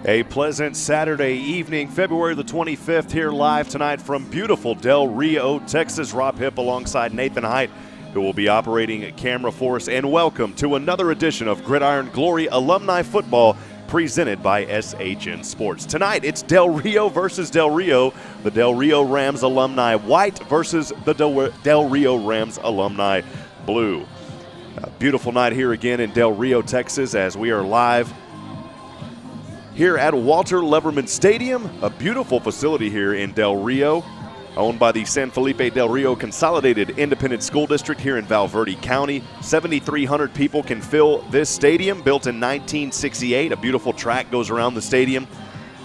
A pleasant Saturday evening, February the 25th, here live tonight from beautiful Del Rio, Texas. Rob Hipp alongside Nathan Height, who will be operating camera for us. And welcome to another edition of Gridiron Glory Alumni Football, presented by SHN Sports. Tonight, it's Del Rio versus Del Rio. The Del Rio Rams alumni white versus the Del Rio Rams alumni blue. A beautiful night here again in Del Rio, Texas, as we are live here at Walter Leverman Stadium, a beautiful facility here in Del Rio, owned by the San Felipe Del Rio Consolidated Independent School District here in Val Verde County. 7,300 people can fill this stadium, built in 1968. A beautiful track goes around the stadium,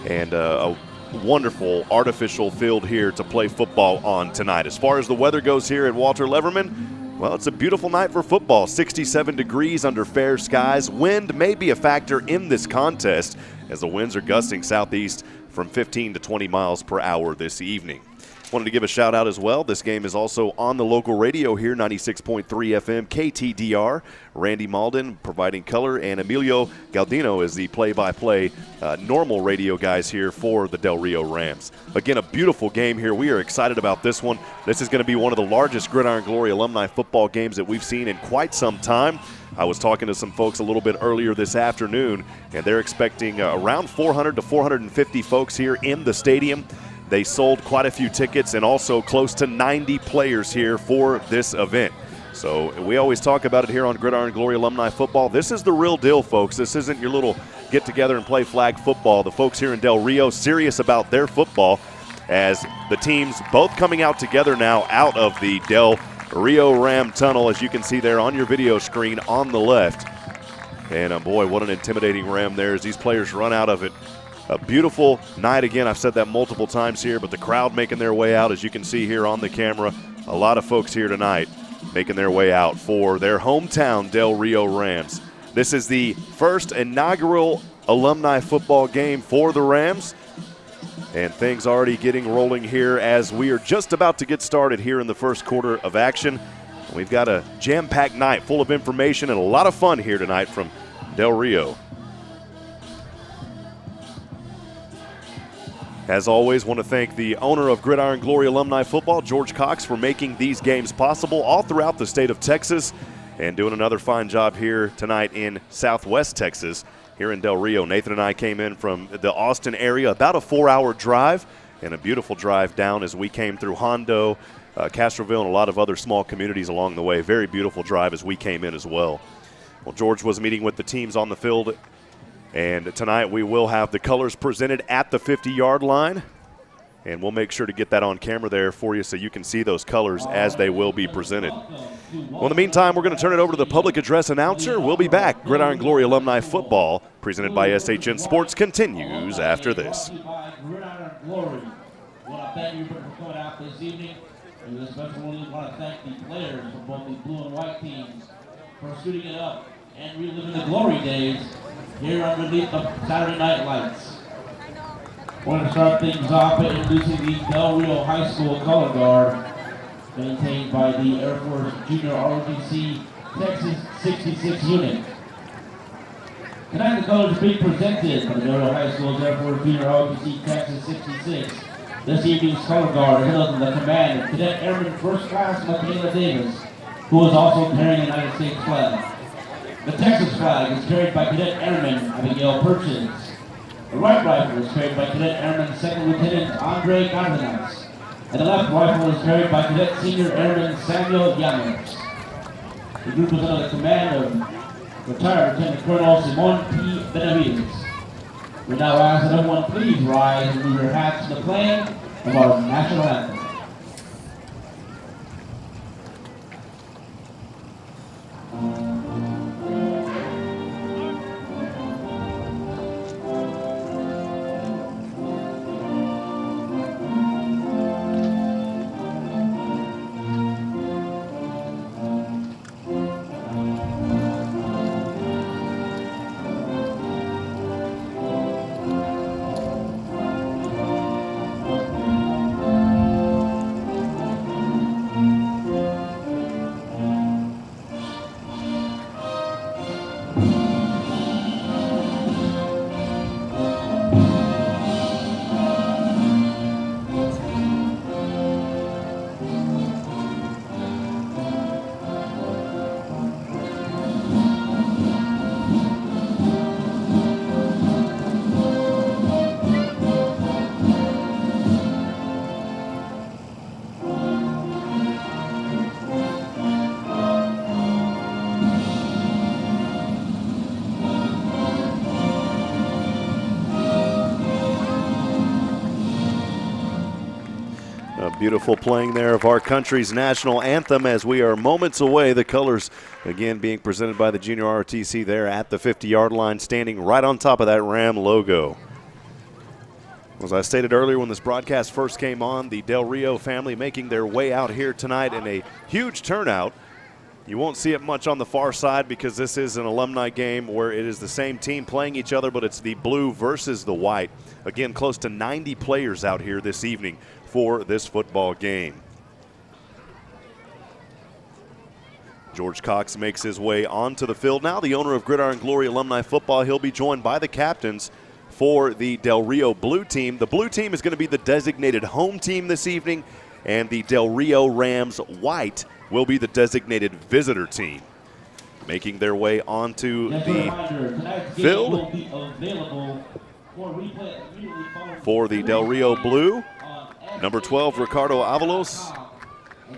and a wonderful artificial field here to play football on tonight. As far as the weather goes here at Walter Leverman, well, it's a beautiful night for football. 67 degrees under fair skies. Wind may be a factor in this contest, as the winds are gusting southeast from 15 to 20 miles per hour this evening. Wanted to give a shout out as well. This game is also on the local radio here, 96.3 FM KTDR. Randy Malden providing color, and Emilio Galdino is the play-by-play normal radio guys here for the Del Rio Rams. Again, a beautiful game here. We are excited about this one. This is going to be one of the largest Gridiron Glory alumni football games that we've seen in quite some time. I was talking to some folks a little bit earlier this afternoon, and they're expecting around 400 to 450 folks here in the stadium. They sold quite a few tickets and also close to 90 players here for this event. So we always talk about it here on Gridiron Glory Alumni Football. This is the real deal, folks. This isn't your little get-together and play flag football. The folks here in Del Rio serious about their football, as the teams both coming out together now out of the Del Rio Ram Tunnel, as you can see there on your video screen on the left. And boy, what an intimidating ram there as these players run out of it. A beautiful night again. I've said that multiple times here, but the crowd making their way out, as you can see here on the camera. A lot of folks here tonight making their way out for their hometown Del Rio Rams. This is the first inaugural alumni football game for the Rams, and things already getting rolling here as we are just about to get started here in the first quarter of action. We've got a jam-packed night full of information and a lot of fun here tonight from Del Rio. As always, want to thank the owner of Gridiron Glory Alumni Football, George Cox, for making these games possible all throughout the state of Texas and doing another fine job here tonight in Southwest Texas, here in Del Rio. Nathan and I came in from the Austin area, about a 4-hour drive, and a beautiful drive down as we came through Hondo, Castroville, and a lot of other small communities along the way. Very beautiful drive as we came in as well. Well, George was meeting with the teams on the field, and tonight we will have the colors presented at the 50-yard line, and we'll make sure to get that on camera there for you so you can see those colors as they will be presented. Well, in the meantime, we're going to turn it over to the public address announcer. We'll be back. Gridiron Glory Alumni Football, presented by SHN Sports, continues after this. Gridiron Glory. We want to thank you for coming out this evening. And especially want to thank the players from both the blue and white teams for suiting it up and reliving the glory days here underneath the Saturday Night Lights. I want to start things off by introducing the Del Rio High School color guard, maintained by the Air Force Junior ROTC Texas 66 unit. Tonight the colors are being presented by the Del Rio High School's Air Force Junior ROTC Texas 66. This evening's color guard is held in the command of Cadet Airman First Class Michaela Davis, who is also carrying the United States flag. The Texas flag is carried by Cadet Airman Abigail Purchase. The right rifle is carried by Cadet Airman Second Lieutenant Andre Cardenas. And the left rifle is carried by Cadet Senior Airman Samuel Llanos. The group is under the command of retired Lieutenant Colonel Simon P. Benavides. We now ask that everyone please rise and move your hats to the playing of our national anthem. Beautiful playing there of our country's national anthem as we are moments away. The colors again being presented by the Junior ROTC there at the 50-yard line, standing right on top of that Ram logo. As I stated earlier when this broadcast first came on, the Del Rio family making their way out here tonight in a huge turnout. You won't see it much on the far side because this is an alumni game where it is the same team playing each other, but it's the blue versus the white. Again, close to 90 players out here this evening for this football game. George Cox makes his way onto the field now. The owner of Gridiron Glory Alumni Football, he'll be joined by the captains for the Del Rio blue team. The blue team is going to be the designated home team this evening, and the Del Rio Rams white will be the designated visitor team. Making their way onto the field for the Del Rio blue, number 12, Ricardo Avalos.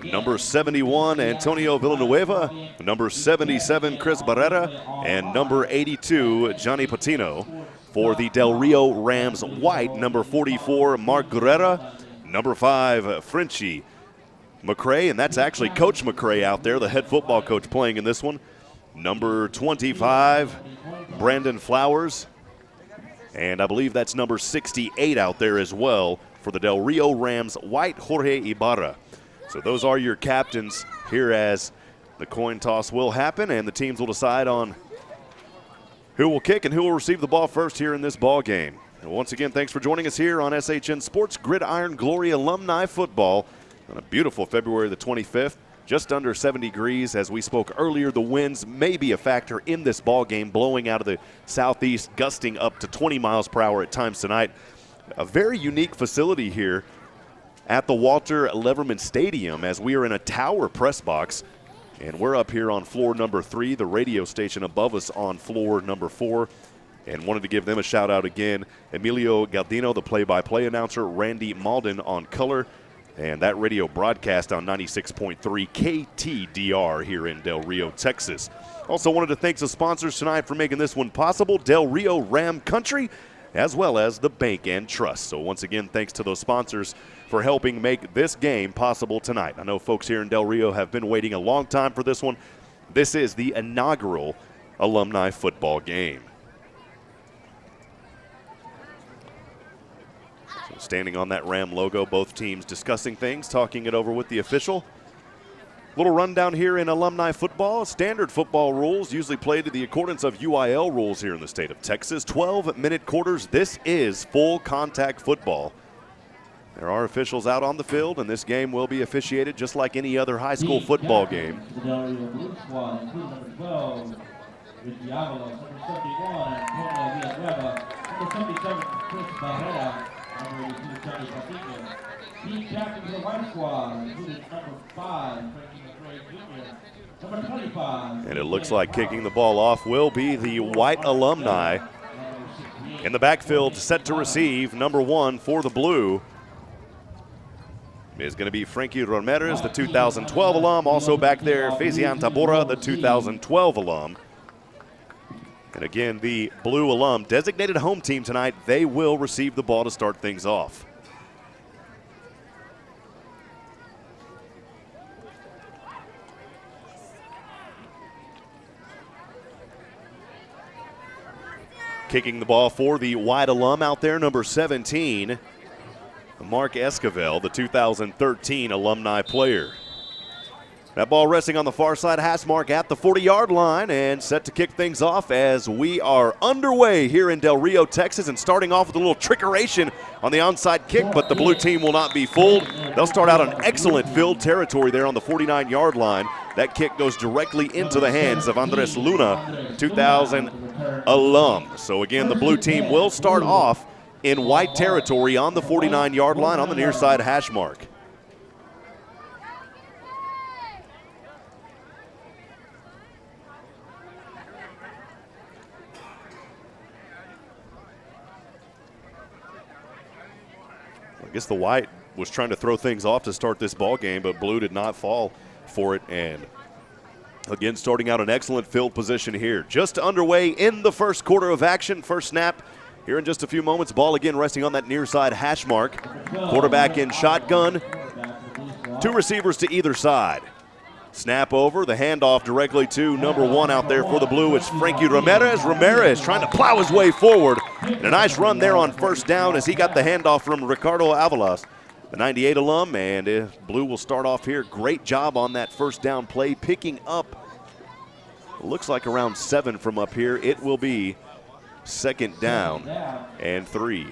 Number 71, Antonio Villanueva. Number 77, Chris Barrera. And number 82, Johnny Patino. For the Del Rio Rams white, number 44, Mark Guerrera. Number 5, Frenchie McCray, and that's actually Coach McCray out there, the head football coach playing in this one. Number 25, Brandon Flowers. And I believe that's number 68 out there as well for the Del Rio Rams white, Jorge Ibarra. So those are your captains here as the coin toss will happen and the teams will decide on who will kick and who will receive the ball first here in this ball game. And once again, thanks for joining us here on SHN Sports Gridiron Glory Alumni Football on a beautiful February the 25th. Just under 70 degrees. As we spoke earlier, the winds may be a factor in this ball game, blowing out of the southeast, gusting up to 20 miles per hour at times tonight. A very unique facility here at the Walter Leverman Stadium as we are in a tower press box. And we're up here on floor number 3, the radio station above us on floor number 4. And wanted to give them a shout out again. Emilio Galdino, the play-by-play announcer, Randy Malden on color, and that radio broadcast on 96.3 KTDR here in Del Rio, Texas. Also wanted to thank the sponsors tonight for making this one possible, Del Rio Ram Country, as well as the Bank and Trust. So once again, thanks to those sponsors for helping make this game possible tonight. I know folks here in Del Rio have been waiting a long time for this one. This is the inaugural alumni football game. So standing on that Ram logo, both teams discussing things, talking it over with the official. Little rundown here in alumni football. Standard football rules, usually played in the accordance of UIL rules here in the state of Texas. 12-minute quarters. This is full contact football. There are officials out on the field, and this game will be officiated just like any other high school football game. Team captain for the white squad included number 5, Frankie McRae Jr., number 25. And it looks like kicking the ball off will be the white alumni. In the backfield, set to receive, number 1 for the blue is going to be Frankie Ramirez, the 2012 alum. Also back there, Fazian Tabora, the 2012 alum. And again, the blue alum, designated home team tonight, they will receive the ball to start things off. Kicking the ball for the white alum out there, number 17, Mark Esquivel, the 2013 alumni player. That ball resting on the far side, Hassmark at the 40-yard line and set to kick things off as we are underway here in Del Rio, Texas, and starting off with a little trickeration on the onside kick, but the blue team will not be fooled. They'll start out on excellent field territory there on the 49-yard line. That kick goes directly into the hands of Andres Luna, 2000 alum. So again, the blue team will start off in white territory on the 49-yard line on the near side hash mark. I guess the white was trying to throw things off to start this ball game, but blue did not fall for it. And again, starting out an excellent field position here. Just underway in the first quarter of action. First snap here in just a few moments. Ball again resting on that near side hash mark. Quarterback in shotgun. Two receivers to either side. Snap over, the handoff directly to number 1 out there for the Blue. It's Frankie Ramirez. Ramirez trying to plow his way forward. And a nice run there on first down as he got the handoff from Ricardo Avalos, the 98 alum. And Blue will start off here. Great job on that first down play, picking up, looks like around 7 from up here. It will be second down and 3.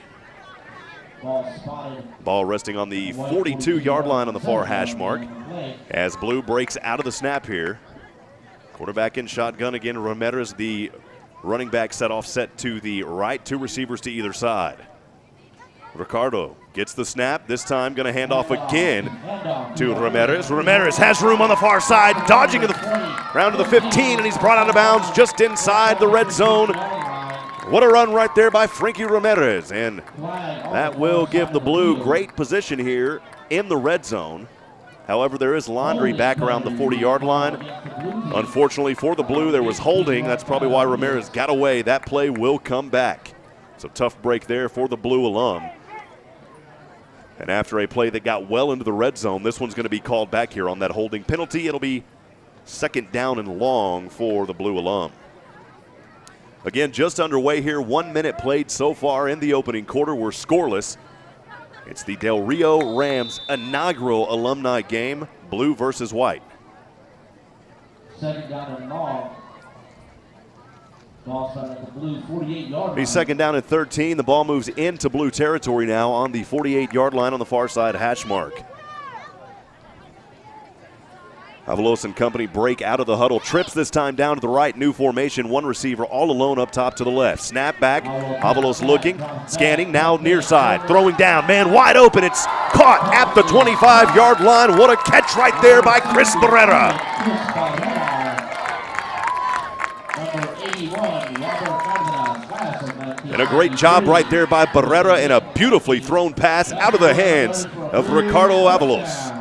Ball resting on the 42-yard line on the far hash mark as Blue breaks out of the snap here. Quarterback in shotgun again. Ramirez, the running back, set to the right. Two receivers to either side. Ricardo gets the snap. This time going to hand off again to Ramirez. Ramirez has room on the far side, dodging around to the 15, and he's brought out of bounds just inside the red zone. What a run right there by Frankie Ramirez, and that will give the Blue great position here in the red zone. However, there is Laundry back around the 40-yard line. Unfortunately for the Blue, there was holding. That's probably why Ramirez got away. That play will come back. So tough break there for the Blue alum. And after a play that got well into the red zone, this one's going to be called back here on that holding penalty. It'll be second down and long for the Blue alum. Again, just underway here. 1 minute played so far in the opening quarter. We're scoreless. It's the Del Rio Rams inaugural alumni game, Blue versus White. Second down and long. Ball started at the Blue 48-yard line. He's second down and 13. The ball moves into Blue territory now on the 48-yard line on the far side hash mark. Avalos and company break out of the huddle. Trips this time down to the right. New formation. One receiver all alone up top to the left. Snap back. Avalos looking, scanning, now near side. Throwing down. Man wide open. It's caught at the 25-yard line. What a catch right there by Chris Barrera. And a great job right there by Barrera, and a beautifully thrown pass out of the hands of Ricardo Avalos.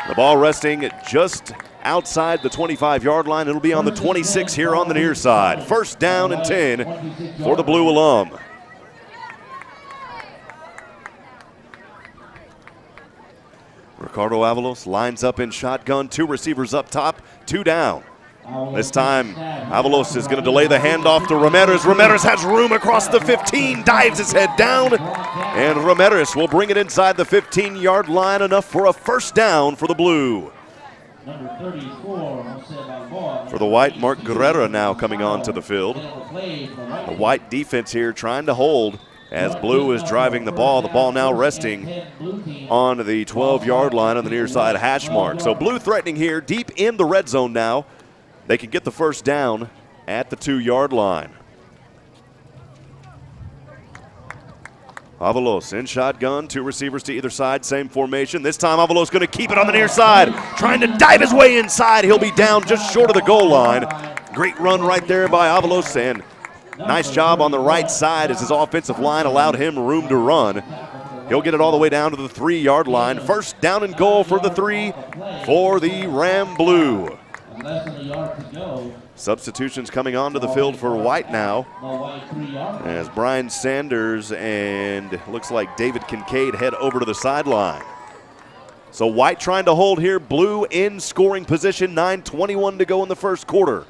The ball resting just outside the 25-yard line. It'll be on the 26 here on the near side. First down and 10 for the Blue alum. Ricardo Avalos lines up in shotgun. Two receivers up top, two down. This time, Avalos is going to delay the handoff to Ramirez. Ramirez has room across the 15, dives his head down, and Ramirez will bring it inside the 15-yard line, enough for a first down for the Blue. For the White, Mark Guerrera now coming onto the field. The White defense here trying to hold as Blue is driving the ball. The ball now resting on the 12-yard line on the near side hash mark. So Blue threatening here, deep in the red zone now. They can get the first down at the 2-yard line. Avalos in shotgun, two receivers to either side, same formation. This time Avalos going to keep it on the near side, trying to dive his way inside. He'll be down just short of the goal line. Great run right there by Avalos, and nice job on the right side as his offensive line allowed him room to run. He'll get it all the way down to the 3-yard line. First down and goal for the 3 for the Ram Blue. Less than a yard to go. Substitutions coming onto the field for White now, as Brian Sanders and looks like David Kincaid head over to the sideline. So White trying to hold here. Blue in scoring position. 9:21 to go in the first quarter.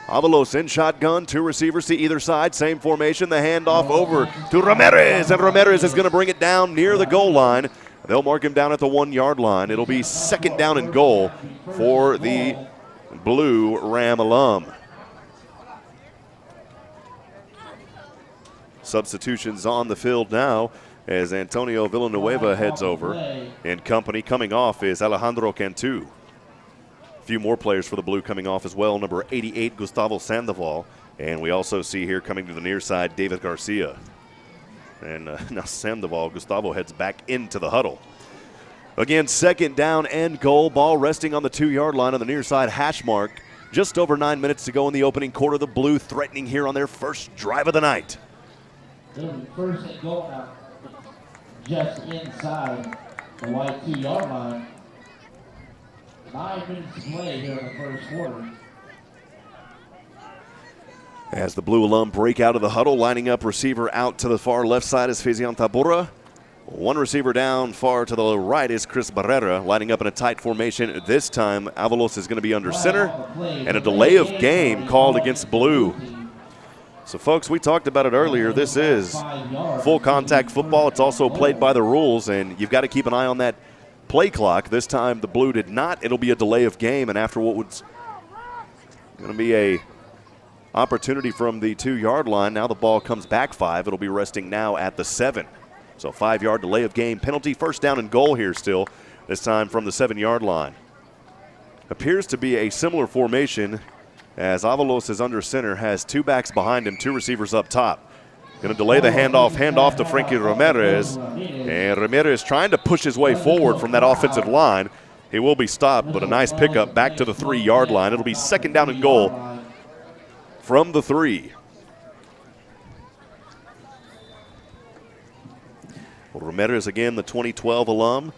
Avalos in shotgun, two receivers to either side, same formation. The handoff over to Ramirez, and Ramirez is going to bring it down near the goal line. They'll mark him down at the 1-yard line. It'll be second down and goal for the Blue Ram alum. Substitutions on the field now as Antonio Villanueva heads over, and company coming off is Alejandro Cantu. A few more players for the Blue coming off as well. Number 88, Gustavo Sandoval, and we also see here coming to the near side, David Garcia. And now Sandoval, Gustavo heads back into the huddle. Again, second down and goal. Ball resting on the 2-yard line on the near side hash mark. Just over 9 minutes to go in the opening quarter. The Blue threatening here on their first drive of the night. First and goal now, just inside the White 2-yard line. 9 minutes to play here in the first quarter. As the Blue alum break out of the huddle, lining up receiver out to the far left side is Fazian Tabora. One receiver down far to the right is Chris Barrera, lining up in a tight formation. This time, Avalos is going to be under center, and a delay of game called against blue. So, folks, we talked about it earlier. This is full contact football. It's also played by the rules, and you've got to keep an eye on that play clock. This time, the blue did not. It'll be a delay of game, and after what was going to be a opportunity from the 2-yard line, now the ball comes back 5. It'll be resting now at the 7. So 5-yard delay of game penalty. First down and goal here still, this time from the 7-yard line. Appears to be a similar formation as Avalos is under center, has 2 backs behind him, 2 receivers up top. Going to delay the handoff to Frankie Ramirez. And Ramirez trying to push his way forward from that offensive line. He will be stopped, but a nice pickup back to the 3-yard line. It'll be second down and goal from the 3. Well, Ramirez, again, the 2012 alum,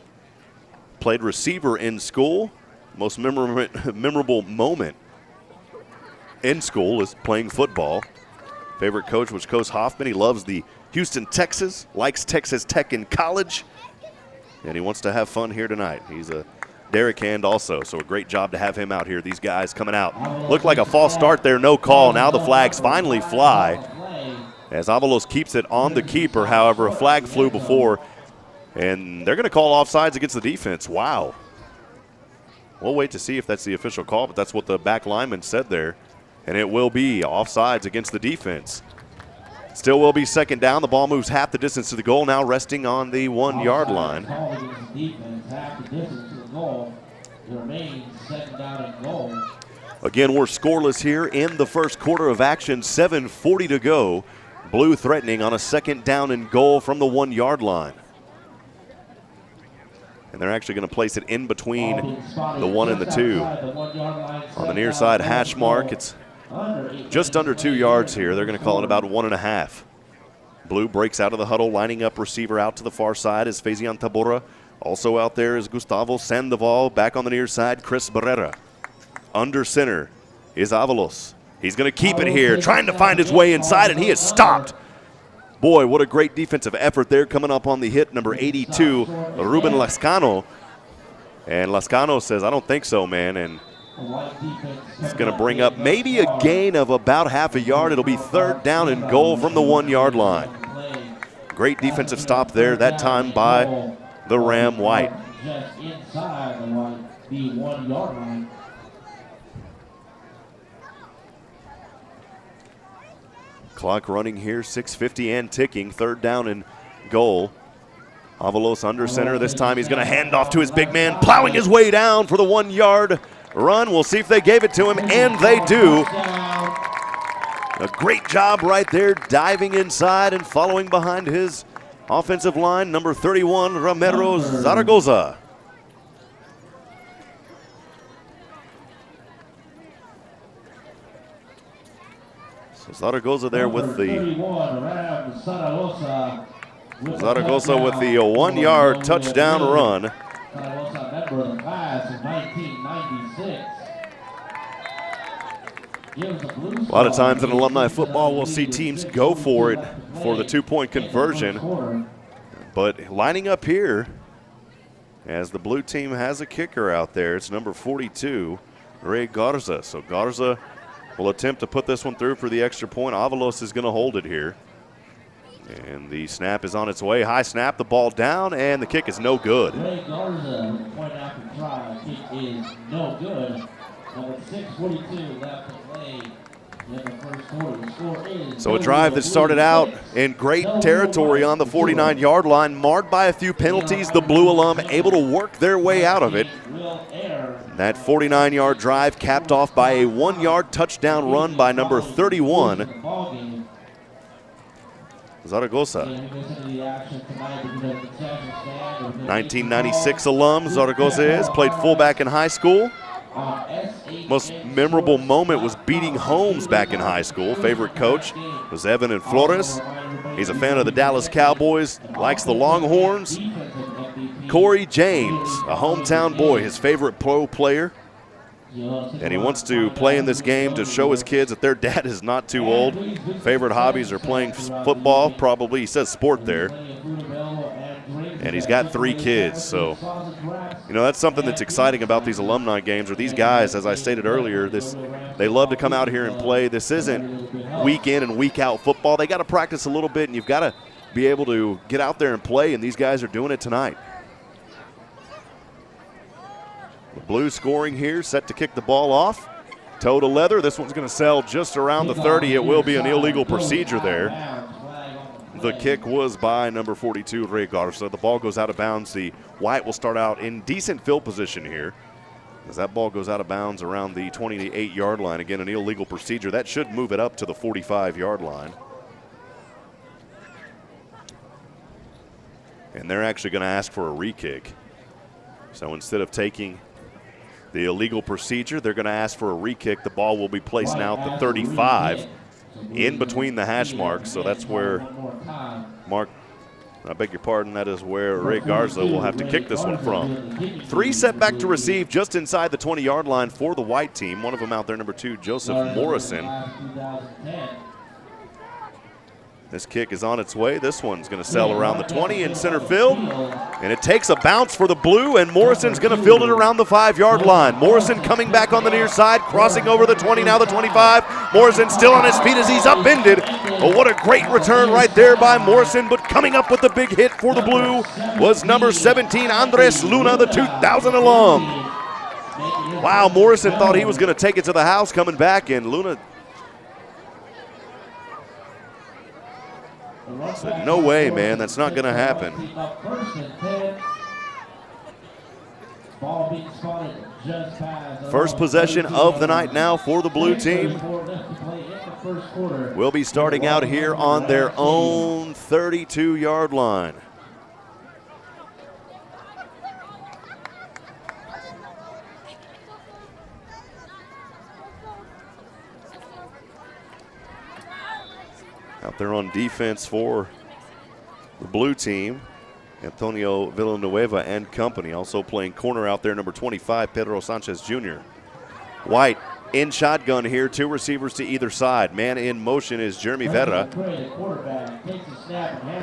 played receiver in school. Most memorable moment in school is playing football. Favorite coach was Coach Hoffman. He loves the Houston, Texas, likes Texas Tech in college, and he wants to have fun here tonight. He's a Derrick hand also, so a great job to have him out here. These guys coming out. Looked like a false start there, no call. Now the flags finally fly as Avalos keeps it on the keeper. However, a flag flew before, and they're going to call offsides against the defense. Wow. We'll wait to see if that's the official call, but that's what the back lineman said there, and it will be offsides against the defense. Still will be second down. The ball moves half the distance to the goal, now resting on the 1-yard line. Again, we're scoreless here in the first quarter of action, 7:40 to go. Blue threatening on a second down and goal from the 1-yard line. And they're actually going to place it in between the 1 and the 2. On the near side hash mark, it's just under 2 yards here. They're going to call it about 1.5. Blue breaks out of the huddle, lining up receiver out to the far side is Fazian Tabora. Also out there is Gustavo Sandoval. Back on the near side, Chris Barrera. Under center is Avalos. He's going to keep it here, trying to find his way inside, and he is stopped. Boy, what a great defensive effort there coming up on the hit, number 82, Ruben Lascano. And Lascano says, I don't think so, man, and it's going to bring up maybe a gain of about half a yard. It'll be third down and goal from the 1-yard line. Great defensive stop there, that time by the Ram White. Just inside the 1-yard line. Clock running here, 6:50 and ticking. Third down and goal. Avalos under center. This time he's going to hand off to his big man, plowing his way down for the 1-yard run. We'll see if they gave it to him, and they do. A great job right there, diving inside and following behind his offensive line, number 31, Ramiro Zaragoza. So Zaragoza there with the 1-yard touchdown run. A lot of times in alumni football, we'll see teams go for it for the 2-point conversion. But lining up here, as the blue team has a kicker out there, it's number 42, Ray Garza. So Garza will attempt to put this one through for the extra point. Avalos is going to hold it here. And the snap is on its way. High snap, the ball down, and the kick is no good. Ray Garza, point after try, kick is no good. Number 6:42 left to play in the first quarter. The score is so a drive that started out in great territory on the 49-yard line, marred by a few penalties. The blue alum able to work their way out of it. That 49-yard drive capped off by a 1-yard touchdown run by number 31, Zaragoza. 1996 alum, Zaragoza is. Played fullback in high school. Most memorable moment was beating Holmes back in high school. Favorite coach was Evan and Flores. He's a fan of the Dallas Cowboys, likes the Longhorns. Corey James, a hometown boy, his favorite pro player. And he wants to play in this game to show his kids that their dad is not too old. Favorite hobbies are playing football, probably, he says sport there. and he's got 3 kids. So, you know, that's something that's exciting about these alumni games, or these guys, as I stated earlier, they love to come out here and play. This isn't week in and week out football. They got to practice a little bit, and you've got to be able to get out there and play, and these guys are doing it tonight. The Blues scoring here, set to kick the ball off. Toe to leather. This one's going to sell just around the 30. It will be an illegal procedure there. The kick was by number 42, Ray Garza. The ball goes out of bounds. The White will start out in decent field position here, as that ball goes out of bounds around the 28-yard line. Again, an illegal procedure. That should move it up to the 45-yard line. And they're actually going to ask for a re-kick. So instead of taking the illegal procedure, they're going to ask for a re-kick. The ball will be placed now at the 35, in between the hash marks. So that's where I beg your pardon, that is where Ray Garza will have to kick this one from. 3 set back to receive just inside the 20-yard line for the White team. One of them out there, number 2, Joseph Morrison. This kick is on its way. This one's going to sail around the 20 in center field, and it takes a bounce for the Blue, and Morrison's going to field it around the 5-yard line. Morrison coming back on the near side, crossing over the 20, now the 25. Morrison still on his feet as he's upended. Oh, what a great return right there by Morrison, but coming up with the big hit for the Blue was number 17, Andres Luna, the 2000 alum. Wow, Morrison thought he was going to take it to the house coming back, and Luna said, no way, man, that's not going to happen. First possession of the night now for the Blue team. Will be starting out here on their own 32-yard line. Out there on defense for the Blue team, Antonio Villanueva and company. Also playing corner out there, number 25, Pedro Sanchez Jr. White in shotgun here, 2 receivers to either side. Man in motion is Jeremy Vera.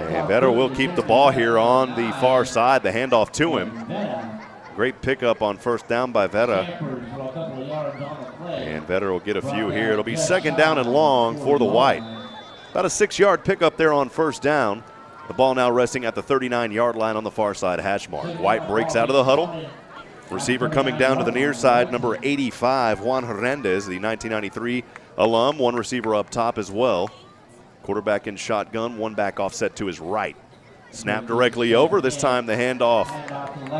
And Vera will keep the ball here on the far side, the handoff to him. Great pickup on first down by Vera. And Vera will get a few here. It'll be second down and long for the White. About a 6-yard pickup there on first down. The ball now resting at the 39-yard line on the far side hash mark. White breaks out of the huddle. Receiver coming down to the near side, number 85, Juan Hernandez, the 1993 alum. 1 receiver up top as well. Quarterback in shotgun, 1 back offset to his right. Snap directly over. This time the handoff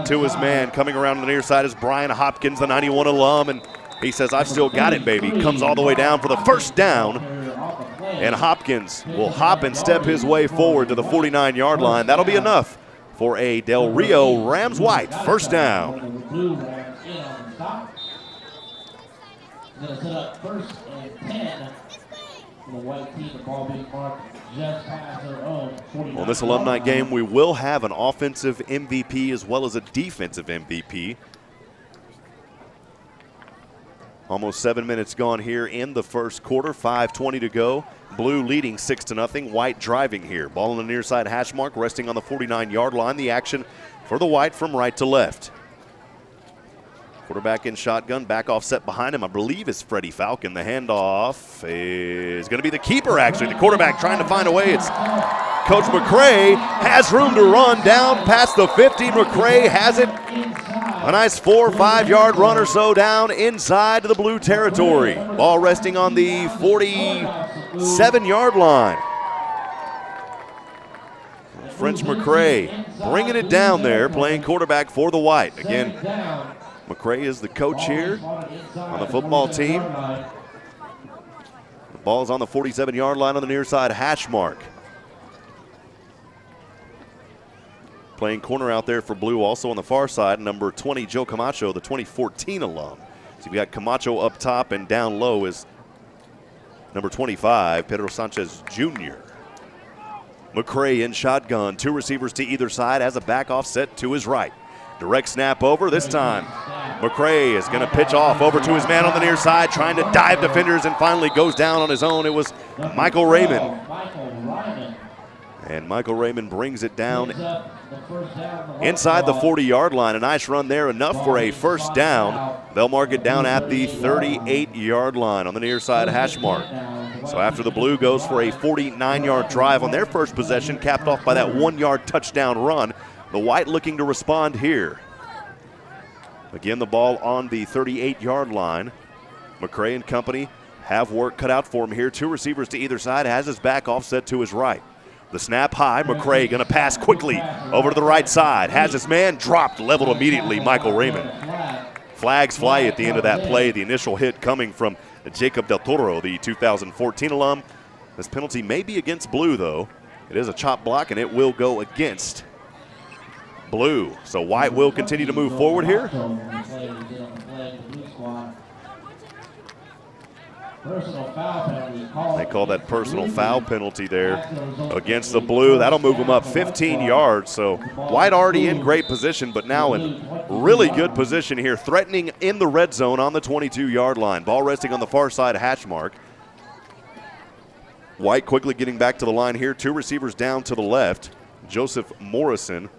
to his man. Coming around the near side is Brian Hopkins, the 91 alum, and he says, I've still got it, baby. Comes all the way down for the first down. And Hopkins will hop and step his way forward to the 49-yard line. That'll be enough for a Del Rio Rams White first down. On this alumni game, we will have an offensive MVP as well as a defensive MVP. Almost 7 minutes gone here in the first quarter, 5:20 to go. Blue leading 6-0, White driving here. Ball on the near side hash mark, resting on the 49-yard line. The action for the White from right to left. Quarterback in shotgun, back offset behind him, I believe is Freddie Falcon. The handoff is going to be the keeper, actually. The quarterback trying to find a way. It's Coach McCray, has room to run down past the 50. McCray has it. A nice 4 or 5 yard run or so down inside to the Blue territory. Ball resting on the 47-yard line. French McCray bringing it down there, playing quarterback for the White. Again, McCray is the coach here on the football team. The ball's on the 47-yard line on the near side hash mark. Playing corner out there for Blue, also on the far side, number 20, Joe Camacho, the 2014 alum. So we got Camacho up top, and down low is number 25, Pedro Sanchez Jr. McCray in shotgun, 2 receivers to either side, has a back offset to his right. Direct snap over. This time, McCray is going to pitch off over to his man on the near side, trying to dive defenders, and finally goes down on his own. It was Michael Raymond. And Michael Raymond brings it down inside the 40-yard line. A nice run there, enough for a first down. They'll mark it down at the 38-yard line on the near side hash mark. So after the Blue goes for a 49-yard drive on their first possession, capped off by that 1-yard touchdown run, the White looking to respond here. Again, the ball on the 38-yard line. McCray and company have work cut out for him here. 2 receivers to either side, has his back offset to his right. The snap high, McCray going to pass quickly over to the right side. Has his man dropped, leveled immediately, Michael Raymond. Flags fly at the end of that play. The initial hit coming from Jacob Del Toro, the 2014 alum. This penalty may be against Blue, though. It is a chop block, and it will go against Blue. So White will continue to move forward here. They call that personal foul penalty there against the Blue. That'll move them up 15 yards. So White already in great position, but now in really good position here, threatening in the red zone on the 22-yard line. Ball resting on the far side hash mark. White quickly getting back to the line here. 2 receivers down to the left. Joseph Morrison.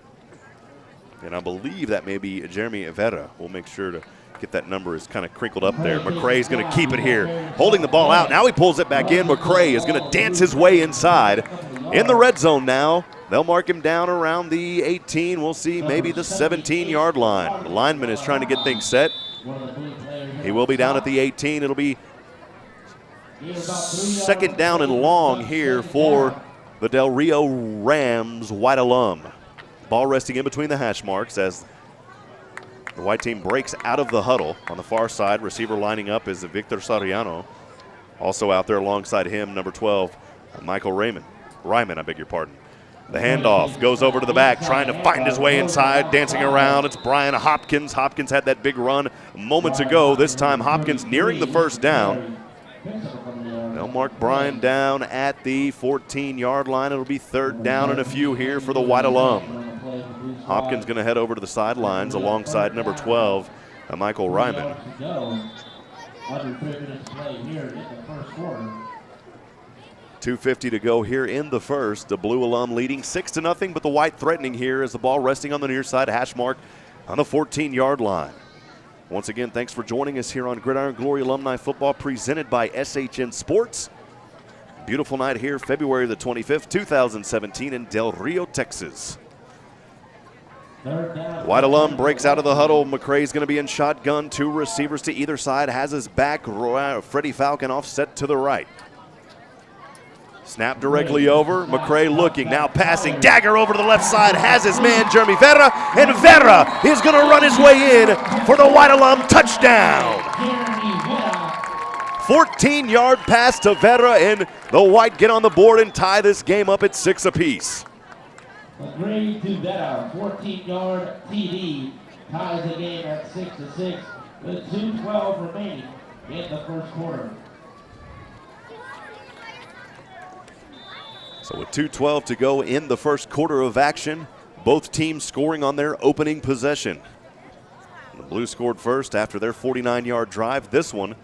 And I believe that may be Jeremy Vera. We'll make sure to get that number is kind of crinkled up there. McCray's going to keep it here, holding the ball out. Now he pulls it back in. McCray is going to dance his way inside. In the red zone now. They'll mark him down around the 18. We'll see maybe the 17-yard line. The lineman is trying to get things set. He will be down at the 18. It'll be second down and long here for the Del Rio Rams White alum. Ball resting in between the hash marks as the White team breaks out of the huddle. On the far side, receiver lining up is Victor Sariano. Also out there alongside him, number 12, Michael Ryman, I beg your pardon. The handoff goes over to the back, trying to find his way inside, dancing around. It's Brian Hopkins. Hopkins had that big run moments ago. This time Hopkins nearing the first down. They'll mark Brian down at the 14-yard line. It'll be third down and a few here for the White alum. Hopkins going to head over to the sidelines alongside number 12, Michael Ryman. 2:50 to go here in the first. The Blue alum leading 6-0, but the White threatening here as the ball resting on the near side hash mark on the 14-yard line. Once again, thanks for joining us here on Gridiron Glory Alumni Football presented by SHN Sports. Beautiful night here, February the 25th, 2017 in Del Rio, Texas. White alum breaks out of the huddle. McCray's going to be in shotgun. 2 receivers to either side. Has his back. Freddie Falcon offset to the right. Snap directly over. McCray looking. Now passing. Dagger over to the left side. Has his man, Jeremy Vera. And Vera is going to run his way in for the White alum touchdown. 14-yard pass to Vera, and the White get on the board and tie this game up at 6 apiece. Agreed to Vera, 14-yard TD, ties the game at 6-6 with 2:12 remaining in the first quarter. So with 2:12 to go in the first quarter of action, both teams scoring on their opening possession. The Blue scored first after their 49-yard drive. This one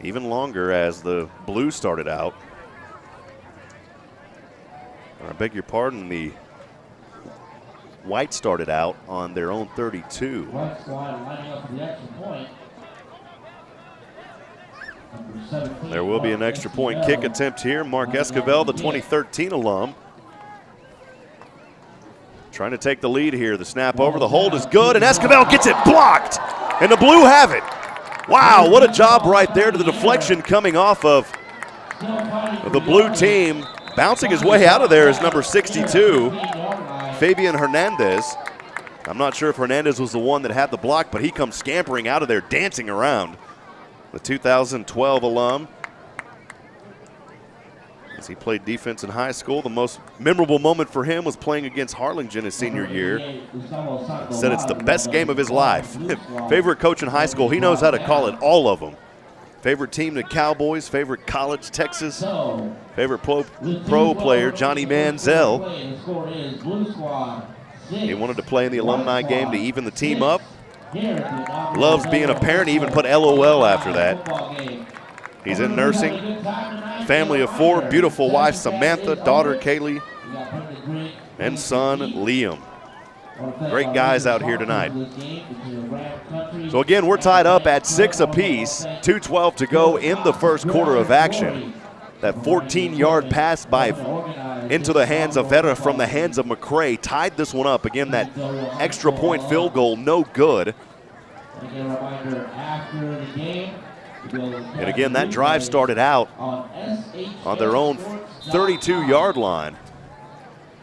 even longer as the Blue started out. I beg your pardon, the White started out on their own 32. White squad lining up for the extra point. There will be an extra point kick attempt here. Mark Esquivel, the 2013 alum, trying to take the lead here. The snap over, the hold is good, and Esquivel gets it blocked, and the Blue have it. Wow, what a job right there to the deflection coming off of the Blue team. Bouncing his way out of there is number 62, Fabian Hernandez. I'm not sure if Hernandez was the one that had the block, but he comes scampering out of there, dancing around. The 2012 alum, as he played defense in high school. The most memorable moment for him was playing against Harlingen his senior year. Said it's the best game of his life. Favorite coach in high school, he knows how to call it, all of them. Favorite team, the Cowboys. Favorite college, Texas. Favorite pro player, Johnny Manziel. He wanted to play in the alumni game to even the team up. Loves being a parent. He even put LOL after that. He's in nursing. Family of 4, beautiful wife Samantha, daughter Kaylee, and son Liam. Great guys out here tonight. So again, we're tied up at 6 apiece, 2:12 to go in the first quarter of action. That 14-yard pass into the hands of Vera from the hands of McCray tied this one up. Again, that extra point field goal, no good. And again, that drive started out on their own 32-yard line.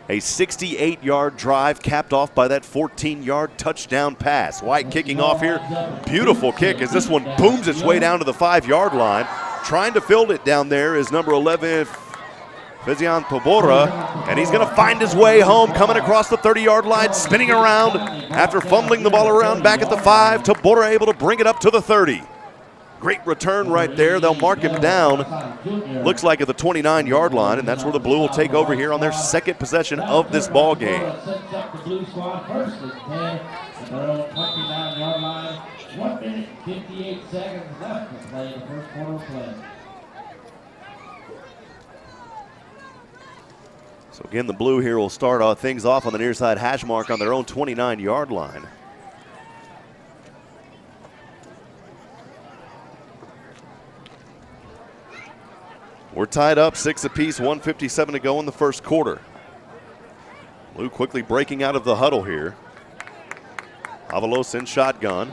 A 68-yard drive capped off by that 14-yard touchdown pass. White kicking off here. Beautiful kick as this one booms its way down to the 5-yard line. Trying to field it down there is number 11, Fazian Tabora, and he's going to find his way home, coming across the 30-yard line, spinning around after fumbling the ball around back at the 5. Tabora able to bring it up to the 30. Great return right there. They'll mark him down, looks like at the 29-yard line, and that's where the Blue will take over here on their second possession of this ball game. 1 minute, 58 seconds left to play the first quarter of play. So again, the Blue here will start things off on the near side hash mark on their own 29-yard line. We're tied up 6 apiece, 1:57 to go in the first quarter. Blue quickly breaking out of the huddle here. Avalos in shotgun.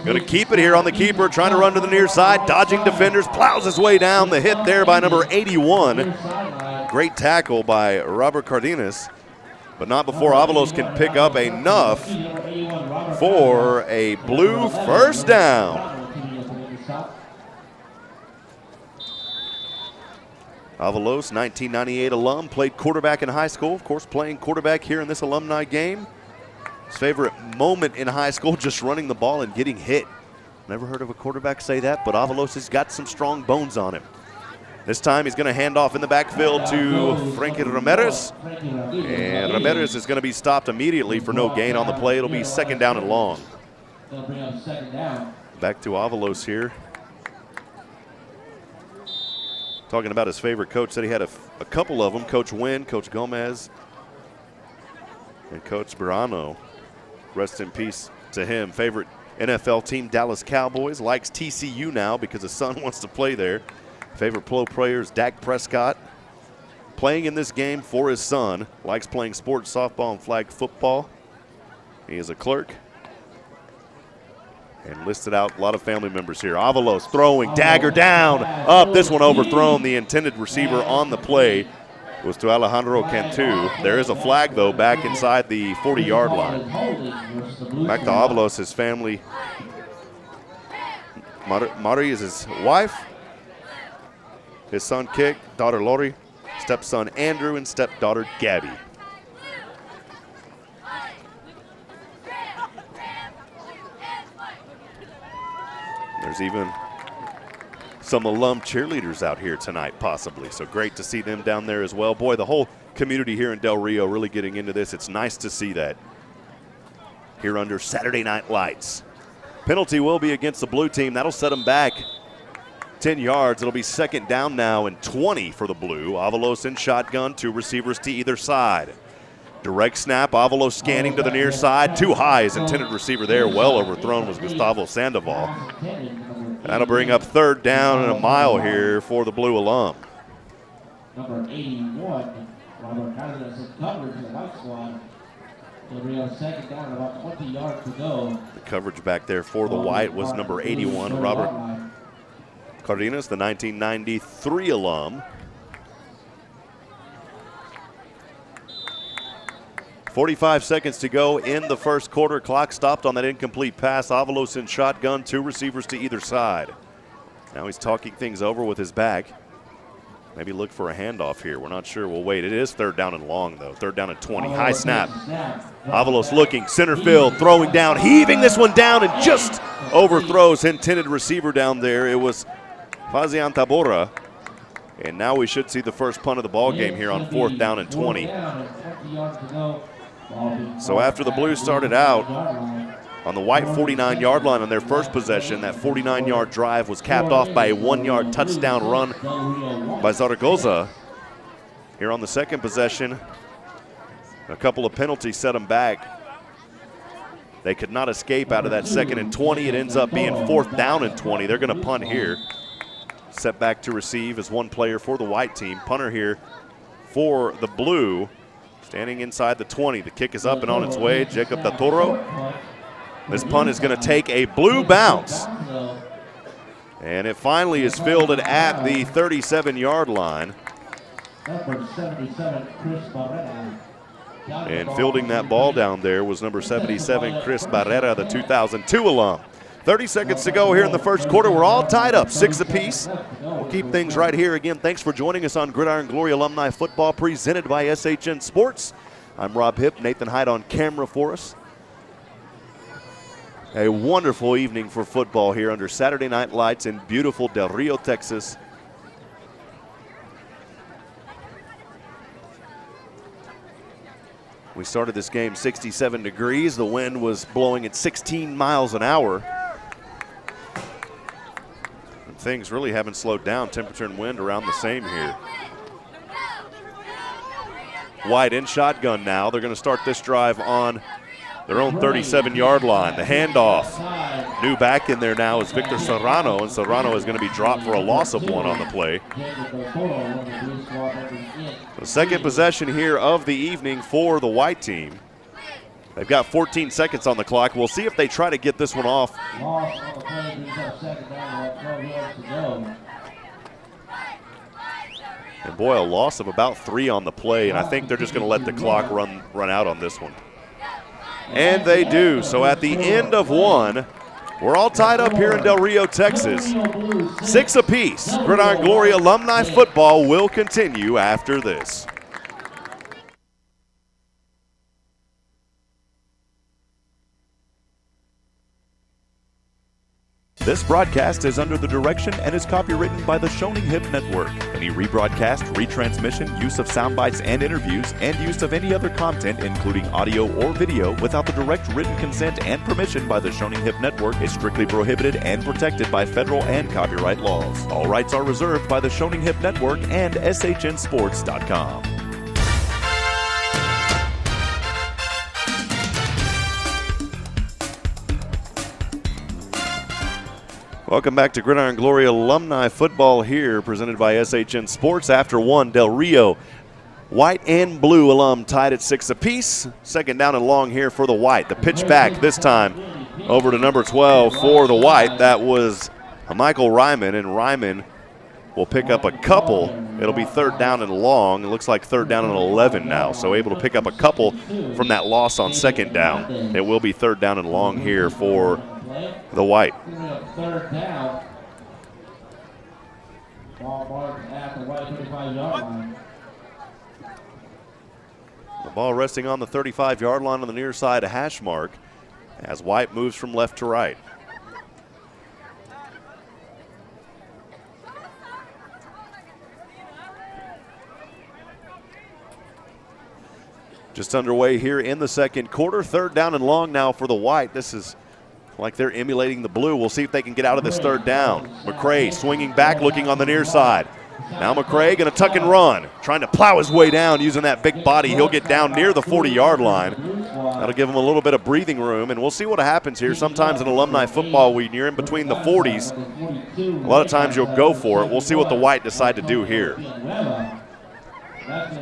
Going to keep it here on the keeper, trying to run to the near side, dodging defenders, plows his way down. The hit there by number 81. Great tackle by Robert Cardenas, but not before Avalos can pick up enough for a Blue first down. Avalos, 1998 alum, played quarterback in high school. Of course, playing quarterback here in this alumni game. His favorite moment in high school, just running the ball and getting hit. Never heard of a quarterback say that, but Avalos has got some strong bones on him. This time he's going to hand off in the backfield to Frankie Ramirez. And Ramirez is going to be stopped immediately for no gain on the play. It'll be second down and long. Back to Avalos here. Talking about his favorite coach, said he had a couple of them. Coach Wynn, Coach Gomez, and Coach Burano. Rest in peace to him. Favorite NFL team, Dallas Cowboys. Likes TCU now because his son wants to play there. Favorite pro players, Dak Prescott. Playing in this game for his son. Likes playing sports, softball, and flag football. He is a clerk. And listed out a lot of family members here. Avalos throwing, dagger down, up. This one overthrown. The intended receiver on the play was to Alejandro Cantu. There is a flag, though, back inside the 40-yard line. Back to Avalos, his family. Mari is his wife. His son, Kick, daughter, Lori, stepson, Andrew, and stepdaughter, Gabby. There's even some alum cheerleaders out here tonight, possibly. So great to see them down there as well. Boy, the whole community here in Del Rio really getting into this. It's nice to see that here under Saturday Night Lights. Penalty will be against the Blue team. That'll set them back 10 yards. It'll be second down now and 20 for the Blue. Avalos in shotgun, 2 receivers to either side. Direct snap, Avalos scanning to the near side. Too high, his intended receiver there. Well overthrown was Gustavo Sandoval. That'll bring up third down and a mile here for the Blue alum. Number 81, Robert Cardenas in coverage in the white squad. Second down, about 20 yards to go. The coverage back there for the white was number 81, Robert Cardenas, the 1993 alum. 45 seconds to go in the first quarter. Clock stopped on that incomplete pass. Avalos in shotgun, 2 receivers to either side. Now he's talking things over with his back. Maybe look for a handoff here. We're not sure. We'll wait. It is third down and long, though. Third down and 20. High snap. Avalos looking, center field, throwing down, heaving this one down, and just overthrows intended receiver down there. It was Fazian Tabora. And now we should see the first punt of the ball game here on 4th down and 20. So after the Blues started out on the white 49-yard line on their first possession. That 49-yard drive was capped off by a 1-yard touchdown run by Zaragoza. Here on the second possession, a couple of penalties set them back. They could not escape out of that 2nd and 20. It ends up being 4th down and 20. They're going to punt here. Set back to receive is one player for the white team. Punter here for the blue, standing inside the 20. The kick is up and on its way. Jacob Datoro. This punt is going to take a blue bounce. And it finally is fielded at the 37-yard line. And fielding that ball down there was number 77, Chris Barrera, the 2002 alum. 30 seconds to go here in the first quarter. We're all tied up, 6 apiece. We'll keep things right here. Again, thanks for joining us on Gridiron Glory Alumni Football presented by SHN Sports. I'm Rob Hipp, Nathan Hyde on camera for us. A wonderful evening for football here under Saturday night lights in beautiful Del Rio, Texas. We started this game 67 degrees. The wind was blowing at 16 miles an hour. And things really haven't slowed down. Temperature and wind around the same here. White in shotgun now. They're going to start this drive on their own 37-yard line. The handoff. New back in there now is Victor Serrano, and Serrano is going to be dropped for a loss of 1 on the play. The second possession here of the evening for the white team. They've got 14 seconds on the clock. We'll see if they try to get this one off. And boy, a loss of about 3 on the play, and I think they're just going to let the clock run out on this one. And they do. So at the end of 1, we're all tied up here in Del Rio, Texas. 6 apiece. Gridiron Glory Alumni football will continue after this. This broadcast is under the direction and is copywritten by the Shoning Hip Network. Any rebroadcast, retransmission, use of sound bites and interviews, and use of any other content, including audio or video, without the direct written consent and permission by the Shoning Hip Network is strictly prohibited and protected by federal and copyright laws. All rights are reserved by the Shoning Hip Network and SHNSports.com. Welcome back to Gridiron Glory Alumni Football here, presented by SHN Sports. After 1, Del Rio, white and blue alum tied at 6 apiece. 2nd down and long here for the white. The pitch back this time over to number 12 for the white. That was Michael Ryman, and Ryman will pick up a couple. It'll be 3rd down and long. It looks like 3rd down and 11 now, so able to pick up a couple from that loss on 2nd down. It will be 3rd down and long here for the white. 3rd down. Ball marked at the white 35-yard line. The ball resting on the 35-yard line on the near side hash mark as white moves from left to right. Just underway here in the second quarter. 3rd down and long now for the white. This is like they're emulating the blue. We'll see if they can get out of this 3rd down. McCray swinging back, looking on the near side. Now McCray going to tuck and run, trying to plow his way down using that big body. He'll get down near the 40-yard line. That'll give him a little bit of breathing room, and we'll see what happens here. Sometimes in alumni football, when you're in between the 40s, a lot of times you'll go for it. We'll see what the white decide to do here.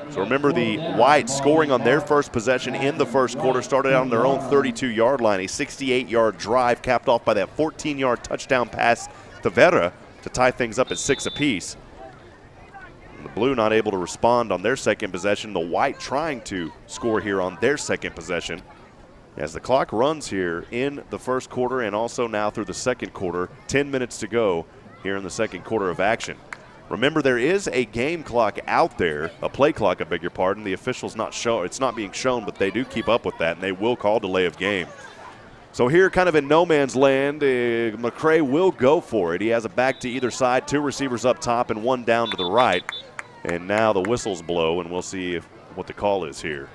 So remember, the white scoring on their first possession in the first quarter started out on their own 32-yard line, a 68-yard drive capped off by that 14-yard touchdown pass to Vera to tie things up at 6 apiece. And the blue not able to respond on their second possession. The white trying to score here on their second possession. As the clock runs here in the first quarter and also now through the second quarter, 10 minutes to go here in the second quarter of action. Remember, there is a game clock out there, a play clock, I beg your pardon. The officials not show, it's not being shown, but they do keep up with that, and they will call delay of game. So here, kind of in no man's land, McCray will go for it. He has a back to either side, 2 receivers up top, and 1 down to the right. And now the whistles blow, and we'll see what the call is here.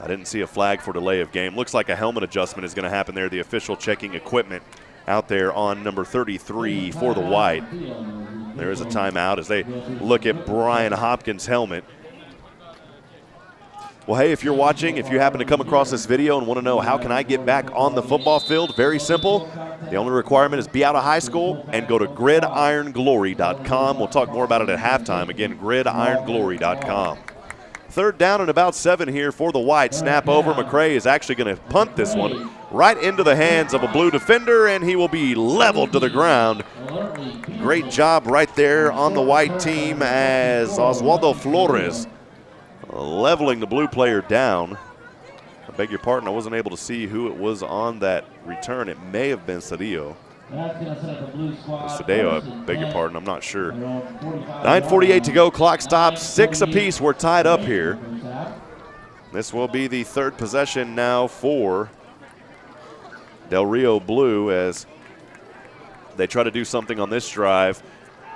I didn't see a flag for delay of game. Looks like a helmet adjustment is going to happen there. The official checking equipment out there on number 33 for the White. There is a timeout as they look at Brian Hopkins' helmet. Well, hey, if you're watching, if you happen to come across this video and want to know how can I get back on the football field, very simple. The only requirement is be out of high school and go to gridironglory.com. We'll talk more about it at halftime. Again, gridironglory.com. Third down and about 7 here for the White. Snap over. McCray is actually going to punt this one right into the hands of a blue defender, and he will be leveled to the ground. Great job right there on the White team as Oswaldo Flores leveling the blue player down. I beg your pardon, I wasn't able to see who it was on that return. It may have been Cedillo. Cedillo, I beg your pardon, I'm not sure. 9:48 to go, clock stops, 6 apiece. We're tied up here. This will be the third possession now for Del Rio Blue as they try to do something on this drive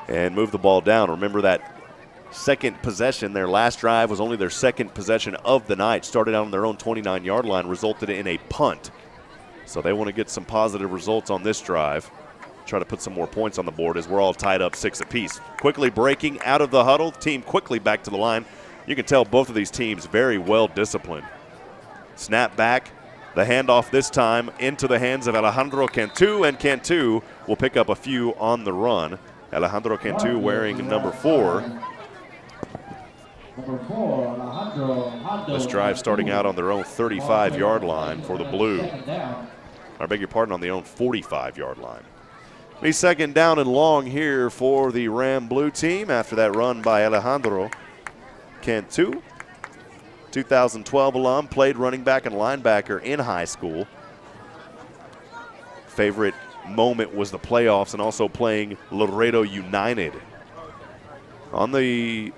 and move the ball down. Remember that second possession, their last drive was only their second possession of the night. Started out on their own 29-yard line, resulted in a punt. So they want to get some positive results on this drive. Try to put some more points on the board as we're all tied up 6 apiece. Quickly breaking out of the huddle, team quickly back to the line. You can tell both of these teams very well disciplined. Snap back, the handoff this time into the hands of Alejandro Cantu, and Cantu will pick up a few on the run. Alejandro Cantu wearing number 4. This drive starting out on their own 35-yard line for the Blue. I beg your pardon, on the own 45-yard line. Be second down and long here for the Ram Blue team after that run by Alejandro Cantu. 2012 alum, played running back and linebacker in high school. Favorite moment was the playoffs and also playing Laredo United. On the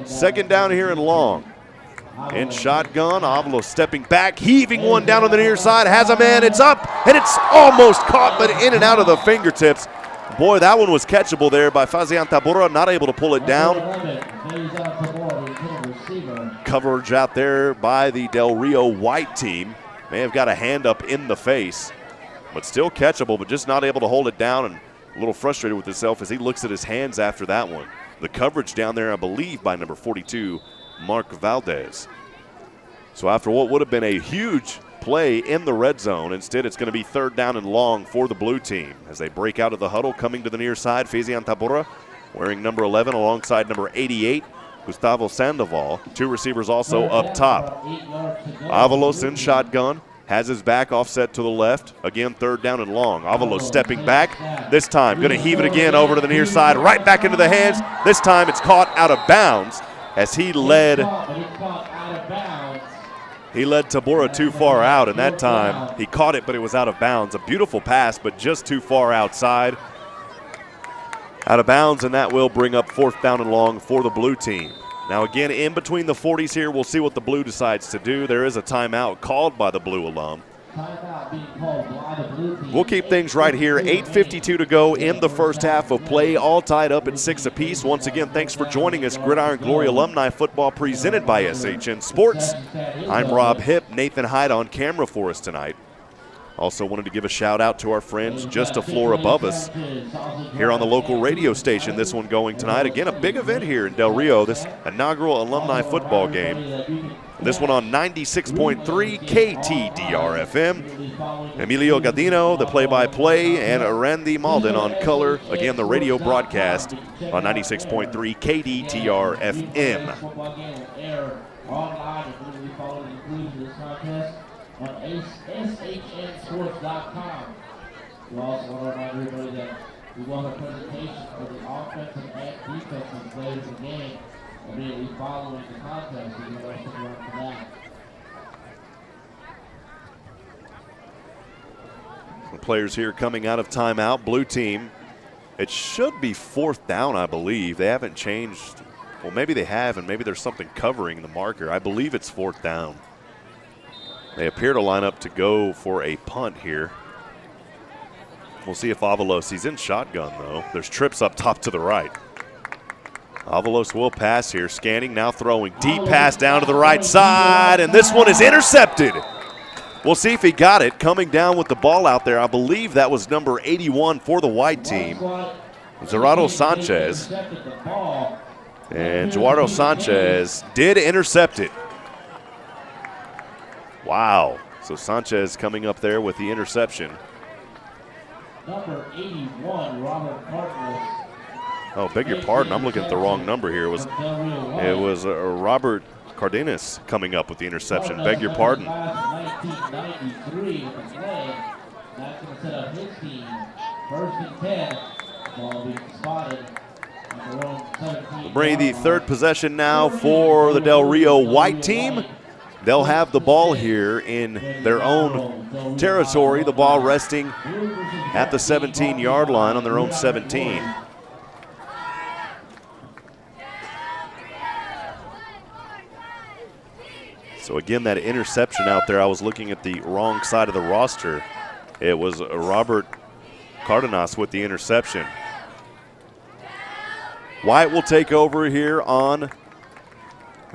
second down here and long. In shotgun, Avalos stepping back, heaving one down on the near side, has a man, it's up, and it's almost caught, but in and out of the fingertips. Boy, that one was catchable there by Fazian Tabora, not able to pull it down. Coverage out there by the Del Rio White team. May have got a hand up in the face, but still catchable, but just not able to hold it down, and a little frustrated with himself as he looks at his hands after that one. The coverage down there, I believe, by number 42, Mark Valdez. So after what would have been a huge play in the red zone, instead it's going to be third down and long for the blue team as they break out of the huddle, coming to the near side. Fazian Tabora wearing number 11 alongside number 88, Gustavo Sandoval. 2 receivers also up top. Avalos in shotgun. Has his back offset to the left. Again, third down and long. Avalos stepping back. This time, going to heave it again over to the near side, right back into the hands. This time it's caught out of bounds as he led Tabora too far out, and that time he caught it, but it was out of bounds. A beautiful pass, but just too far outside. Out of bounds, and that will bring up fourth down and long for the blue team. Now again, in between the 40s here, we'll see what the blue decides to do. There is a timeout called by the blue alum. We'll keep things right here. 8:52 to go in the first half of play, all tied up at 6 apiece. Once again, thanks for joining us. Gridiron Glory Alumni Football presented by SHN Sports. I'm Rob Hipp. Nathan Hyde on camera for us tonight. Also wanted to give a shout out to our friends just a floor above us here on the local radio station. This one going tonight. Again, a big event here in Del Rio, this inaugural alumni football game. This one on 96.3 KTDR-FM. Emilio Gadino, the play-by-play, and Randy Malden on color. Again, the radio broadcast on 96.3 KDTR-FM. On SHNsports.com. We also want to remind everybody that we want a presentation for the offensive and defensive players of the game immediately following the contest. So you want to stick around for that. The players here coming out of timeout. Blue team, it should be fourth down, I believe. They haven't changed. Well, maybe they have, and maybe there's something covering the marker. I believe it's fourth down. They appear to line up to go for a punt here. We'll see if Avalos, he's in shotgun though. There's trips up top to the right. Avalos will pass here, scanning, now throwing. Deep pass down to the right side, and this one is intercepted. We'll see if he got it. Coming down with the ball out there, I believe that was number 81 for the white team, Gerardo Sanchez. And Gerardo Sanchez did intercept it. Wow. So Sanchez coming up there with the interception. Number 81, Robert Cartwright. Oh, beg your pardon. I'm looking at the wrong number here. It was Robert Cardenas coming up with the interception. Beg your pardon. 1993 with the play. That's going to set up his team. First and 10. Ball being spotted. Bring the third possession now for the Del Rio white team. They'll have the ball here in their own territory. The ball resting at the 17-yard line on their own 17. So again, that interception out there, I was looking at the wrong side of the roster. It was Robert Cardenas with the interception. White will take over here on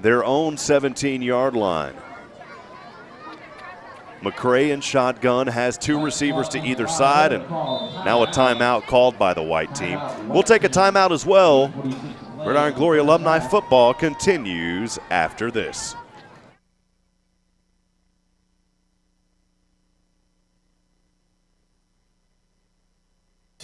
their own 17-yard line. McCray in shotgun, has two receivers to either side, and now a timeout called by the white team. We'll take a timeout as well. Gridiron Glory Alumni football continues after this.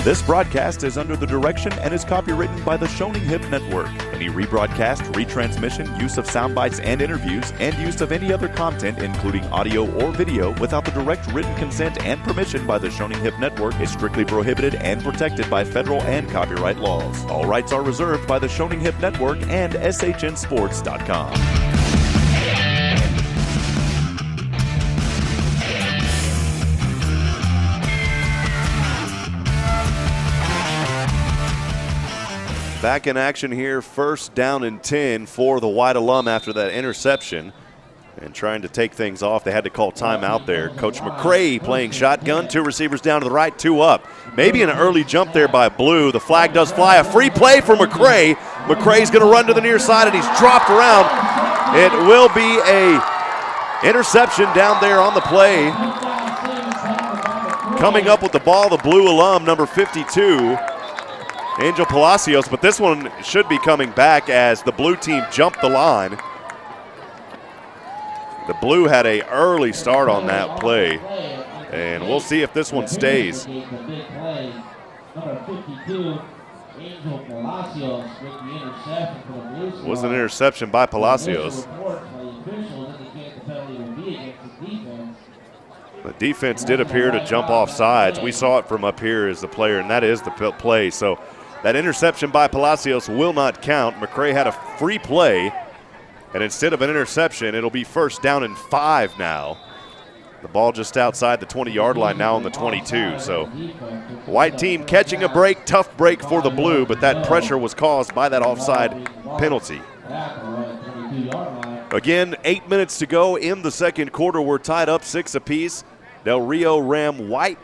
This broadcast is under the direction and is copywritten by the Shoning Hip Network. Any rebroadcast, retransmission, use of sound bites and interviews, and use of any other content, including audio or video, without the direct written consent and permission by the Shoning Hip Network is strictly prohibited and protected by federal and copyright laws. All rights are reserved by the Shoning Hip Network and SHNSports.com. Back in action here, first down and 10 for the White alum after that interception. And trying to take things off, they had to call timeout there. Coach McCray playing shotgun, two receivers down to the right, two up. Maybe an early jump there by Blue. The flag does fly, a free play for McCray. McCray's gonna run to the near side and he's dropped around. It will be a interception down there on the play. Coming up with the ball, the Blue alum, number 52. Angel Palacios, but this one should be coming back as the blue team jumped the line. The blue had an early start on that play, and we'll see if this one stays. Number 52, Angel Palacios with the interception for the Blue Squad. It was an interception by Palacios. The defense did appear to jump off sides. We saw it from up here as the player, and that is the play. So that interception by Palacios will not count. McCray had a free play, and instead of an interception, it'll be first down and 5 now. The ball just outside the 20-yard line now on the 22. So white team catching a break, tough break for the blue, but that pressure was caused by that offside penalty. Again, 8 minutes to go in the second quarter. We're tied up 6 apiece. Del Rio Ram White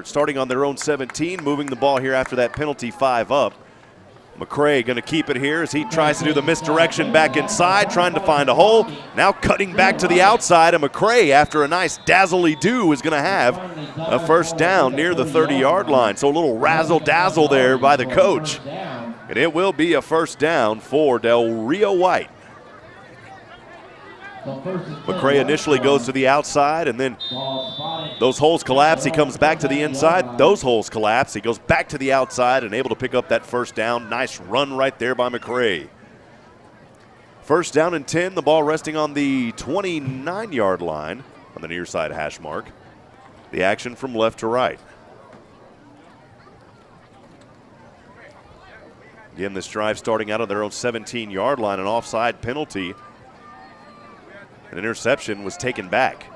starting on their own 17, moving the ball here after that penalty, 5 up. McCray going to keep it here as he tries to do the misdirection back inside, trying to find a hole. Now cutting back to the outside, and McCray, after a nice dazzly-do, is going to have a first down near the 30-yard line. So a little razzle-dazzle there by the coach. And it will be a first down for Del Rio White. McCray initially goes to the outside, and then those holes collapse. He comes back to the inside. Those holes collapse. He goes back to the outside and able to pick up that first down. Nice run right there by McCray. First down and 10. The ball resting on the 29-yard line on the near side hash mark. The action from left to right. Again, this drive starting out on their own 17-yard line. An offside penalty. An interception was taken back.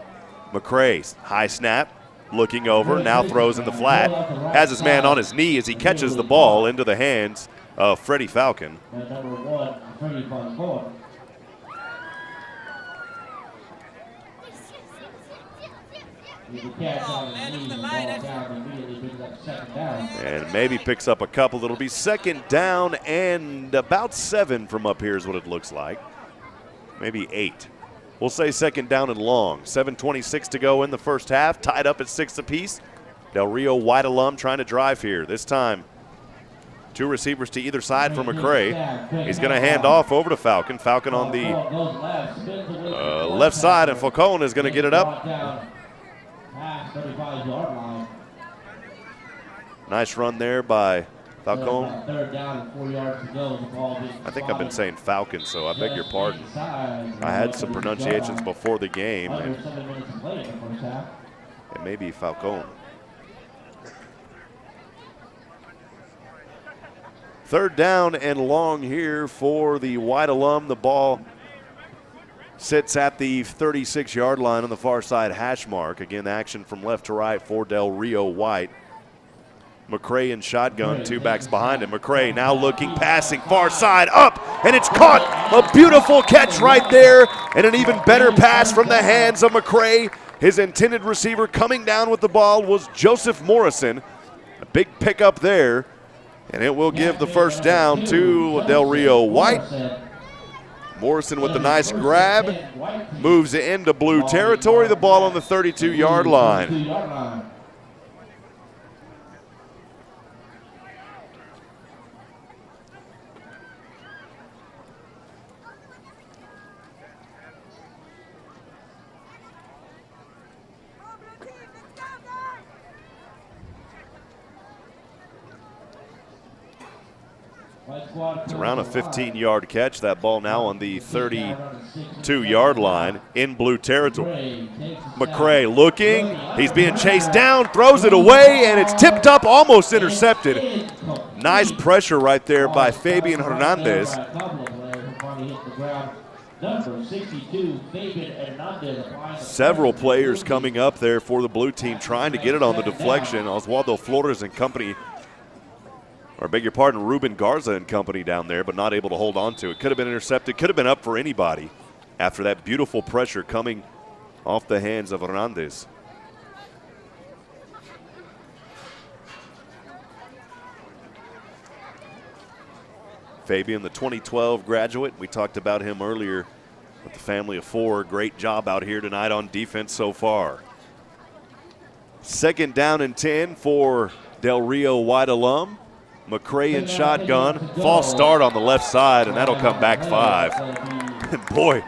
McCray, high snap, looking over, now throws in the flat. Has his man on his knee as he catches the ball into the hands of Freddie Falcon. With the catch on his knees and ball down, immediately brings up second down. And maybe picks up a couple. It'll be second down and about 7 from up here is what it looks like. Maybe 8. We'll say second down and long. 7:26 to go in the first half. Tied up at 6 apiece. Del Rio White alum trying to drive here. This time, 2 receivers to either side for McCray. He's going to hand off over to Falcon. Falcon on the left side, and Falcone is going to get it up. Nice run there by Falcone. I think I've been saying Falcon, so I beg your pardon. I had some pronunciations before the game, and it may be Falcone. Third down and long here for the White alum. The ball sits at the 36-yard line on the far side hash mark. Again, action from left to right for Del Rio White. McCray in shotgun, 2 backs behind him. McCray now looking, passing, far side, up, and it's caught. A beautiful catch right there, and an even better pass from the hands of McCray. His intended receiver coming down with the ball was Joseph Morrison. A big pickup there. And it will give the first down to Del Rio White. Morrison with the nice grab. Moves it into blue territory. The ball on the 32-yard line. It's around a 15-yard catch. That ball now on the 32-yard line in blue territory. McCray looking. He's being chased down, throws it away, and it's tipped up, almost intercepted. Nice pressure right there by Fabian Hernandez. Several players coming up there for the blue team trying to get it on the deflection. Oswaldo Flores and company, or beg your pardon, Ruben Garza and company down there, but not able to hold on to it. Could have been intercepted, could have been up for anybody after that beautiful pressure coming off the hands of Hernandez. Fabian, the 2012 graduate. We talked about him earlier with the family of 4. Great job out here tonight on defense so far. Second down and 10 for Del Rio White alum. McCray in shotgun. False start on the left side, and that'll come back 5. And boy,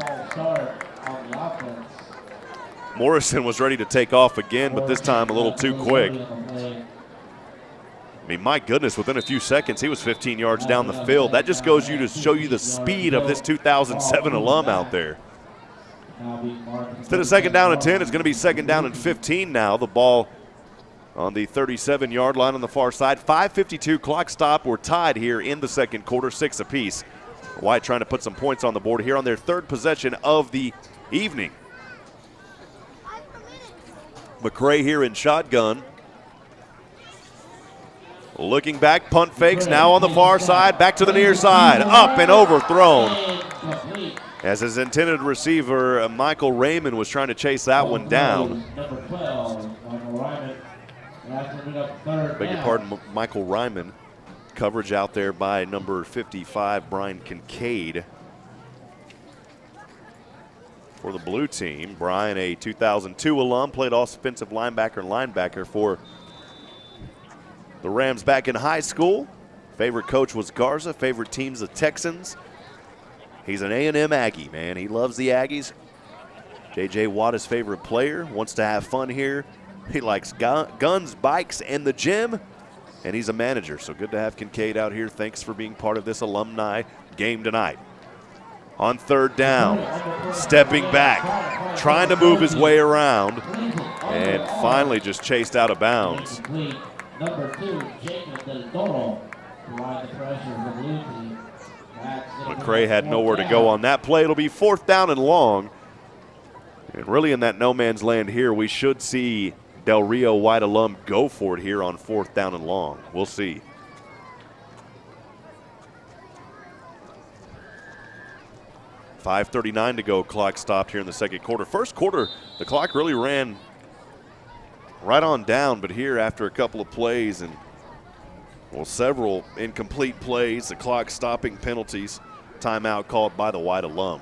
Morrison was ready to take off again, but this time a little too quick. I mean, my goodness, within a few seconds, he was 15 yards down the field. That just goes to show you the speed of this 2007 alum out there. Instead of second down and 10, it's going to be second down and 15 now. The ball on the 37-yard line on the far side. 5:52 clock stop. We're tied here in the second quarter, 6 apiece. White trying to put some points on the board here on their 3rd possession of the evening. McCray here in shotgun. Looking back, punt fakes, now on the far side, back to the near side, up and overthrown. As his intended receiver, Michael Raymond, was trying to chase that one down. Beg your pardon, Michael Ryman. Coverage out there by number 55, Brian Kincaid. For the blue team, Brian, a 2002 alum, played offensive linebacker and linebacker for the Rams back in high school. Favorite coach was Garza. Favorite team's the Texans. He's an A&M Aggie, man. He loves the Aggies. J.J. Watt, his favorite player, wants to have fun here. He likes guns, bikes, and the gym, and he's a manager. So good to have Kincaid out here. Thanks for being part of this alumni game tonight. On 3rd down, stepping back, trying to move his way around, and finally just chased out of bounds. McCray had nowhere to go on that play. It'll be 4th down and long. And really in that no man's land here, we should see Del Rio White alum go for it here on 4th down and long. We'll see. .539 to go, clock stopped here in the second quarter. First quarter, the clock really ran right on down, but here after a couple of plays and, well, several incomplete plays, the clock stopping penalties, timeout called by the White Alum.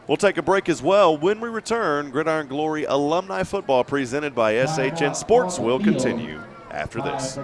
We'll take a break as well. When we return, Gridiron Glory Alumni Football presented by SHN Sports will continue after this.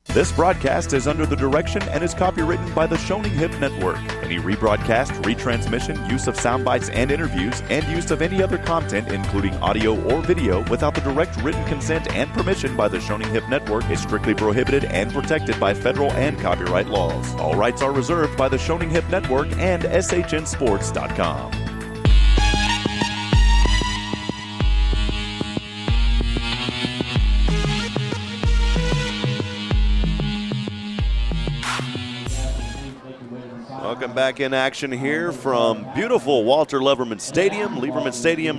This broadcast is under the direction and is copywritten by the Shoning Hip Network. Any rebroadcast, retransmission, use of sound bites and interviews, and use of any other content, including audio or video, without the direct written consent and permission by the Shoning Hip Network is strictly prohibited and protected by federal and copyright laws. All rights are reserved by the Shoning Hip Network and SHNSports.com. Welcome back in action here from beautiful Walter Leverman Stadium.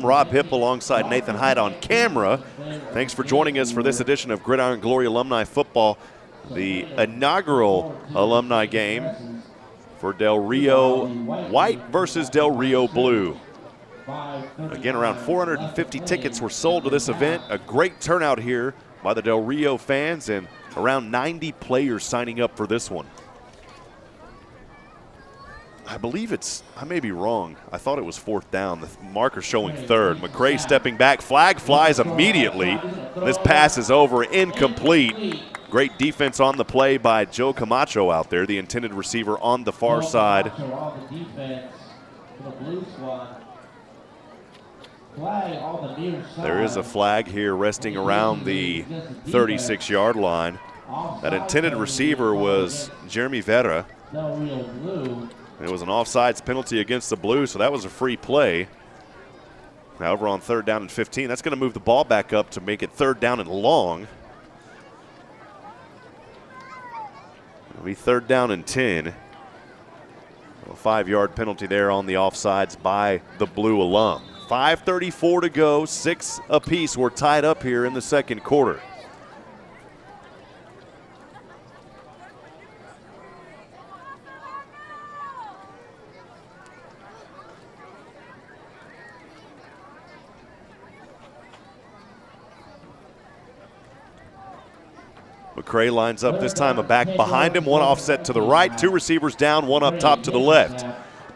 Rob Hipp alongside Nathan Hyde on camera. Thanks for joining us for this edition of Gridiron Glory Alumni Football, the inaugural alumni game for Del Rio White versus Del Rio Blue. Again, around 450 tickets were sold to this event. A great turnout here by the Del Rio fans and around 90 players signing up for this one. I believe I may be wrong. I thought it was fourth down. The marker showing third. McCray stepping back. Flag flies immediately. This pass is over, incomplete. Great defense on the play by Joe Camacho out there, the intended receiver on the far side. There is a flag here resting around the 36-yard line. That intended receiver was Jeremy Vera. It was an offsides penalty against the Blues, so that was a free play. However, on third down and 15, that's going to move the ball back up to make it third down and long. It'll be third down and 10. A 5-yard penalty there on the offsides by the Blue Alum. 5:34 to go, 6 apiece. We're tied up here in the second quarter. McCray lines up this time, a back behind him, one offset to the right, 2 receivers down, 1 up top to the left.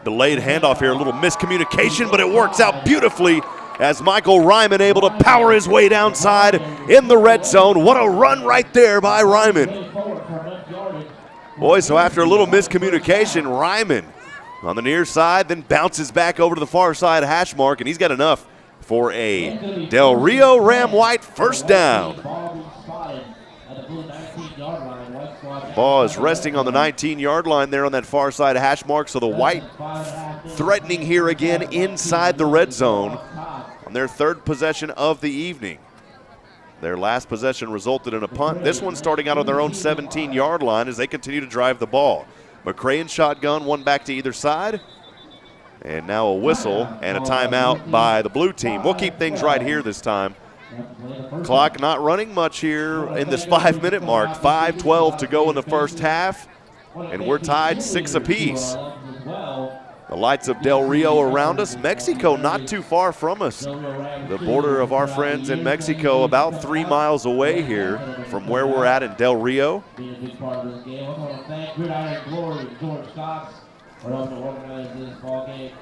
Delayed handoff here, a little miscommunication, but it works out beautifully as Michael Ryman able to power his way downside in the red zone. What a run right there by Ryman. Boy, so after a little miscommunication, Ryman on the near side, then bounces back over to the far side hash mark, and he's got enough for a Del Rio Ram White first down. Ball is resting on the 19-yard line there on that far side hash mark, so the White threatening here again inside the red zone on their third possession of the evening. Their last possession resulted in a punt. This one starting out on their own 17-yard line as they continue to drive the ball. McCray in shotgun, one back to either side. And now a whistle and a timeout by the blue team. We'll keep things right here this time. Clock not running much here in this 5-minute mark. 5:12 to go in the first half, and we're tied 6 apiece. The lights of Del Rio around us. Mexico not too far from us. The border of our friends in Mexico about 3 miles away here from where we're at in Del Rio.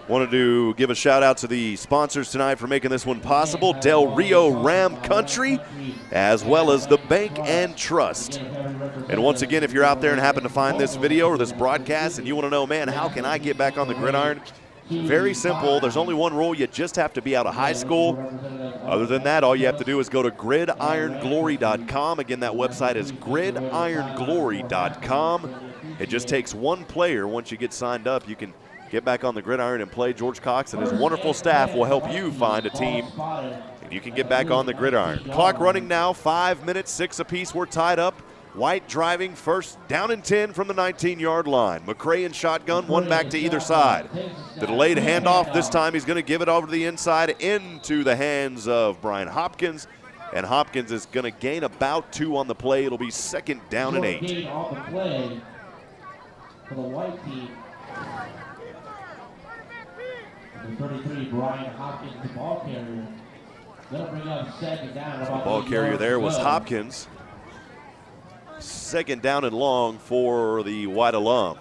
Wanted to give a shout out to the sponsors tonight for making this one possible. Del Rio Ram Country, as well as the Bank and Trust. And once again, if you're out there and happen to find this video or this broadcast and you want to know, man, how can I get back on the gridiron? Very simple. There's only one rule. You just have to be out of high school. Other than that, all you have to do is go to gridironglory.com. Again, that website is gridironglory.com. It just takes one player. Once you get signed up, you can get back on the gridiron and play. George Cox and his wonderful staff will help you find a team, and you can get back on the gridiron. Clock running now, 5 minutes, 6 apiece. We're tied up. White driving, first down and 10 from the 19-yard line. McCray in shotgun, one back to either side. The delayed handoff, this time he's going to give it over to the inside into the hands of Brian Hopkins. And Hopkins is going to gain about 2 on the play. It'll be second down and 8. For the white team. The 33, Brian Hopkins, the ball carrier. They'll bring up second down. The ball carrier there was Hopkins. Second down and long for the White Alum.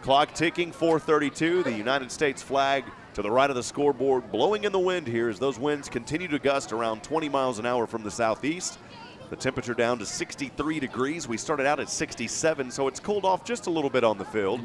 Clock ticking, 4:32. The United States flag to the right of the scoreboard, blowing in the wind here as those winds continue to gust around 20 miles an hour from the southeast. The temperature down to 63 degrees. We started out at 67, so it's cooled off just a little bit on the field.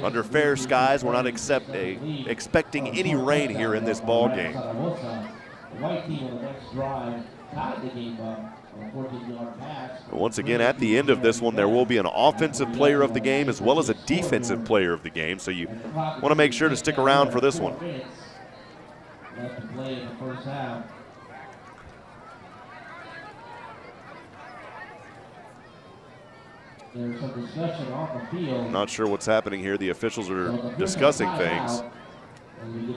Under fair skies, we're not expecting any rain here in this ball game. White team on the next drive tied the game up on a 14-yard pass. Once again, at the end of this one, there will be an offensive player of the game as well as a defensive player of the game, so you want to make sure to stick around for this one. Left to play in the first half. There's some discussion on the field. I'm not sure what's happening here. The officials are discussing things.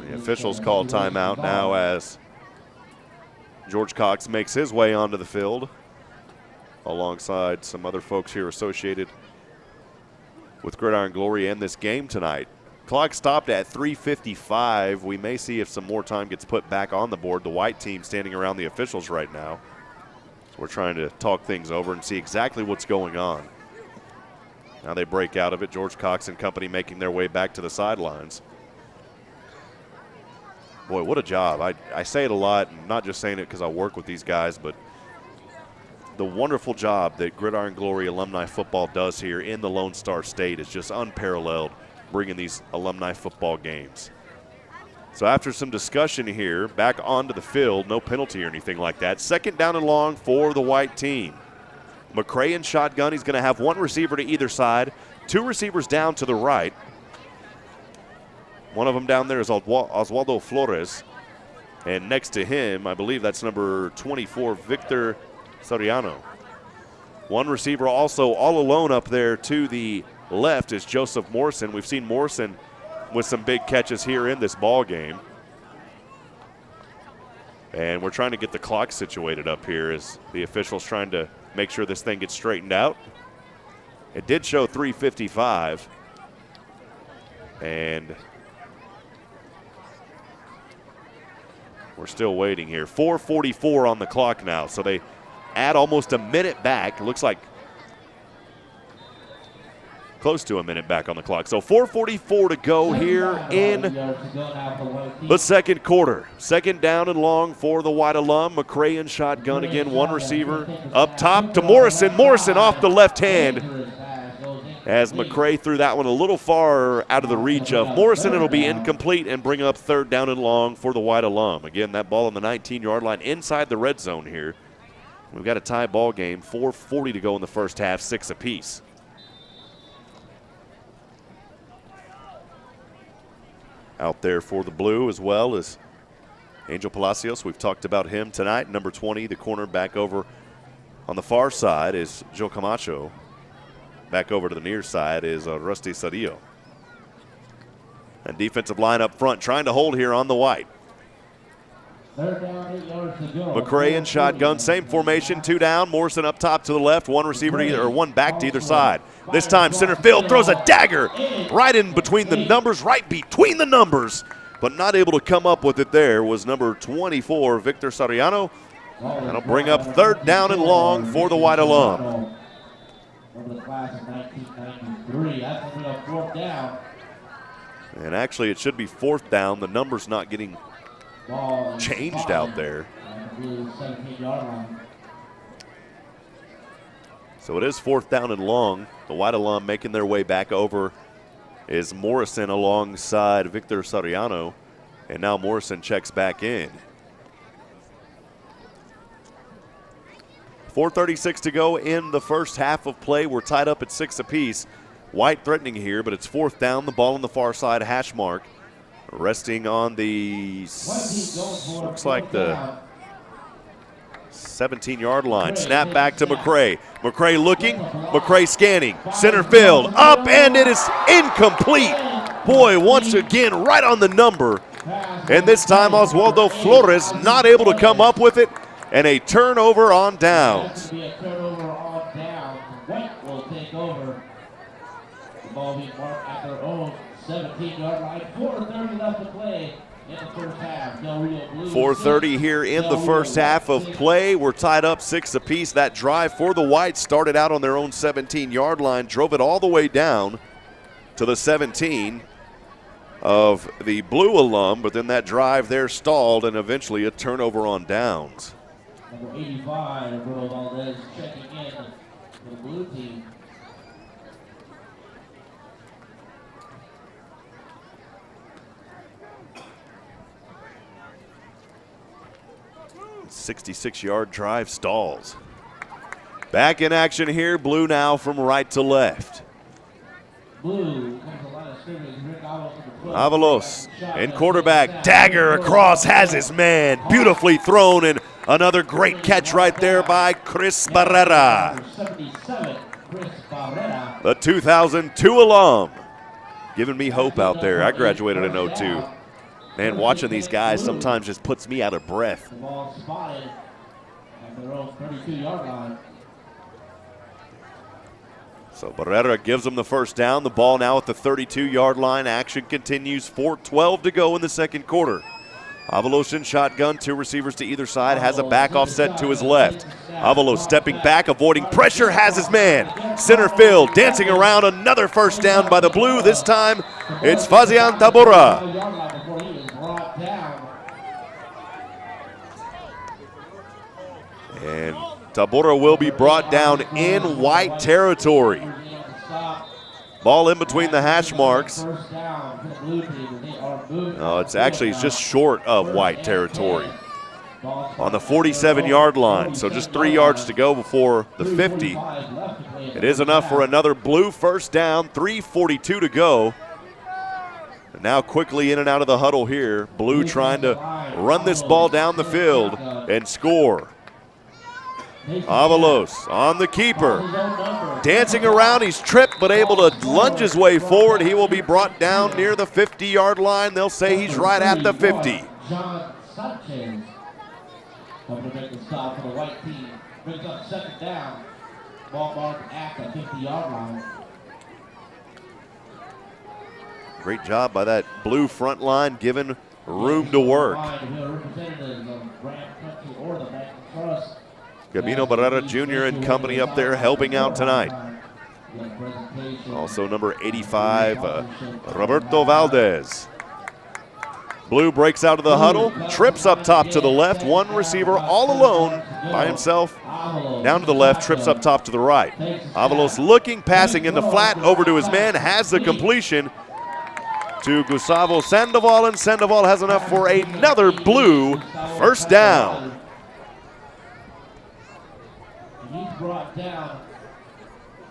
The officials call timeout now as George Cox makes his way onto the field alongside some other folks here associated with Gridiron Glory and this game tonight. Clock stopped at 3:55. We may see if some more time gets put back on the board. The white team standing around the officials right now. So we're trying to talk things over and see exactly what's going on. Now they break out of it. George Cox and company making their way back to the sidelines. Boy, what a job. I say it a lot, and not just saying it because I work with these guys, but the wonderful job that Gridiron Glory Alumni football does here in the Lone Star State is just unparalleled, bringing these alumni football games. So after some discussion here, back onto the field, no penalty or anything like that. Second down and long for the white team. McCray in shotgun. He's going to have one receiver to either side, two receivers down to the right. One of them down there is Oswaldo Flores. And next to him, I believe that's number 24, Victor Soriano. One receiver also all alone up there to the left is Joseph Morrison. We've seen Morrison with some big catches here in this ball game. And we're trying to get the clock situated up here as the officials trying to make sure this thing gets straightened out. It did show 3:55. And we're still waiting here. 4:44 on the clock now. So they add almost a minute back. Looks like close to a minute back on the clock. So 4:44 to go here in the second quarter. Second down and long for the White Alum. McCray in shotgun again. One receiver up top to Morrison. Morrison off the left hand as McCray threw that one a little far out of the reach of Morrison. It'll be incomplete and bring up third down and long for the White Alum. Again, that ball on the 19-yard line inside the red zone here. We've got a tie ball game. 4:40 to go in the first half, 6 apiece. Out there for the blue as well as Angel Palacios. We've talked about him tonight. Number 20, the cornerback over on the far side is Joe Camacho. Back over to the near side is Rusty Cedillo. And defensive line up front trying to hold here on the white. McCray in shotgun, same formation, two down. Morrison up top to the left, one receiver to either, or one back to either side. This time center field throws a dagger right in between the numbers, but not able to come up with it there was number 24, Victor Soriano. That'll bring up third down and long for the White Alum. Over the class of 1993, that's going to be a fourth down. And actually it should be fourth down. The number's not getting changed out there. So it is fourth down and long. The White Alum making their way back over is Morrison alongside Victor Soriano. And now Morrison checks back in. 4:36 to go in the first half of play. We're tied up at 6 apiece. White threatening here, but it's fourth down. The ball on the far side hash mark. Resting on the, looks like the 17-yard line. Snap back to McCray. McCray looking, McCray scanning. Center field, up, and it is incomplete. Boy, once again, right on the number. And this time Oswaldo Flores not able to come up with it. And a turnover on downs. A turnover on downs. White will take over. The ball being marked at their own 17-yard line. 4:30 left to play in the first half. Del Rio Blues 4:30 here in the first half of play. We're tied up 6 apiece. That drive for the Whites started out on their own 17-yard line, drove it all the way down to the 17 of the Blue alum, but then that drive there stalled and eventually a turnover on downs. Number 85, Roberto Valdez checking in for the Blue team. 66-yard drive stalls. Back in action here, Blue now from right to left. Blue comes a line of scrimmage. Rick Avalos in quarterback, dagger across, has his man, beautifully thrown, and another great catch right there by Chris Barrera. 77, Chris Barrera. The 2002 alum, giving me hope out there. I graduated in 02. Man, watching these guys sometimes just puts me out of breath. The ball spotted at their own 32-yard line. So Barrera gives them the first down. The ball now at the 32-yard line. Action continues. 4:12 to go in the second quarter. Avalos in shotgun, 2 receivers to either side, has a back offset to his left. Avalos stepping back, avoiding pressure, has his man. Center field, dancing around, another first down by the Blue. This time, it's Fazian Tabora. And Tabora will be brought down in White territory. Ball in between the hash marks. No, it's just short of White territory on the 47-yard line. So just 3 yards to go before the 50. It is enough for another Blue first down, 3:42 to go. And now quickly in and out of the huddle here. Blue trying to run this ball down the field and score. Avalos on the keeper. Dancing around, he's tripped but able to lunge his way forward. He will be brought down near the 50-yard line. They'll say he's right at the 50. John Sanchez helping to make the stop for the White team. Brings up second down. Ball marked at the 50-yard line. Great job by that Blue front line, giving room to work. Gabino Barrera Jr. and company up there helping out tonight. Also number 85, Roberto Valdez. Blue breaks out of the huddle, trips up top to the left, one receiver all alone by himself. Down to the left, trips up top to the right. Avalos looking, passing in the flat, over to his man, has the completion to Gustavo Sandoval, and Sandoval has enough for another Blue first down. He's brought down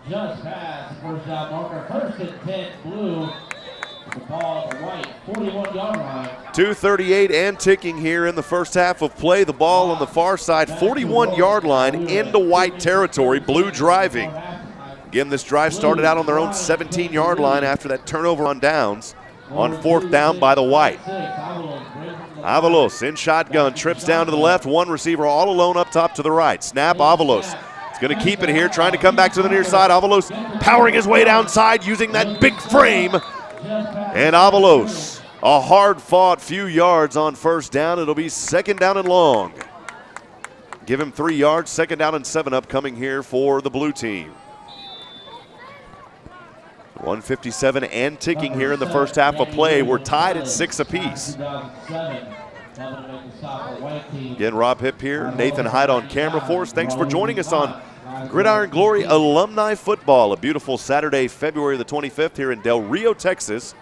just past the first down marker. First and 10, Blue. The ball at the White, 41-yard line. 2:38 and ticking here in the first half of play. The ball on the far side, 41-yard line into White territory. Blue driving. Again, this drive started out on their own 17-yard line after that turnover on downs on 4th down by the White. Avalos in shotgun, trips down to the left, one receiver all alone up top to the right. Snap, Avalos. He's going to keep it here, trying to come back to the near side. Avalos powering his way downside using that big frame. And Avalos, a hard-fought few yards on first down. It'll be second down and long. Give him 3 yards, second down and 7 upcoming here for the Blue team. 1:57 and ticking here in the first half of play. We're tied at 6 apiece. Again, Rob Hipp here, Nathan Hyde on camera for us. Thanks for joining us on Gridiron Glory Alumni Football. A beautiful Saturday, February the 25th here in Del Rio, Texas.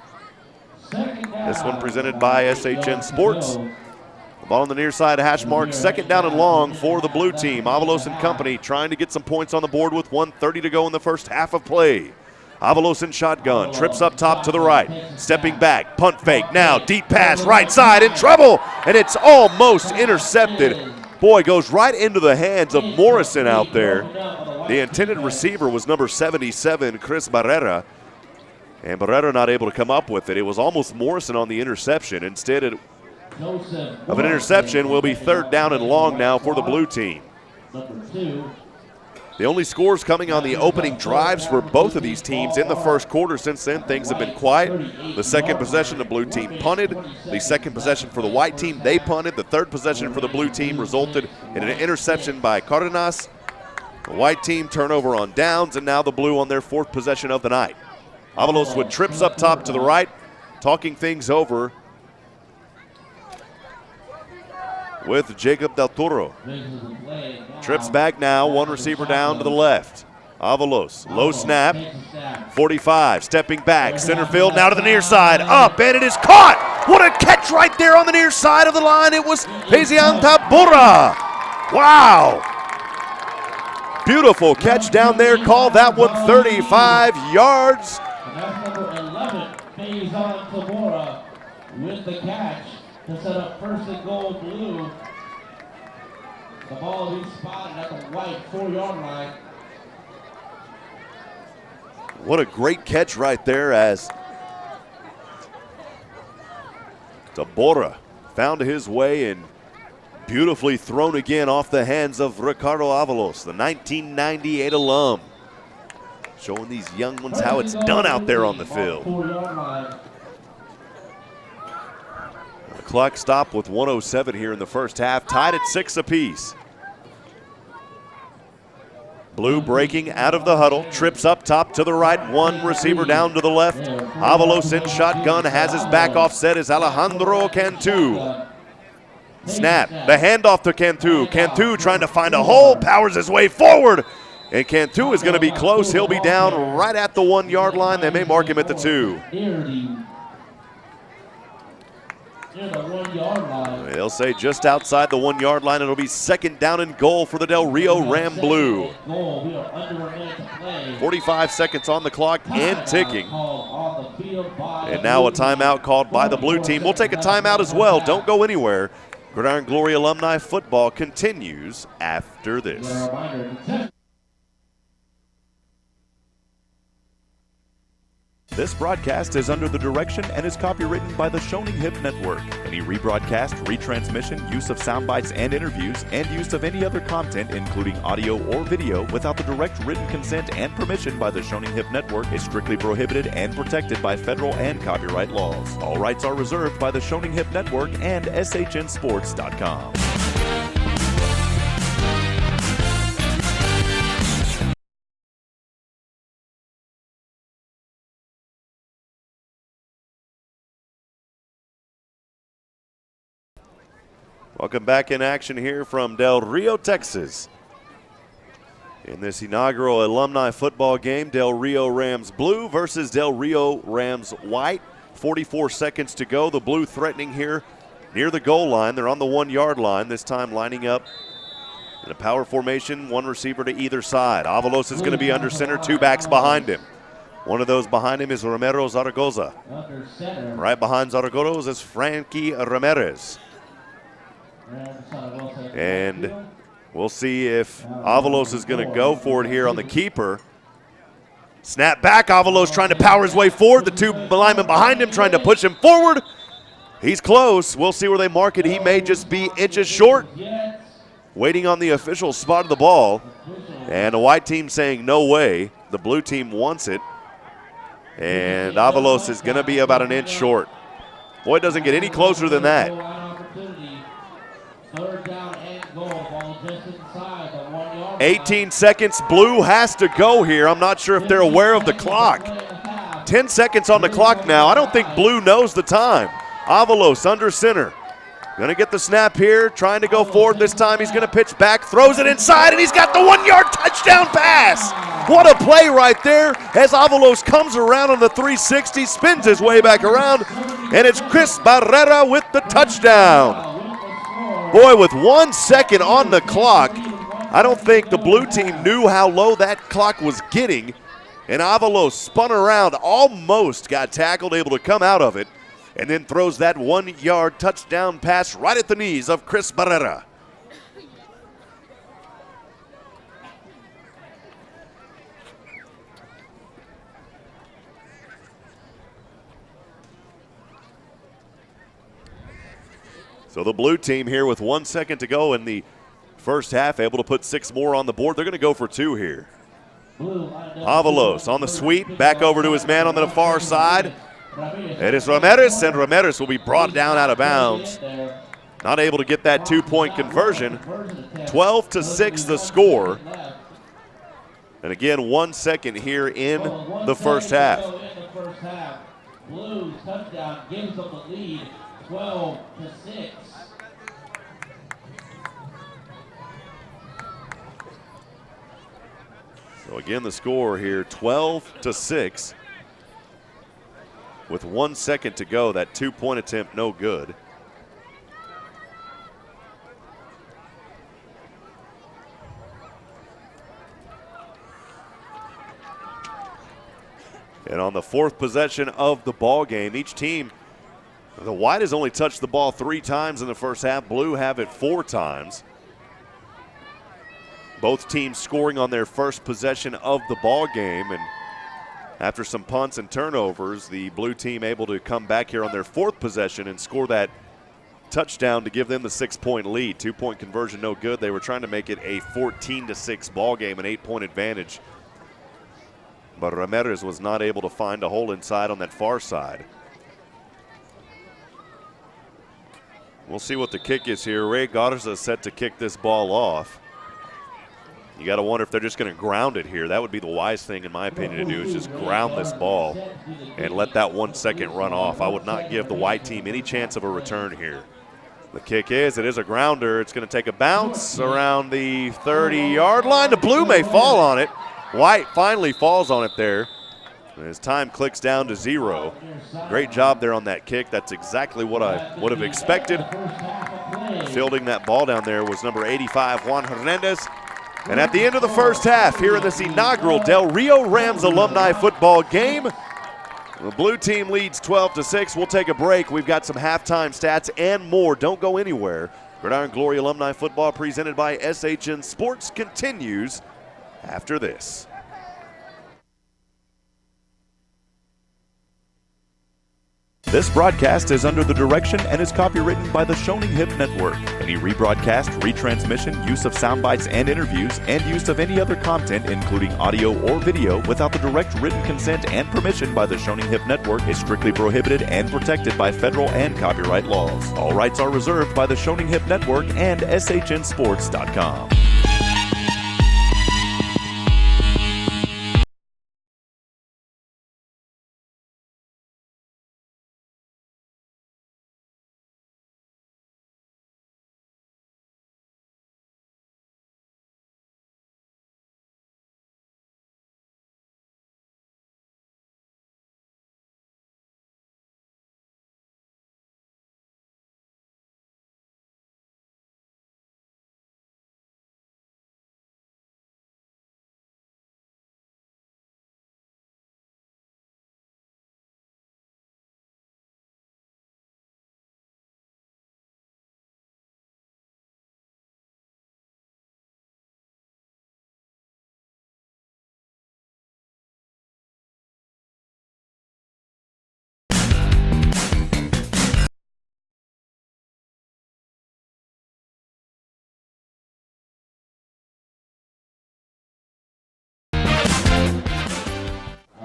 This one presented by SHN Sports. The ball on the near side, hash mark, second down and long for the Blue team. Avalos and company trying to get some points on the board with 1:30 to go in the first half of play. Avalos in shotgun, trips up top to the right, stepping back, punt fake, now deep pass, right side, in trouble, and it's almost intercepted. Boy, goes right into the hands of Morrison out there. The intended receiver was number 77, Chris Barrera, and Barrera not able to come up with it. It was almost Morrison on the interception. Instead of an interception, will be third down and long now for the Blue team. Number 2, The only scores coming on the opening drives for both of these teams in the first quarter. Since then, things have been quiet. The second possession, the blue team punted. The second possession for the white team, they punted. The third possession for the blue team resulted in an interception by Cardenas. The white team turnover on downs, and now the blue on their fourth possession of the night. Avalos with trips up top to the right, talking things over with Jacob Del Toro. Trips back now, one receiver down to the left. Avalos, low snap, 45, stepping back, center field, now to the near side, up, and it is caught! What a catch right there on the near side of the line. It was Pezian Tabura. Wow! Beautiful catch down there, called that one 35 yards. And that's number 11, Pezian Tabura, with the catch to set up first and goal blue. The ball will be spotted at the white 4-yard line. What a great catch right there as Tabora found his way and beautifully thrown again off the hands of Ricardo Avalos, the 1998 alum. Showing these young ones how it's done out there on the field. The clock stopped with 1:07 here in the first half, tied at 6 apiece. Blue breaking out of the huddle, trips up top to the right, one receiver down to the left. Avalos in shotgun, has his back offset is Alejandro Cantu. Snap, the handoff to Cantu. Cantu trying to find a hole, powers his way forward. And Cantu is going to be close. He'll be down right at the 1-yard line. They may mark him at the 2. They'll say just outside the 1-yard line. It'll be second down and goal for the Del Rio Ram Blue. 45 seconds on the clock and ticking. And now a timeout called by the blue team. We'll take a timeout as well. Don't go anywhere. Gridiron Glory Alumni football continues after this. This broadcast is under the direction and is copywritten by the Shoning Hip Network. Any rebroadcast, retransmission, use of sound bites and interviews, and use of any other content, including audio or video, without the direct written consent and permission by the Shoning Hip Network is strictly prohibited and protected by federal and copyright laws. All rights are reserved by the Shoning Hip Network and SHNSports.com. Welcome back in action here from Del Rio, Texas. In this inaugural alumni football game, Del Rio Rams Blue versus Del Rio Rams White. 44 seconds to go. The Blue threatening here near the goal line. They're on the 1-yard line, this time lining up in a power formation, one receiver to either side. Avalos is going to be under center, 2 backs behind him. One of those behind him is Romero Zaragoza. Right behind Zaragoza is Frankie Ramirez. And we'll see if Avalos is going to go for it here on the keeper. Snap back, Avalos trying to power his way forward. The 2 linemen behind him trying to push him forward. He's close. We'll see where they mark it. He may just be inches short. Waiting on the official spot of the ball. And the white team saying no way. The blue team wants it. And Avalos is going to be about an inch short. Boy, it doesn't get any closer than that. 3rd down and goal. Ball just inside the 1-yard line. 18 seconds. Blue has to go here. I'm not sure if they're aware of the clock. 10 seconds on the clock now. I don't think Blue knows the time. Avalos under center. Going to get the snap here. Trying to go forward this time. He's going to pitch back. Throws it inside, and he's got the 1-yard touchdown pass. What a play right there as Avalos comes around on the 360, spins his way back around, and it's Chris Barrera with the touchdown. Boy, with 1 second on the clock, I don't think the blue team knew how low that clock was getting. And Avalos spun around, almost got tackled, able to come out of it, and then throws that 1-yard touchdown pass right at the knees of Chris Barrera. So the blue team here with 1 second to go in the first half, able to put 6 more on the board. They're going to go for 2 here. Avalos on the sweep, back over to his man on the far side. It is Ramirez, and Ramirez will be brought down out of bounds. Not able to get that 2-point conversion. 12-6 the score. And again, 1 second here in the first half. Blues touchdown gives them the lead, 12-6. So again, the score here, 12-6. With 1 second to go, that 2-point attempt no good. And on the 4th possession of the ball game, each team, the White has only touched the ball 3 times in the first half. Blue have it 4 times. Both teams scoring on their first possession of the ball game, and after some punts and turnovers, the blue team able to come back here on their 4th possession and score that touchdown to give them the 6-point lead. 2-point conversion no good. They were trying to make it a 14-6 ball game, an 8-point advantage. But Ramirez was not able to find a hole inside on that far side. We'll see what the kick is here. Ray Garza set to kick this ball off. You got to wonder if they're just going to ground it here. That would be the wise thing, in my opinion, to do, is just ground this ball and let that 1 second run off. I would not give the White team any chance of a return here. The kick it is a grounder. It's going to take a bounce around the 30-yard line. The blue may fall on it. White finally falls on it there. And his time clicks down to 0. Great job there on that kick. That's exactly what I would have expected. Fielding that ball down there was number 85, Juan Hernandez. And at the end of the first half, here in this inaugural Del Rio Rams alumni football game, the blue team leads 12-6. We'll take a break. We've got some halftime stats and more. Don't go anywhere. Gridiron Glory Alumni Football presented by SHN Sports continues after this. This broadcast is under the direction and is copywritten by the Shoning Hip Network. Any rebroadcast, retransmission, use of sound bites and interviews, and use of any other content, including audio or video, without the direct written consent and permission by the Shoning Hip Network is strictly prohibited and protected by federal and copyright laws. All rights are reserved by the Shoning Hip Network and SHNSports.com.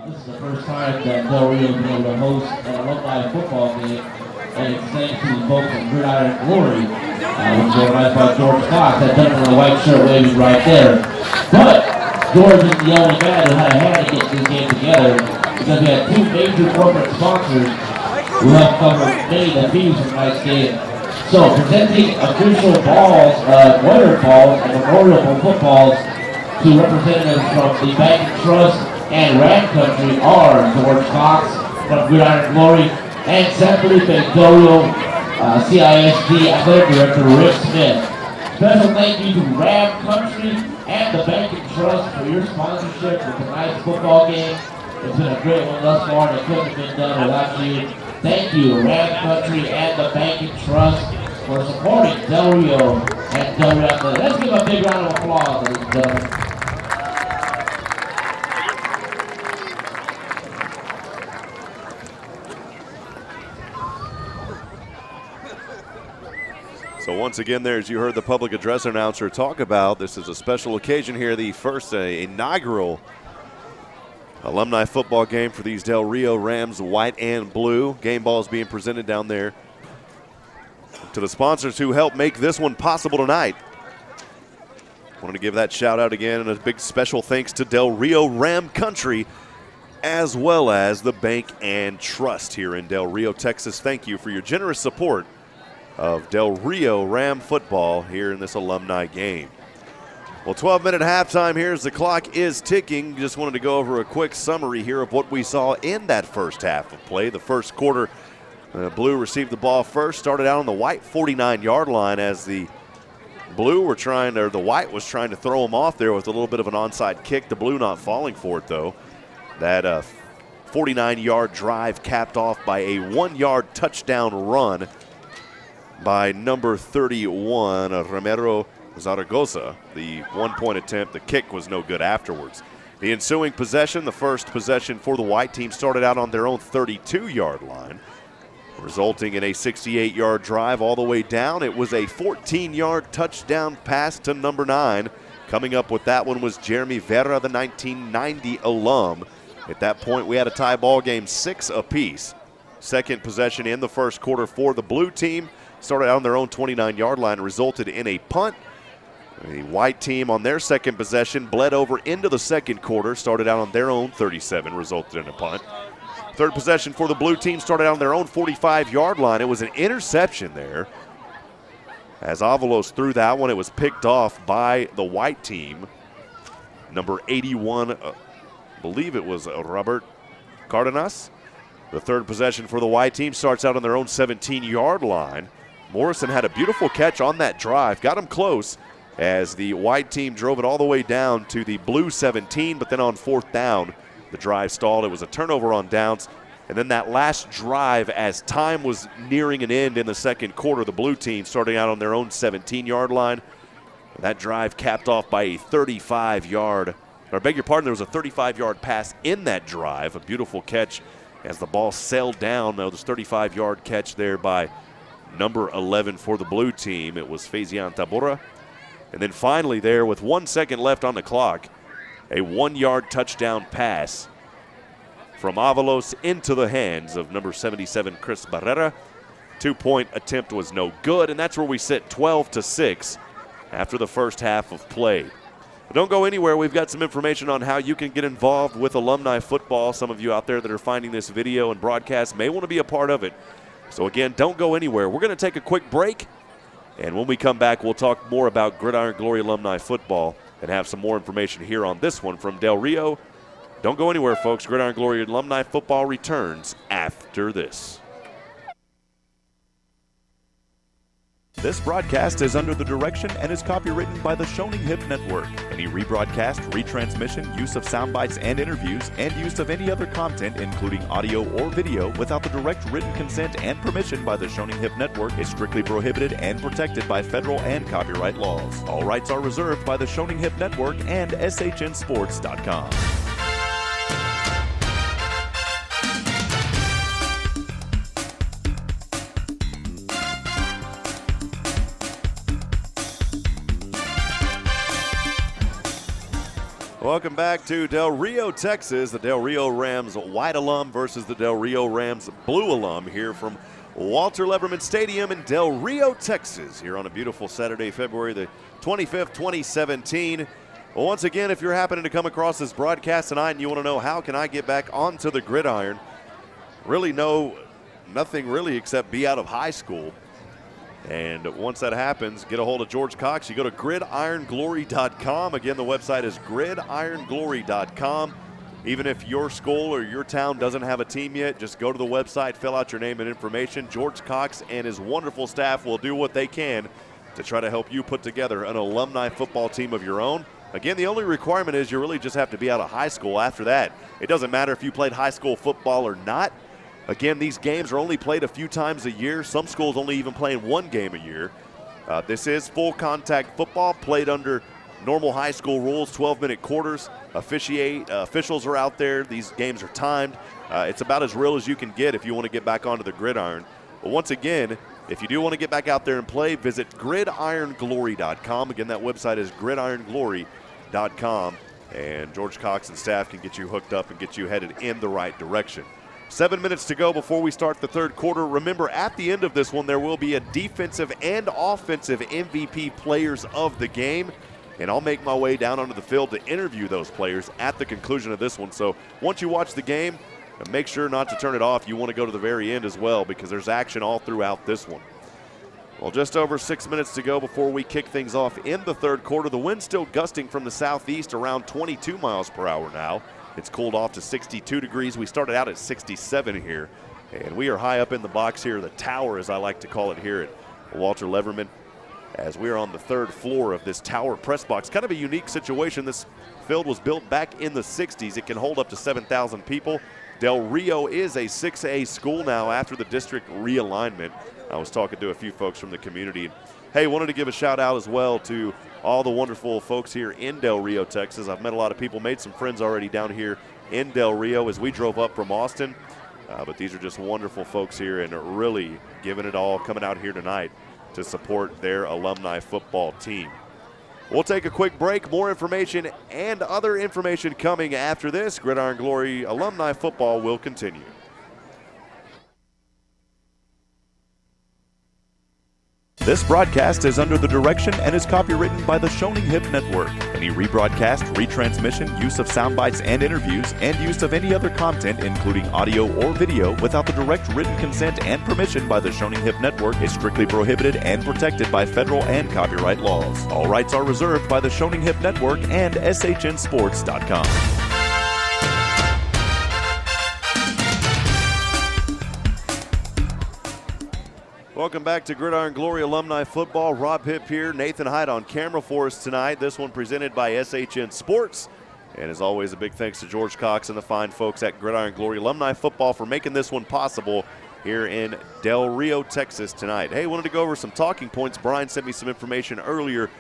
This is the first time that Del Rio has been able to host an alumni football game, and it's thanks to the folks from Gridiron Glory, which is organized by George Fox. That gentleman in the white shirt waving right there. But George is the only guy who had a hand to get this game together, because we had 2 major corporate sponsors who helped cover many of the fees from tonight's game. So presenting official balls, Warrior balls, and memorial footballs to representatives from the Bank and Trust and Ram Country are George Fox from Gridiron Glory and San Felipe Del Rio CISD Athletic Director Rick Smith. Special thank you to Ram Country and the Bank and Trust for your sponsorship for tonight's football game. It's been a great one thus far, and it couldn't have been done without you. Thank you, Ram Country and the Bank and Trust, for supporting Del Rio and Del Rio Athletic. Let's give a big round of applause, ladies and gentlemen. So once again there, as you heard the public address announcer talk about, this is a special occasion here, the first inaugural alumni football game for these Del Rio Rams, white and blue. Game balls being presented down there to the sponsors who helped make this one possible tonight. Wanted to give that shout out again, and a big special thanks to Del Rio Ram Country, as well as the Bank and Trust here in Del Rio, Texas. Thank you for your generous support of Del Rio Ram football here in this alumni game. Well, 12-minute halftime here as the clock is ticking. Just wanted to go over a quick summary here of what we saw in that first half of play. The first quarter, blue received the ball first, started out on the white 49-yard line as the the white was trying to throw him off there with a little bit of an onside kick. The blue not falling for it, though. That 49-yard drive capped off by a 1-yard touchdown run by number 31, Romero Zaragoza. The one-point attempt, the kick was no good afterwards. The ensuing possession, the first possession for the white team, started out on their own 32-yard line, resulting in a 68-yard drive all the way down. It was a 14-yard touchdown pass to number 9. Coming up with that one was Jeremy Vera, the 1990 alum. At that point, we had a tie ball game, 6 apiece. Second possession in the first quarter for the blue team started out on their own 29-yard line, resulted in a punt. The white team on their second possession bled over into the second quarter, started out on their own 37, resulted in a punt. Third possession for the blue team started out on their own 45-yard line. It was an interception there. As Avalos threw that one, it was picked off by the white team. Number 81, I believe it was Robert Cardenas. The third possession for the white team starts out on their own 17-yard line. Morrison had a beautiful catch on that drive, got him close as the white team drove it all the way down to the blue 17, but then on fourth down, the drive stalled. It was a turnover on downs. And then that last drive, as time was nearing an end in the second quarter, the blue team starting out on their own 17-yard line. That drive capped off by a 35-yard, or beg your pardon, there was a 35-yard pass in that drive. A beautiful catch as the ball sailed down. Now this 35-yard catch there by number 11 for the blue team. It was Fazian Tabora. And then finally there, with 1 second left on the clock, a 1-yard touchdown pass from Avalos into the hands of number 77, Chris Barrera. 2-point attempt was no good, and that's where we sit 12-6 after the first half of play. But don't go anywhere. We've got some information on how you can get involved with alumni football. Some of you out there that are finding this video and broadcast may want to be a part of it. So again, don't go anywhere. We're going to take a quick break, and when we come back, we'll talk more about Gridiron Glory alumni football and have some more information here on this one from Del Rio. Don't go anywhere, folks. Gridiron Glory alumni football returns after this. This broadcast is under the direction and is copywritten by the Shoning Hip Network. Any rebroadcast, retransmission, use of sound bites and interviews, and use of any other content, including audio or video, without the direct written consent and permission by the Shoning Hip Network is strictly prohibited and protected by federal and copyright laws. All rights are reserved by the Shoning Hip Network and SHNSports.com. Welcome back to Del Rio, Texas. The Del Rio Rams white alum versus the Del Rio Rams blue alum here from Walter Leverman Stadium in Del Rio, Texas, here on a beautiful Saturday, February the 25th, 2017. Well, once again, if you're happening to come across this broadcast tonight and you want to know how can I get back onto the gridiron, really nothing really except be out of high school. And once that happens, get a hold of George Cox. You go to gridironglory.com. Again, the website is gridironglory.com. Even if your school or your town doesn't have a team yet, just go to the website, fill out your name and information. George Cox and his wonderful staff will do what they can to try to help you put together an alumni football team of your own. Again, the only requirement is you really just have to be out of high school. After that, it doesn't matter if you played high school football or not. Again, these games are only played a few times a year. Some schools only even playing one game a year. This is full contact football played under normal high school rules, 12-minute quarters. Officials are out there. These games are timed. It's about as real as you can get if you want to get back onto the gridiron. But once again, If you do want to get back out there and play, visit gridironglory.com. Again, that website is gridironglory.com. And George Cox and staff can get you hooked up and get you headed in the right direction. 7 minutes to go before we start the third quarter. Remember, at the end of this one, there will be a defensive and offensive MVP players of the game. And I'll make my way down onto the field to interview those players at the conclusion of this one. So once you watch the game, make sure not to turn it off. You want to go to the very end as well because there's action all throughout this one. Well, just over 6 minutes to go before we kick things off in the third quarter. The wind's still gusting from the southeast around 22 miles per hour now. It's cooled off to 62 degrees. We started out at 67 here, and we are high up in the box here, the tower as I like to call it here at Walter Leverman, as we are on the third floor of this tower press box. Kind of a unique situation. This field was built back in the 60s. It can hold up to 7,000 people. Del Rio is a 6A school now after the district realignment. I was talking to a few folks from the community. Hey, wanted to give a shout out as well to all the wonderful folks here in Del Rio, Texas. I've met a lot of people, made some friends already down here in Del Rio as we drove up from Austin. But these are just wonderful folks here and really giving it all, coming out here tonight to support their alumni football team. We'll take a quick break. More information and other information coming after this. Gridiron Glory alumni football will continue. This broadcast is under the direction and is copywritten by the Shoning Hip Network. Any rebroadcast, retransmission, use of sound bites and interviews, and use of any other content, including audio or video, without the direct written consent and permission by the Shoning Hip Network is strictly prohibited and protected by federal and copyright laws. All rights are reserved by the Shoning Hip Network and SHNSports.com. Welcome back to Gridiron Glory Alumni Football. Rob Hipp here, Nathan Hyde on camera for us tonight. This one presented by SHN Sports. And as always, a big thanks to George Cox and the fine folks at Gridiron Glory Alumni Football for making this one possible here in Del Rio, Texas tonight. Hey, wanted to go over some talking points. Brian sent me some information earlier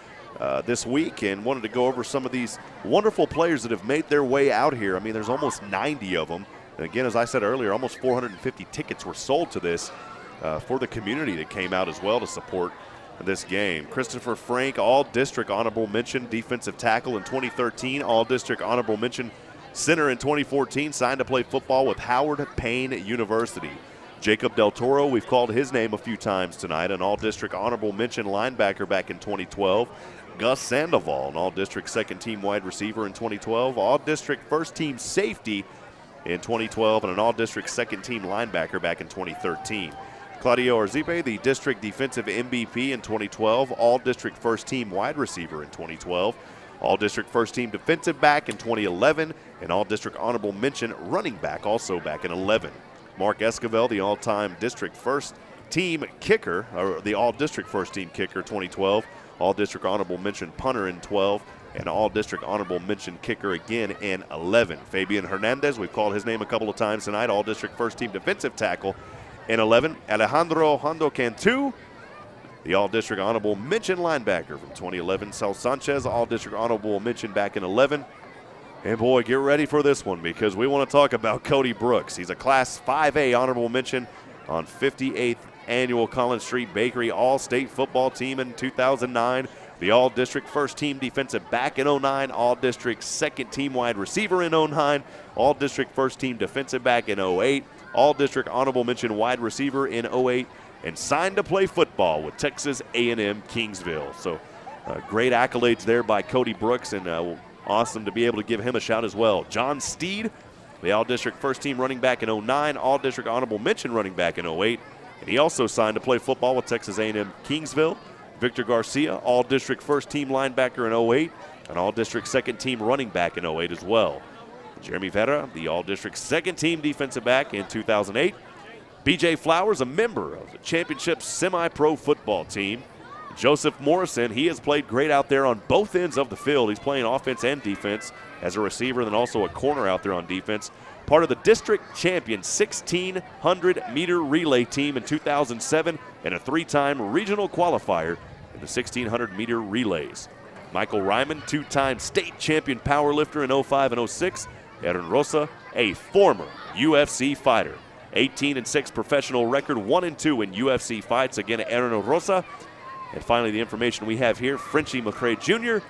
this week and wanted to go over some of these wonderful players that have made their way out here. I mean, there's almost 90 of them. And again, as I said earlier, almost 450 tickets were sold to this. For the community that came out as well to support this game. Christopher Frank, all-district honorable mention defensive tackle in 2013, all-district honorable mention center in 2014, signed to play football with Howard Payne University. Jacob Del Toro, we've called his name a few times tonight, an all-district honorable mention linebacker back in 2012. Gus Sandoval, an all-district second-team wide receiver in 2012, all-district first-team safety in 2012, and an all-district second-team linebacker back in 2013. Claudio Arzipe, the district defensive MVP in 2012, all-district first-team wide receiver in 2012, all-district first-team defensive back in 2011, and all-district honorable mention running back also back in 11. Mark Esquivel, the all-time district first-team kicker, or the all-district first-team kicker 2012, all-district honorable mention punter in 12, and all-district honorable mention kicker again in 11. Fabian Hernandez, we've called his name a couple of times tonight, all-district first-team defensive tackle in 11, Alejandro Hondo Cantu, the all-district honorable mention linebacker from 2011. Sal Sanchez, all-district honorable mention back in 11. And boy, get ready for this one because we want to talk about Cody Brooks. He's a Class 5A honorable mention on 58th Annual Collins Street Bakery All-State Football Team in 2009. The all-district first-team defensive back in 09, all-district second-team wide receiver in 09, all-district first-team defensive back in 08, all-district honorable mention wide receiver in 08, and signed to play football with Texas A&M Kingsville. So great accolades there by Cody Brooks, and awesome to be able to give him a shout as well. John Steed, the all-district first-team running back in 09, all-district honorable mention running back in 08, and he also signed to play football with Texas A&M Kingsville. Victor Garcia, all-district first-team linebacker in 08, and all-district second-team running back in 08 as well. Jeremy Vera, the all-district second-team defensive back in 2008. B.J. Flowers, a member of the championship semi-pro football team. Joseph Morrison, he has played great out there on both ends of the field. He's playing offense and defense as a receiver, then also a corner out there on defense. Part of the district champion 1,600-meter relay team in 2007 and a three-time regional qualifier in the 1,600-meter relays. Michael Ryman, two-time state champion powerlifter in 05 and 06. Aaron Rosa, a former UFC fighter. 18-6 professional record, 1-2 in UFC fights. Again, Aaron Rosa. And finally, the information we have here, Frenchie McCray Jr.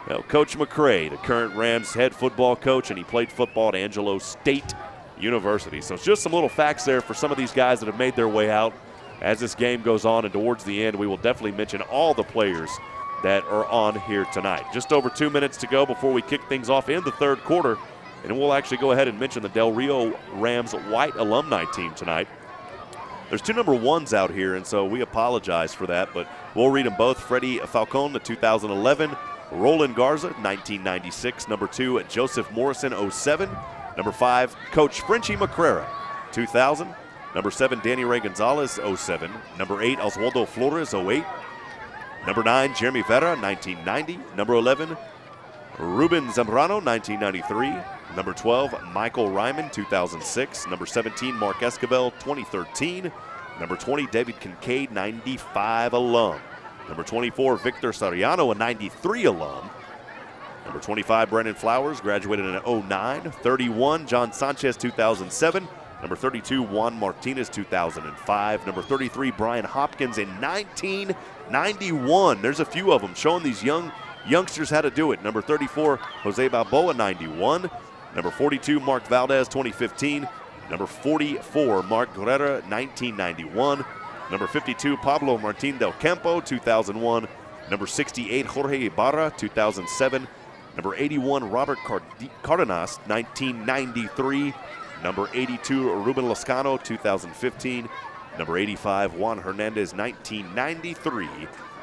Well, Coach McCray, the current Rams head football coach, and he played football at Angelo State University. So it's just some little facts there for some of these guys that have made their way out as this game goes on. And towards the end, we will definitely mention all the players that are on here tonight. Just over 2 minutes to go before we kick things off in the third quarter. And we'll actually go ahead and mention the Del Rio Rams white alumni team tonight. There's two number ones out here, and so we apologize for that, but we'll read them both. Freddie Falcone, the 2011. Roland Garza, 1996. Number 2, Joseph Morrison, 07. Number 5, Coach Frenchie McCrara, 2000. Number 7, Danny Ray Gonzalez, 07. Number 8, Oswaldo Flores, 08. Number 9, Jeremy Vera, 1990. Number 11, Ruben Zambrano, 1993. Number 12, Michael Ryman, 2006. Number 17, Mark Escobar, 2013. Number 20, David Kincaid, 95 alum. Number 24, Victor Sariano, a 93 alum. Number 25, Brandon Flowers, graduated in 09. 31, John Sanchez, 2007. Number 32, Juan Martinez, 2005. Number 33, Brian Hopkins in 1991. There's a few of them showing these youngsters how to do it. Number 34, Jose Balboa, 91. Number 42, Mark Valdez, 2015. Number 44, Mark Guerrera, 1991. Number 52, Pablo Martin del Campo, 2001. Number 68, Jorge Ibarra, 2007. Number 81, Robert Cardenas, 1993. Number 82, Ruben Lascano, 2015. Number 85, Juan Hernandez, 1993.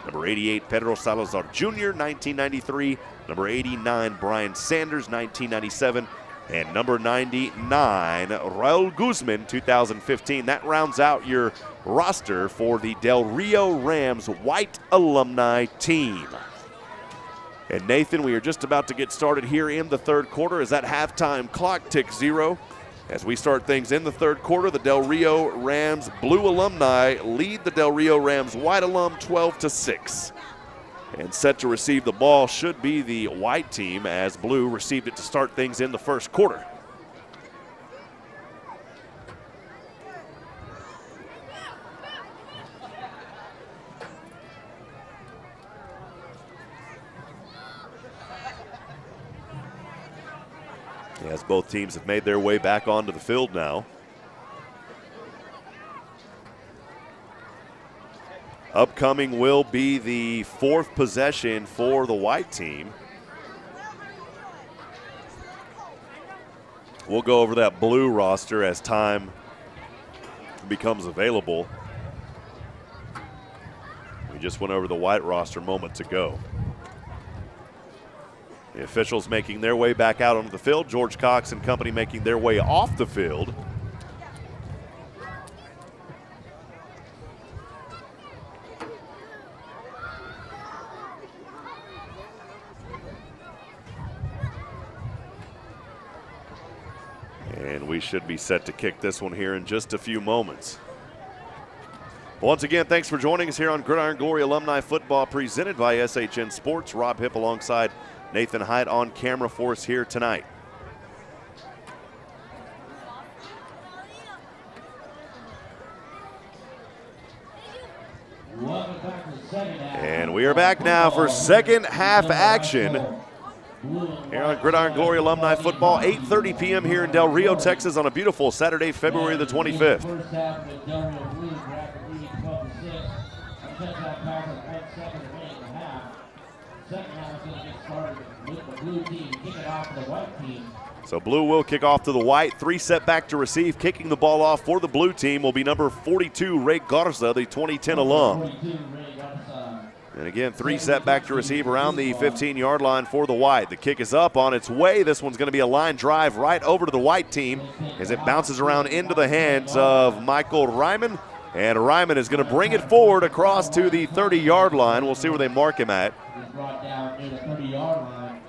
Number 88, Pedro Salazar Jr., 1993. Number 89, Brian Sanders, 1997. And number 99, Raul Guzman, 2015. That rounds out your roster for the Del Rio Rams white alumni team. And Nathan, we are just about to get started here in the third quarter as that halftime clock ticks 0. As we start things in the third quarter, the Del Rio Rams blue alumni lead the Del Rio Rams white alum 12-6. And set to receive the ball should be the white team, as blue received it to start things in the first quarter. As both teams have made their way back onto the field now. Upcoming will be the fourth possession for the white team. We'll go over that blue roster as time becomes available. We just went over the white roster moments ago. The officials making their way back out onto the field. George Cox and company making their way off the field. And we should be set to kick this one here in just a few moments. Once again, thanks for joining us here on Gridiron Glory Alumni Football presented by SHN Sports. Rob Hipp alongside Nathan Haidt on camera for us here tonight. And we are back now for second half action here on Gridiron Glory Alumni Football, 8:30 p.m. here in Del Rio, Texas on a beautiful Saturday, February the 25th. First half with Del Rio Blue after leading 12-6. Touchdown pass at 1 second remaining in the half. Second half is going to get started with the blue team kicking off the white team. So blue will kick off to the white. 3 set back to receive. Kicking the ball off for the blue team will be number 42, Ray Garza, the 2010 alum. 42, Ray Garza. And again, 3 set back to receive around the 15-yard line for the white. The kick is up on its way. This one's going to be a line drive right over to the white team as it bounces around into the hands of Michael Ryman. And Ryman is going to bring it forward across to the 30-yard line. We'll see where they mark him at. He's brought down near the 30-yard line.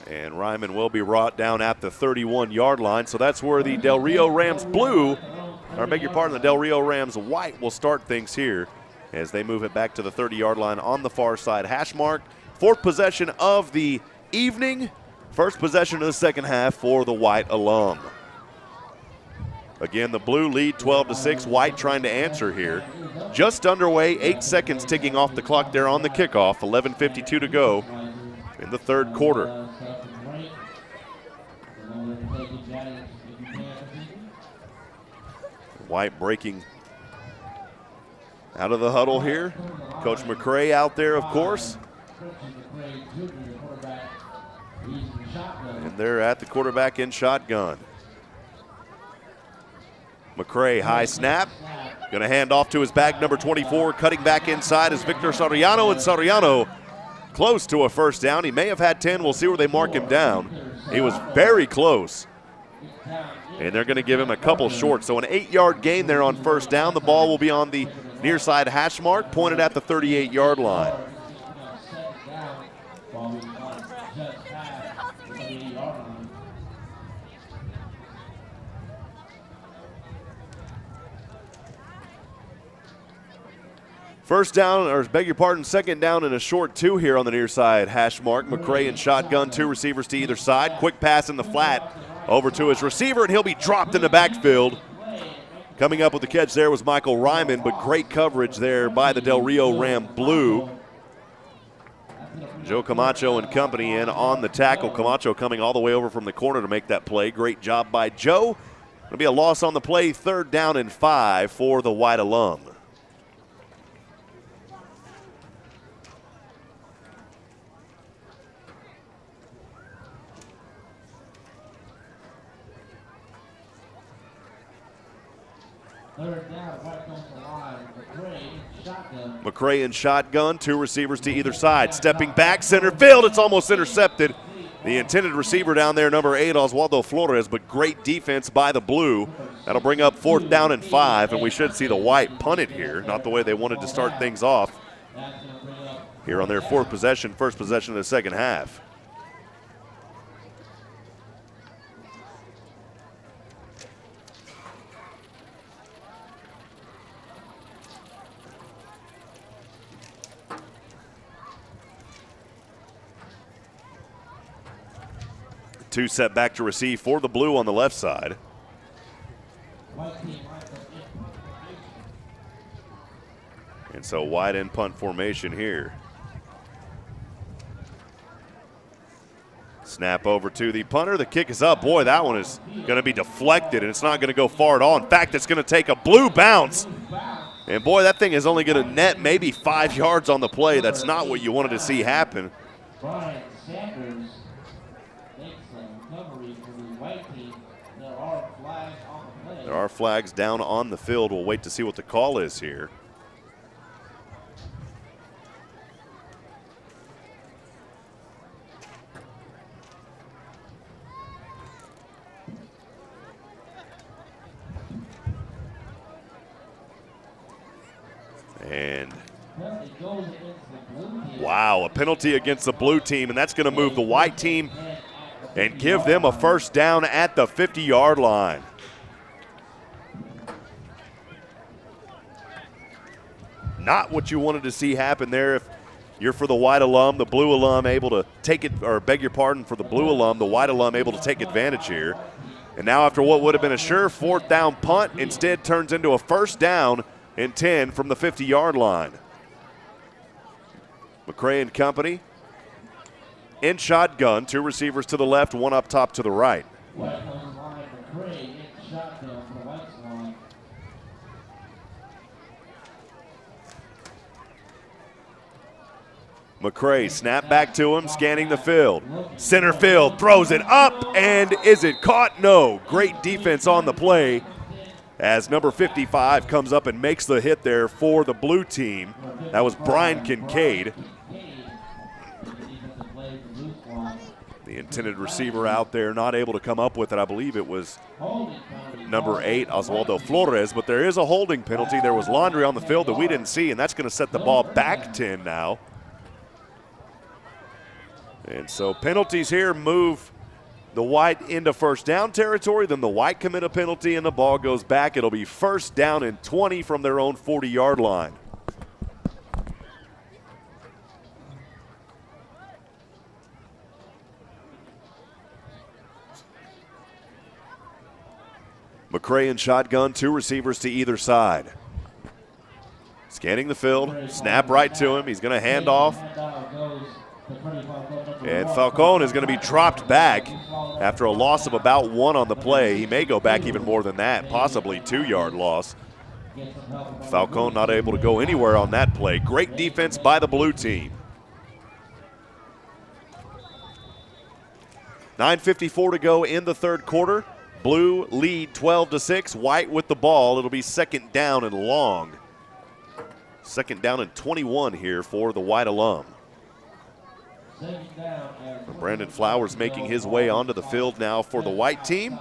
And Ryman will be brought down at the 31-yard line. So that's where the Del Rio Rams blue, or I beg your pardon, the Del Rio Rams white will start things here as they move it back to the 30-yard line on the far side hash mark. Fourth possession of the evening First possession of the second half for the White Alum. Again, the blue lead 12-6. White trying to answer here. Just underway, 8 seconds ticking off the clock there on the kickoff. 11:52 to go in the third quarter. White breaking out of the huddle here. Coach McCray out there, of course. And they're at the quarterback in shotgun. McCray, high snap. Going to hand off to his back, number 24. Cutting back inside is Victor Soriano, and Soriano close to a first down. He may have had 10. We'll see where they mark him down. He was very close. And they're going to give him a couple short. So an 8-yard gain there on first down. The ball will be on the near side hash mark, pointed at the 38-yard line. First down, or beg your pardon, second down and a short 2 here on the near side hash mark. McCray in shotgun, 2 receivers to either side. Quick pass in the flat over to his receiver, and he'll be dropped in the backfield. Coming up with the catch there was Michael Ryman, but great coverage there by the Del Rio Ram Blue. Joe Camacho and company in on the tackle. Camacho coming all the way over from the corner to make that play. Great job by Joe. It'll be a loss on the play, 3rd down and 5 for the White Alum. McCray in shotgun, 2 receivers to either side. Stepping back, center field, it's almost intercepted. The intended receiver down there, number 8, Oswaldo Flores, but great defense by the Blue. That'll bring up 4th down and 5, and we should see the White punt it here. Not the way they wanted to start things off here on their first possession of the second half. Two set back to receive for the Blue on the left side. And so wide end punt formation here. Snap over to the punter. The kick is up. Boy, that one is going to be deflected, and it's not going to go far at all. In fact, it's going to take a Blue bounce. And boy, that thing is only going to net maybe 5 yards on the play. That's not what you wanted to see happen. There are flags down on the field. We'll wait to see what the call is here. And wow, a penalty against the Blue team, and that's going to move the White team and give them a first down at the 50-yard line. Not what you wanted to see happen there. If you're for the White Alum, the Blue Alum able to take it, or beg your pardon, for the Blue Alum, the White Alum able to take advantage here. And now after what would have been a sure 4th down punt, instead turns into a first down and 10 from the 50-yard line. McCray and company in shotgun, 2 receivers to the left, 1 up top to the right. McCray, snap back to him, scanning the field. Center field, throws it up, and is it caught? No. Great defense on the play as number 55 comes up and makes the hit there for the Blue team. That was Brian Kincaid. The intended receiver out there not able to come up with it. I believe it was number 8, Oswaldo Flores, but there is a holding penalty. There was laundry on the field that we didn't see, and that's going to set the ball back 10 now. And so penalties here move the White into first down territory. Then the White commit a penalty and the ball goes back. It'll be first down and 20 from their own 40-yard line. McCray in shotgun, 2 receivers to either side. Scanning the field, snap right to him. He's going to hand off. And Falcone is going to be dropped back after a loss of about 1 on the play. He may go back even more than that, possibly 2-yard loss. Falcone not able to go anywhere on that play. Great defense by the blue team. 9:54 to go in the third quarter. Blue lead 12-6. White with the ball. It'll be second down and long. Second down and 21 here for the White alum. Brandon Flowers making his way onto the field now for the White team.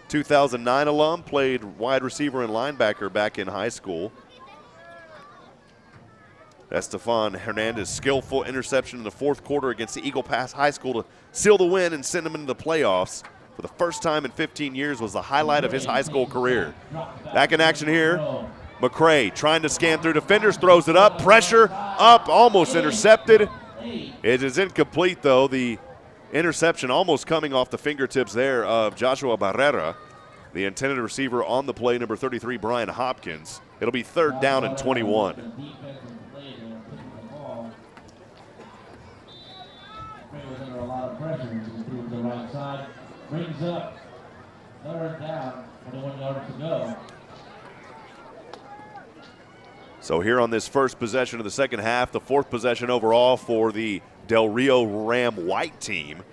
2009 alum, played wide receiver and linebacker back in high school. Estefan Hernandez, skillful interception in the fourth quarter against the Eagle Pass High School to seal the win and send them into the playoffs. For the first time in 15 years was the highlight of his high school career. Back in action here, McCray trying to scan through defenders, throws it up, pressure up, almost intercepted. It is incomplete though. The interception almost coming off the fingertips there of Joshua Barrera. The intended receiver on the play, number 33, Brian Hopkins. It'll be third down and 21. Under a lot of pressure to the right side. Brings up third down, 21 yards to go. So here on this first possession of the second half, the fourth possession overall for the Del Rio Ram White team.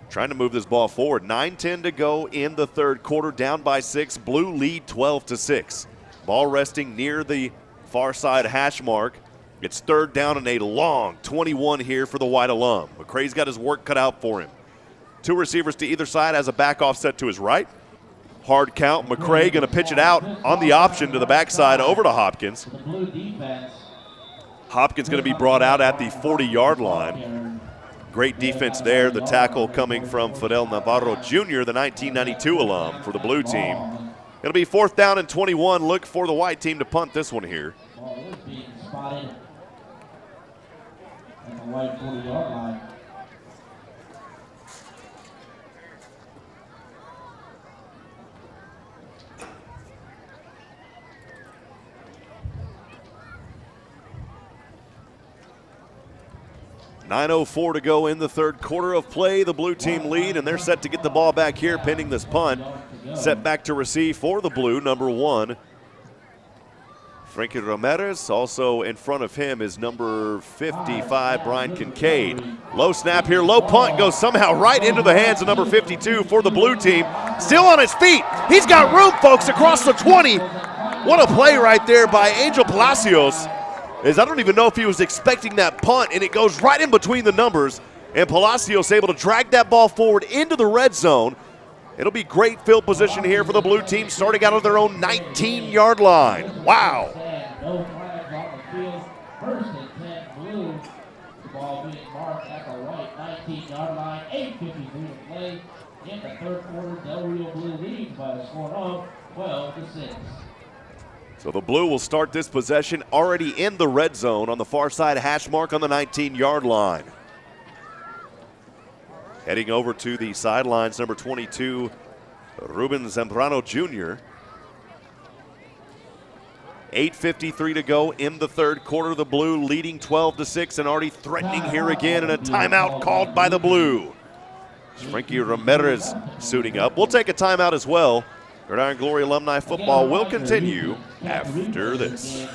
Trying to move this ball forward. 9:10 to go in the third quarter, down by 6. Blue lead 12-6. Ball resting near the far side hash mark. It's third down and a long 21 here for the White alum. McCray's got his work cut out for him. 2 receivers to either side, has a back offset to his right. Hard count. McCray going to pitch it out on the option to the backside over to Hopkins. Hopkins going to be brought out at the 40-yard line. Great defense there. The tackle coming from Fidel Navarro Jr., the 1992 alum for the blue team. It'll be fourth down and 21. Look for the White team to punt this one here. Spotted at the white 40-yard line. .904 to go in the third quarter of play. The blue team lead, and they're set to get the ball back here pending this punt. Set back to receive for the blue, number 1. Frankie Ramirez. Also in front of him is number 55, Brian Kincaid. Low snap here, low punt goes somehow right into the hands of number 52 for the blue team. Still on his feet. He's got room, folks, across the 20. What a play right there by Angel Palacios. I don't even know if he was expecting that punt, and it goes right in between the numbers. And Palacios able to drag that ball forward into the red zone. It'll be great field position here for the blue team, starting out of their own 19-yard line. Wow. No flags on the field. First and 10 blue. The ball being marked at the right 19-yard line. 8:53 to play in the third quarter. Del Rio Blue leads by a score of 12-6. So the blue will start this possession already in the red zone on the far side hash mark on the 19-yard line. Heading over to the sidelines, number 22, Ruben Zambrano Jr. 8:53 to go in the third quarter. The blue leading 12-6 and already threatening here again, and a timeout called by the blue. Frankie Ramirez suiting up. We'll take a timeout as well. Gridiron Glory Alumni football will continue after this.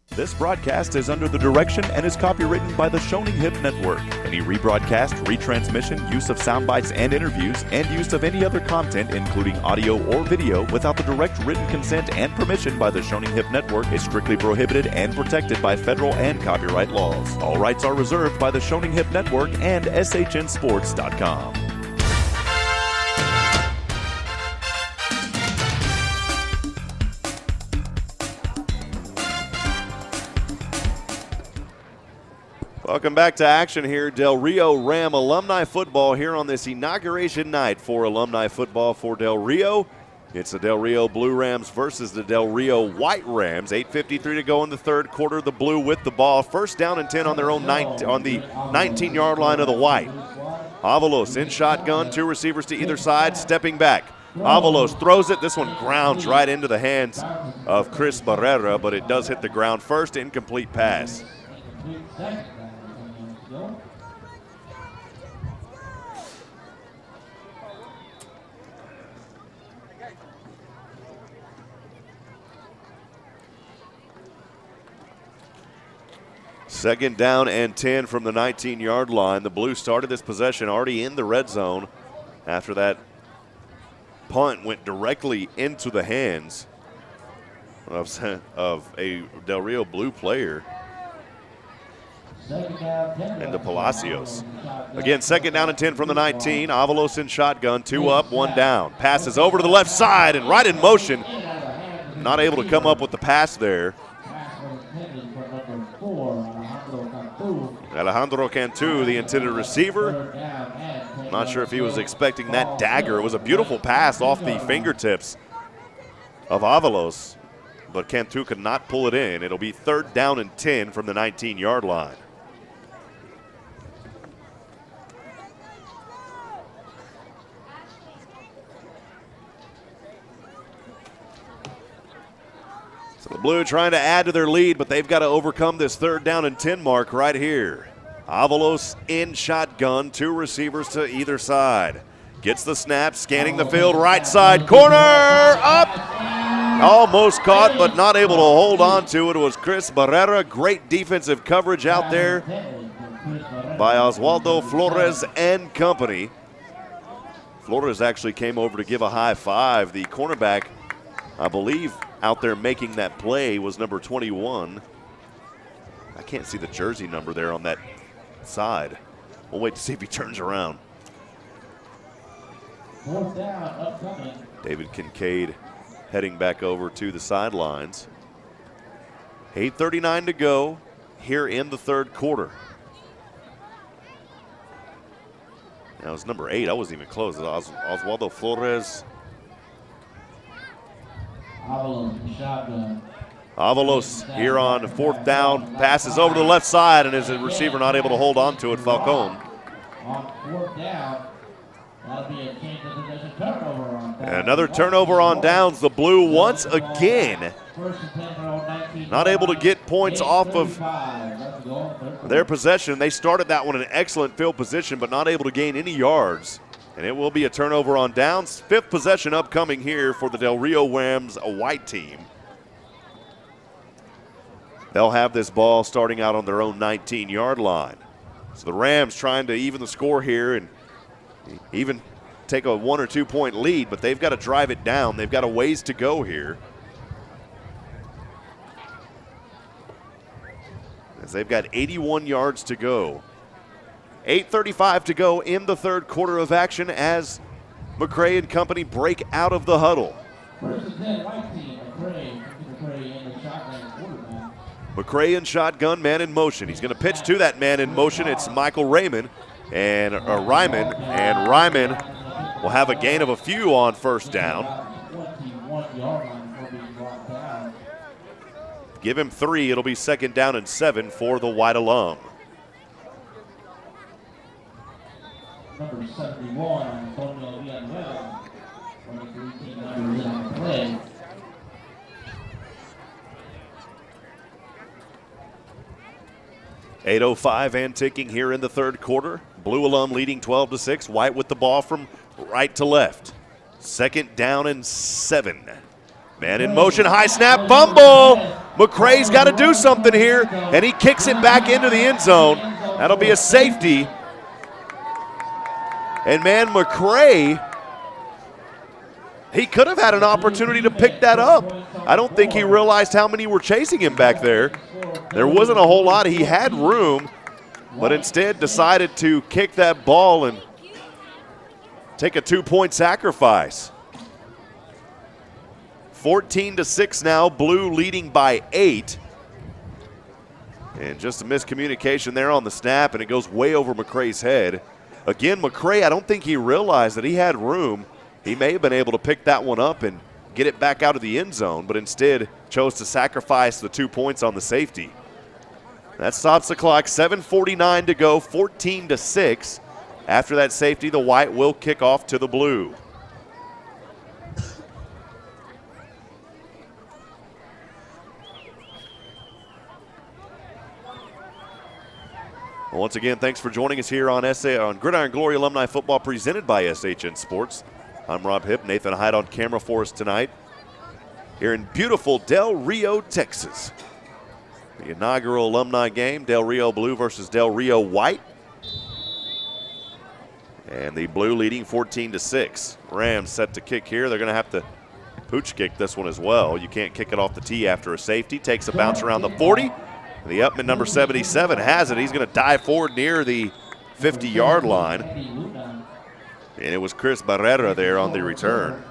This broadcast is under the direction and is copywritten by the Shoning Hip Network. Any rebroadcast, retransmission, use of sound bites and interviews, and use of any other content, including audio or video, without the direct written consent and permission by the Shoning Hip Network is strictly prohibited and protected by federal and copyright laws. All rights are reserved by the Shoning Hip Network and SHNSports.com. Welcome back to action here. Del Rio Ram Alumni football here on this inauguration night for Alumni football for Del Rio. It's the Del Rio Blue Rams versus the Del Rio White Rams. 8:53 to go in the third quarter. The Blue with the ball. First down and 10 on their own on the 19-yard line of the White. Avalos in shotgun, 2 receivers to either side, stepping back. Avalos throws it. This one grounds right into the hands of Chris Barrera, but it does hit the ground first. Incomplete pass. Second down and 10 from the 19-yard line. The Blues started this possession already in the red zone after that punt went directly into the hands of a Del Rio Blue player. Into Palacios. Again, second down and 10 from the 19. Avalos in shotgun, 2 up, 1 down. Passes over to the left side and right in motion. Not able to come up with the pass there. Alejandro Cantu, the intended receiver. Not sure if he was expecting that dagger. It was a beautiful pass off the fingertips of Avalos, but Cantu could not pull it in. It'll be third down and 10 from the 19-yard line. So the Blue trying to add to their lead, but they've got to overcome this third down and 10 mark right here. Avalos in shotgun, 2 receivers to either side. Gets the snap, scanning the field, right side, corner, up! Almost caught, but not able to hold on to it. It was Chris Barrera. Great defensive coverage out there by Oswaldo Flores and company. Flores actually came over to give a high five. The cornerback, I believe, out there making that play was number 21. I can't see the jersey number there on that side. We'll wait to see if he turns around. Fourth down, upcoming. David Kincaid heading back over to the sidelines. 8:39 to go here in the third quarter. Now it's number 8. I wasn't even close. Oswaldo Flores. Avalos here on fourth down, passes over to the left side, and is a receiver not able to hold on to it, Falcone. On fourth down, that'll be a change of possession, turnover on downs. And another turnover on downs. The Blue once again not able to get points off of their possession. They started that one in an excellent field position, but not able to gain any yards. And it will be a turnover on downs. 5th possession upcoming here for the Del Rio Rams, a white team. They'll have this ball starting out on their own 19-yard line. So the Rams trying to even the score here and even take a 1 or 2 point lead, but they've got to drive it down. They've got a ways to go here, as they've got 81 yards to go. 8:35 to go in the third quarter of action as McCray and company break out of the huddle. First and 10, white team, McCray in the shotgun quarterback. McCray in shotgun, man in motion. He's going to pitch to that man in motion. It's Michael Ryman, and Ryman will have a gain of a few on first down. 21-yard line before being brought down. Give him 3. It'll be second down and 7 for the White alum. Number 71, Antonio Villanueva, one of the 3 team members in the play. .805 and ticking here in the third quarter. Blue alum leading 12-6. White with the ball from right to left. Second down and 7. Man in motion, high snap, fumble. McCray's got to do something here, and he kicks it back into the end zone. That'll be a safety. And man, McCray, he could have had an opportunity to pick that up. I don't think he realized how many were chasing him back there. There wasn't a whole lot. He had room, but instead decided to kick that ball and take a 2-point sacrifice. 14-6 now, Blue leading by 8. And just a miscommunication there on the snap, and it goes way over McCray's head. Again, McCray, I don't think he realized that he had room. He may have been able to pick that one up and get it back out of the end zone, but instead chose to sacrifice the 2 points on the safety. That stops the clock, 7:49 to go, 14-6. After that safety, the white will kick off to the blue. Well, once again, thanks for joining us here on Gridiron Glory Alumni Football presented by SHN Sports. I'm Rob Hipp, Nathan Hyde on camera for us tonight here in beautiful Del Rio, Texas. The inaugural alumni game, Del Rio Blue versus Del Rio White. And the blue leading 14-6. Rams set to kick here. They're going to have to pooch kick this one as well. You can't kick it off the tee after a safety. Takes a bounce around the 40. The Upman, number 77, has it. He's going to dive forward near the 50-yard line. And it was Chris Barrera there on the return.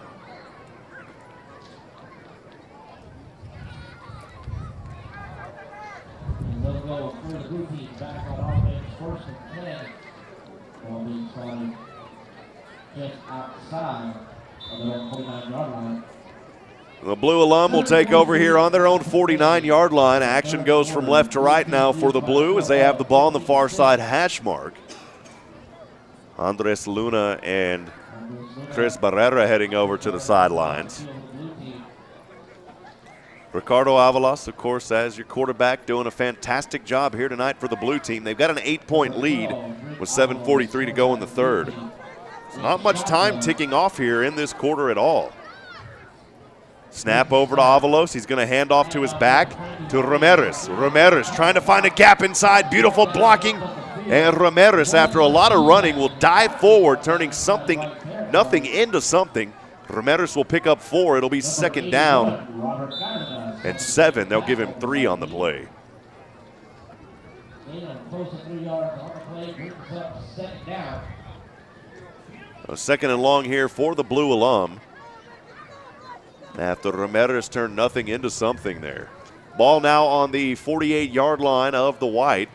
Just outside of their 49-yard line. The blue alum will take over here on their own 49-yard line. Action goes from left to right now for the blue as they have the ball on the far side hash mark. Andres Luna and Chris Barrera heading over to the sidelines. Ricardo Avalos, of course, as your quarterback, doing a fantastic job here tonight for the blue team. They've got an 8-point lead with 7:43 to go in the third. Not much time ticking off here in this quarter at all. Snap over to Avalos. He's going to hand off to his back to Ramirez. Ramirez trying to find a gap inside. Beautiful blocking. And Ramirez, after a lot of running, will dive forward, turning nothing into something. Ramirez will pick up 4. It'll be second down and 7. They'll give him 3 on the play. A second and long here for the blue alum. After Ramirez turned nothing into something there. Ball now on the 48-yard line of the white.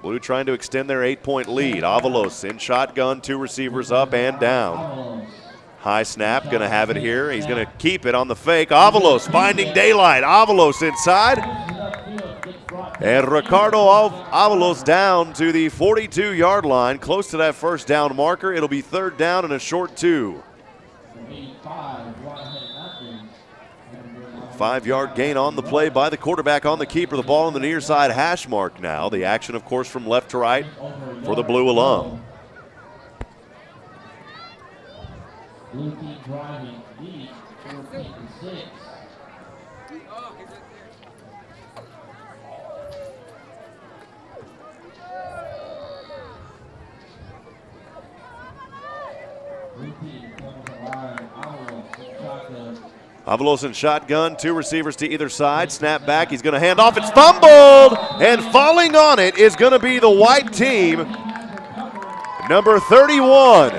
Blue trying to extend their 8-point lead. Avalos in shotgun, 2 receivers up and down. High snap, going to have it here. He's going to keep it on the fake. Avalos finding daylight. Avalos inside. And Ricardo Avalos down to the 42-yard line, close to that first down marker. It'll be third down and a short 2. 5-yard gain on the play by the quarterback on the keeper. The ball on the near side hash mark now. The action, of course, from left to right for the blue alum. Blue team driving, lead 14-6. Avalos in shotgun, 2 receivers to either side. Snap back, he's going to hand off. It's fumbled, and falling on it is going to be the white team, number 31.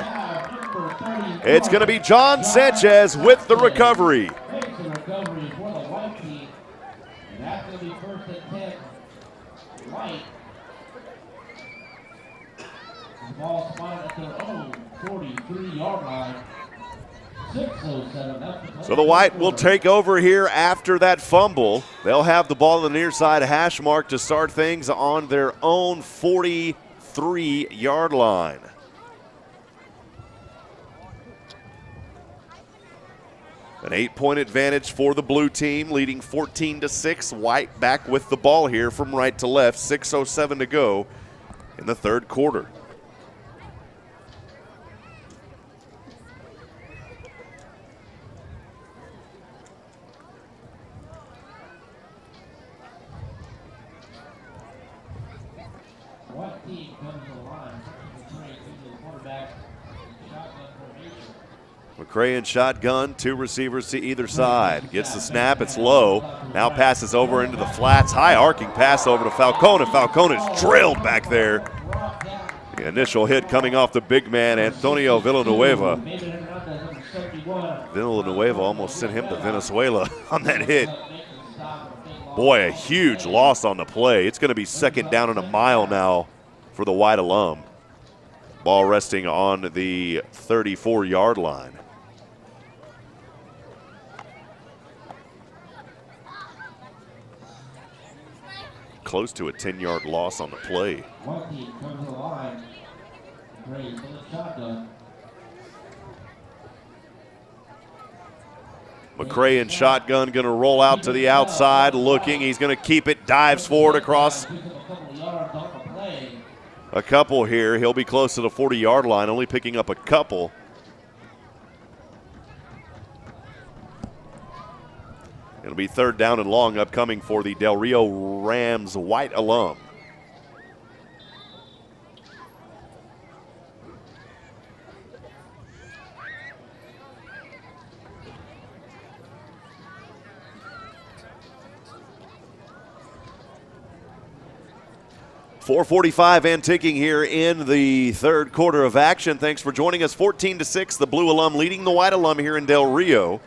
It's going to be John Sanchez with the recovery. Ball spotted at their own 43-yard line. So the white will take over here after that fumble. They'll have the ball on the near side hash mark to start things on their own 43-yard line. An 8-point advantage for the blue team, leading 14-6. White back with the ball here from right to left. 6:07 to go in the third quarter. What team comes to the line? The quarterback, shotgun formation. McCray in shotgun, 2 receivers to either side. Gets the snap, it's low. Now passes over into the flats. High arcing pass over to Falcone. Falcone is drilled back there. The initial hit coming off the big man, Antonio Villanueva. Villanueva almost sent him to Venezuela on that hit. Boy, a huge loss on the play. It's going to be second down and a mile now for the white alum. Ball resting on the 34-yard line. close to a 10-yard loss on the play. One team comes to the line. Gray's in the shotgun. McCray in shotgun, going to roll out to the outside, looking. He's going to keep it, dives forward across a couple here. He'll be close to the 40-yard line, only picking up a couple. It'll be 3rd down and long upcoming for the Del Rio Rams white alum. .445 and ticking here in the 3rd quarter of action. Thanks for joining us. 14-6, the blue alum leading the white alum here in Del Rio.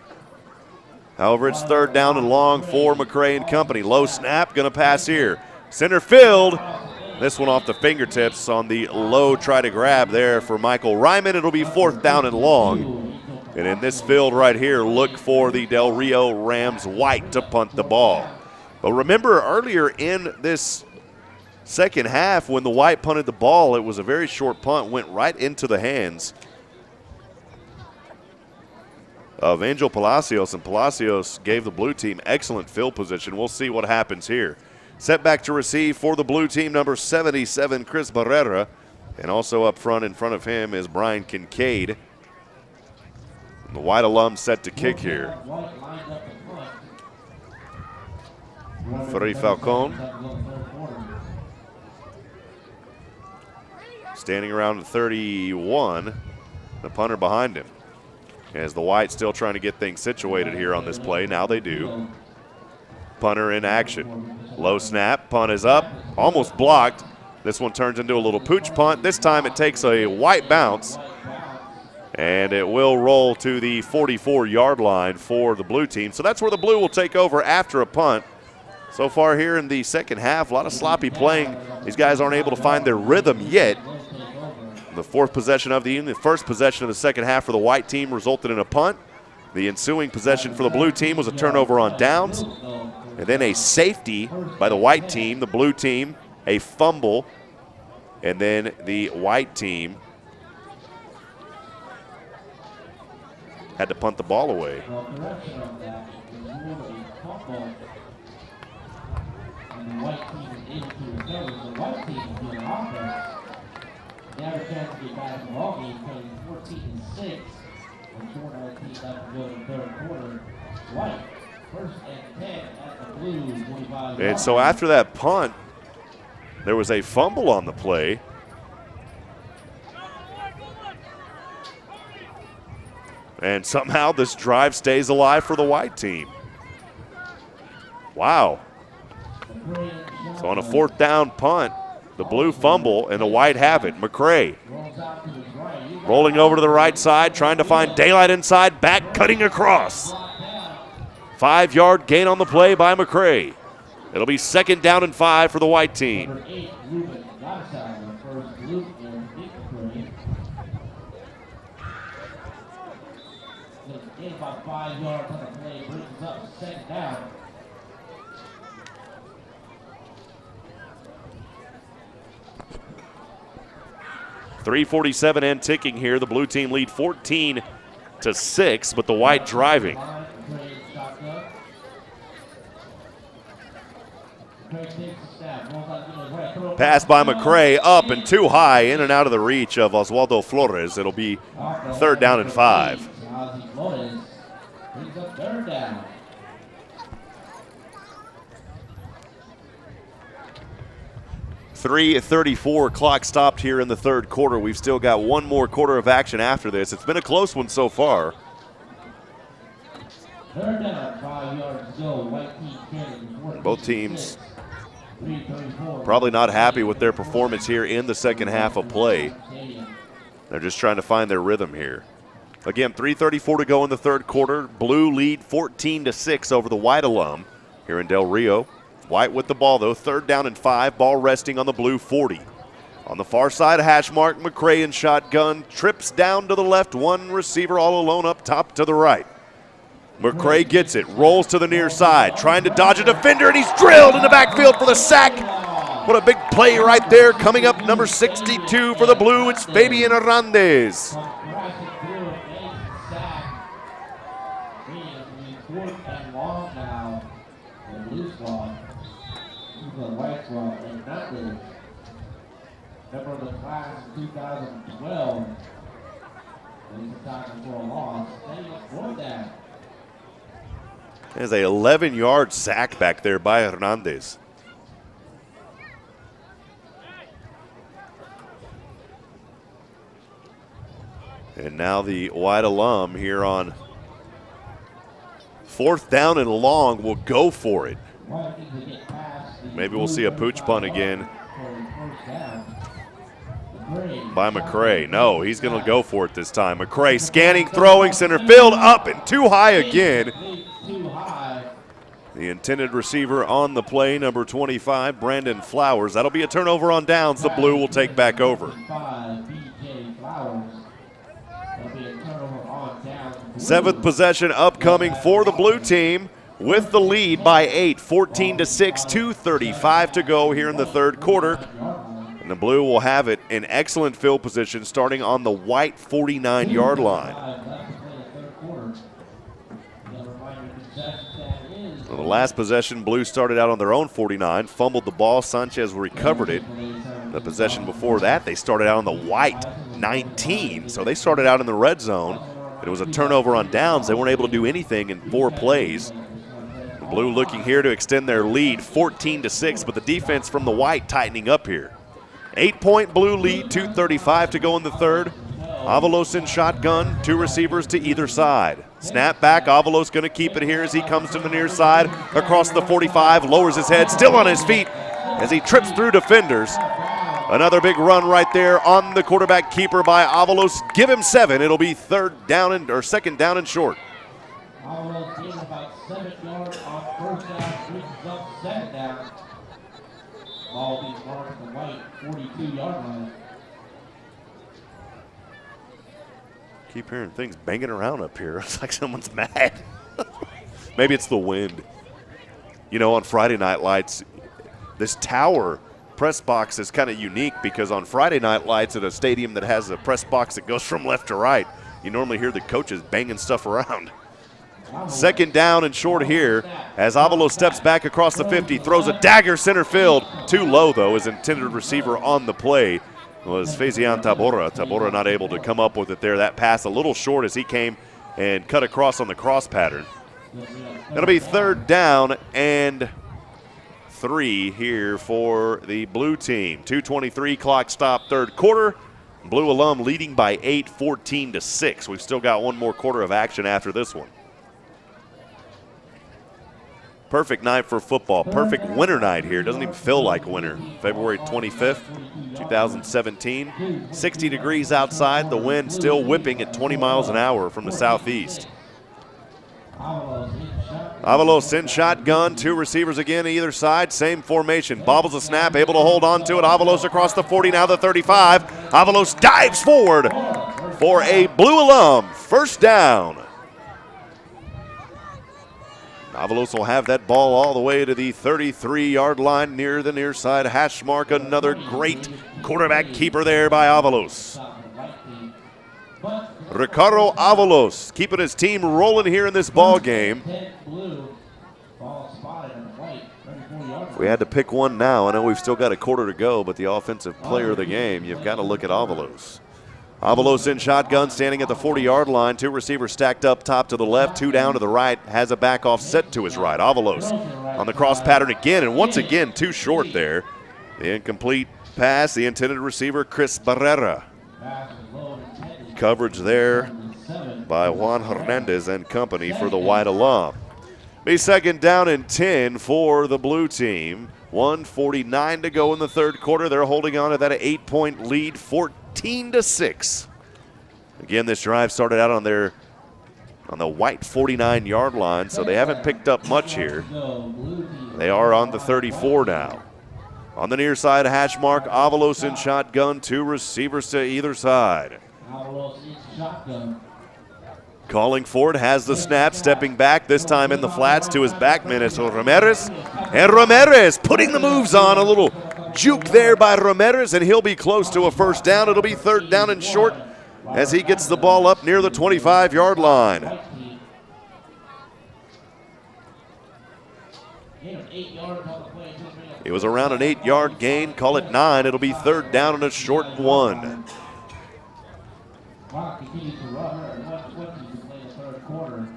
However, it's 3rd down and long for McCray and company. Low snap, going to pass here. Center field. This one off the fingertips on the low try to grab there for Michael Ryman. It'll be 4th down and long. And in this field right here, look for the Del Rio Rams white to punt the ball. But remember earlier in this second half, when the white punted the ball, it was a very short punt, went right into the hands of Angel Palacios, and Palacios gave the blue team excellent field position. We'll see what happens here. Set back to receive for the blue team, number 77, Chris Barrera, and also up front in front of him is Brian Kincaid. And the white alum set to kick here. Ferry Falcon standing around the 31, the punter behind him. As the Whites still trying to get things situated here on this play. Now they do. Punter in action. Low snap, punt is up, almost blocked. This one turns into a little pooch punt. This time it takes a white bounce, and it will roll to the 44-yard line for the blue team. So that's where the blue will take over after a punt. So far here in the second half, a lot of sloppy playing. These guys aren't able to find their rhythm yet. The first possession of the second half for the white team resulted in a punt. The ensuing possession for the blue team was a turnover on downs, and then a safety by the white team. The blue team, a fumble, and then the white team had to punt the ball away. They have a chance to get back in the ball game, playing 14-6. And short our team up to go in the 3rd quarter. White, 1st and 10 at the blue, 25. And so after that punt, there was a fumble on the play. And somehow this drive stays alive for the white team. Wow. So on a 4th down punt, the blue fumble and the white have it. McCray rolling over to the right side, trying to find daylight inside, back cutting across. 5-yard gain on the play by McCray. It'll be 2nd down and 5 for the white team. About 5 yards on the play, brings up 2nd down. .347 and ticking here. The blue team lead 14-6, but the white driving. Pass by McCray, up and too high, in and out of the reach of Oswaldo Flores. It'll be 3rd down and 5. 3:34 clock stopped here in the 3rd quarter. We've still got one more quarter of action after this. It's been a close one so far. 3rd down, 5 yards to go. White team carrying. Both teams probably not happy with their performance here in the second half of play. They're just trying to find their rhythm here. Again, 3:34 to go in the 3rd quarter. Blue lead 14-6 over the white alum here in Del Rio. White with the ball, though. 3rd down and 5. Ball resting on the blue 40. On the far side, hash mark, McCray in shotgun. Trips down to the left. One receiver all alone up top to the right. McCray gets it, rolls to the near side, trying to dodge a defender, and he's drilled in the backfield for the sack. What a big play right there. Coming up, number 62 for the Blue, it's Fabian Hernandez. Member of the class in 2012. He's attacking for a loss. There's a 11-yard sack back there by Hernandez. And now the White alum here on 4th down and long will go for it. Maybe we'll see a pooch punt again by McCray. No, he's going to go for it this time. McCray scanning, throwing, center field, up and too high again. The intended receiver on the play, number 25, Brandon Flowers. That'll be a turnover on downs. The Blue will take back over. 7th possession upcoming for the Blue team with the lead by 8, 14-6, 2:35 to go here in the third quarter. And the Blue will have it in excellent field position starting on the White 49-yard line. Well, the last possession, Blue started out on their own 49, fumbled the ball. Sanchez recovered it. The possession before that, they started out on the White 19. So they started out in the red zone. It was a turnover on downs. They weren't able to do anything in 4 plays. The Blue looking here to extend their lead 14-6, but the defense from the White tightening up here. 8-point Blue lead, 2:35 to go in the third. Avalos in shotgun, 2 receivers to either side. Snap back, Avalos going to keep it here as he comes to the near side across the 45, lowers his head, still on his feet as he trips through defenders. Another big run right there on the quarterback keeper by Avalos. Give him 7. It'll be second down and short. Avalos gained about 7 yards on first down, switches up second down. Ball being marked at the White 42-yard line. Keep hearing things banging around up here. It's like someone's mad. Maybe it's the wind. You know, on Friday Night Lights, this tower press box is kind of unique because on Friday Night Lights at a stadium that has a press box that goes from left to right, you normally hear the coaches banging stuff around. Second down and short here as Avalos steps back across the 50, throws a dagger center field. Too low, though, his intended receiver on the play was Fabian Tabora. Tabora not able to come up with it there. That pass a little short as he came and cut across on the cross pattern. That'll be 3rd down and 3 here for the Blue team. 2:23 clock stop, third quarter. Blue alum leading by 8, 14-6. We've still got one more quarter of action after this one. Perfect night for football. Perfect winter night here. Doesn't even feel like winter. February 25th, 2017. 60 degrees outside. The wind still whipping at 20 miles an hour from the southeast. Avalos in shotgun. 2 receivers again either side. Same formation. Bobbles a snap. Able to hold on to it. Avalos across the 40. Now the 35. Avalos dives forward for a Blue alum. First down. Avalos will have that ball all the way to the 33-yard line near the near side hash mark. Another great quarterback keeper there by Avalos. Ricardo Avalos keeping his team rolling here in this ball game. If we had to pick one now, I know we've still got a quarter to go, but the offensive player of the game, you've got to look at Avalos. Avalos in shotgun, standing at the 40-yard line. 2 receivers stacked up top to the left, 2 down to the right. Has a back offset to his right. Avalos on the cross pattern again, and once again too short there. The incomplete pass, the intended receiver, Chris Barrera. Coverage there by Juan Hernandez and company for the White alum. Be second down and 10 for the Blue team. 1:49 to go in the third quarter. They're holding on to that 8-point lead, 14-6. Again, this drive started out on the White 49-yard line, so they haven't picked up much here. They are on the 34 now. On the near side hash mark, Avalos in shotgun, 2 receivers to either side. calling for it, has the snap, stepping back, this time in the flats to his backman is Ramirez. And Ramirez putting the moves on, a little juke there by Ramirez, and he'll be close to a first down. It'll be third down and short as he gets the ball up near the 25-yard line. It was around an 8-yard gain, call it 9. It'll be third down and a short 1. Clock continues to run and 1:20 to play the third quarter.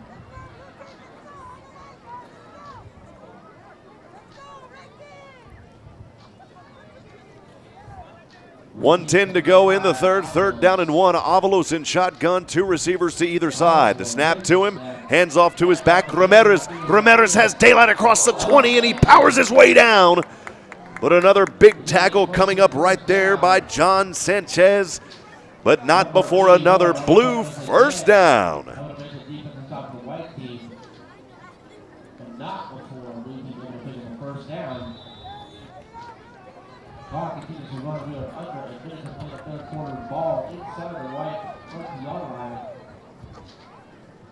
$1:10 to go in the third down and 1. Avalos in shotgun, 2 receivers to either side. The snap to him, hands off to his back, Ramirez. Ramirez has daylight across the 20 and he powers his way down. But another big tackle coming up right there by John Sanchez, but not before another blue first down. Clock continues to run. We are under a minute to play the third quarter. Ball inside the white 20-yard line.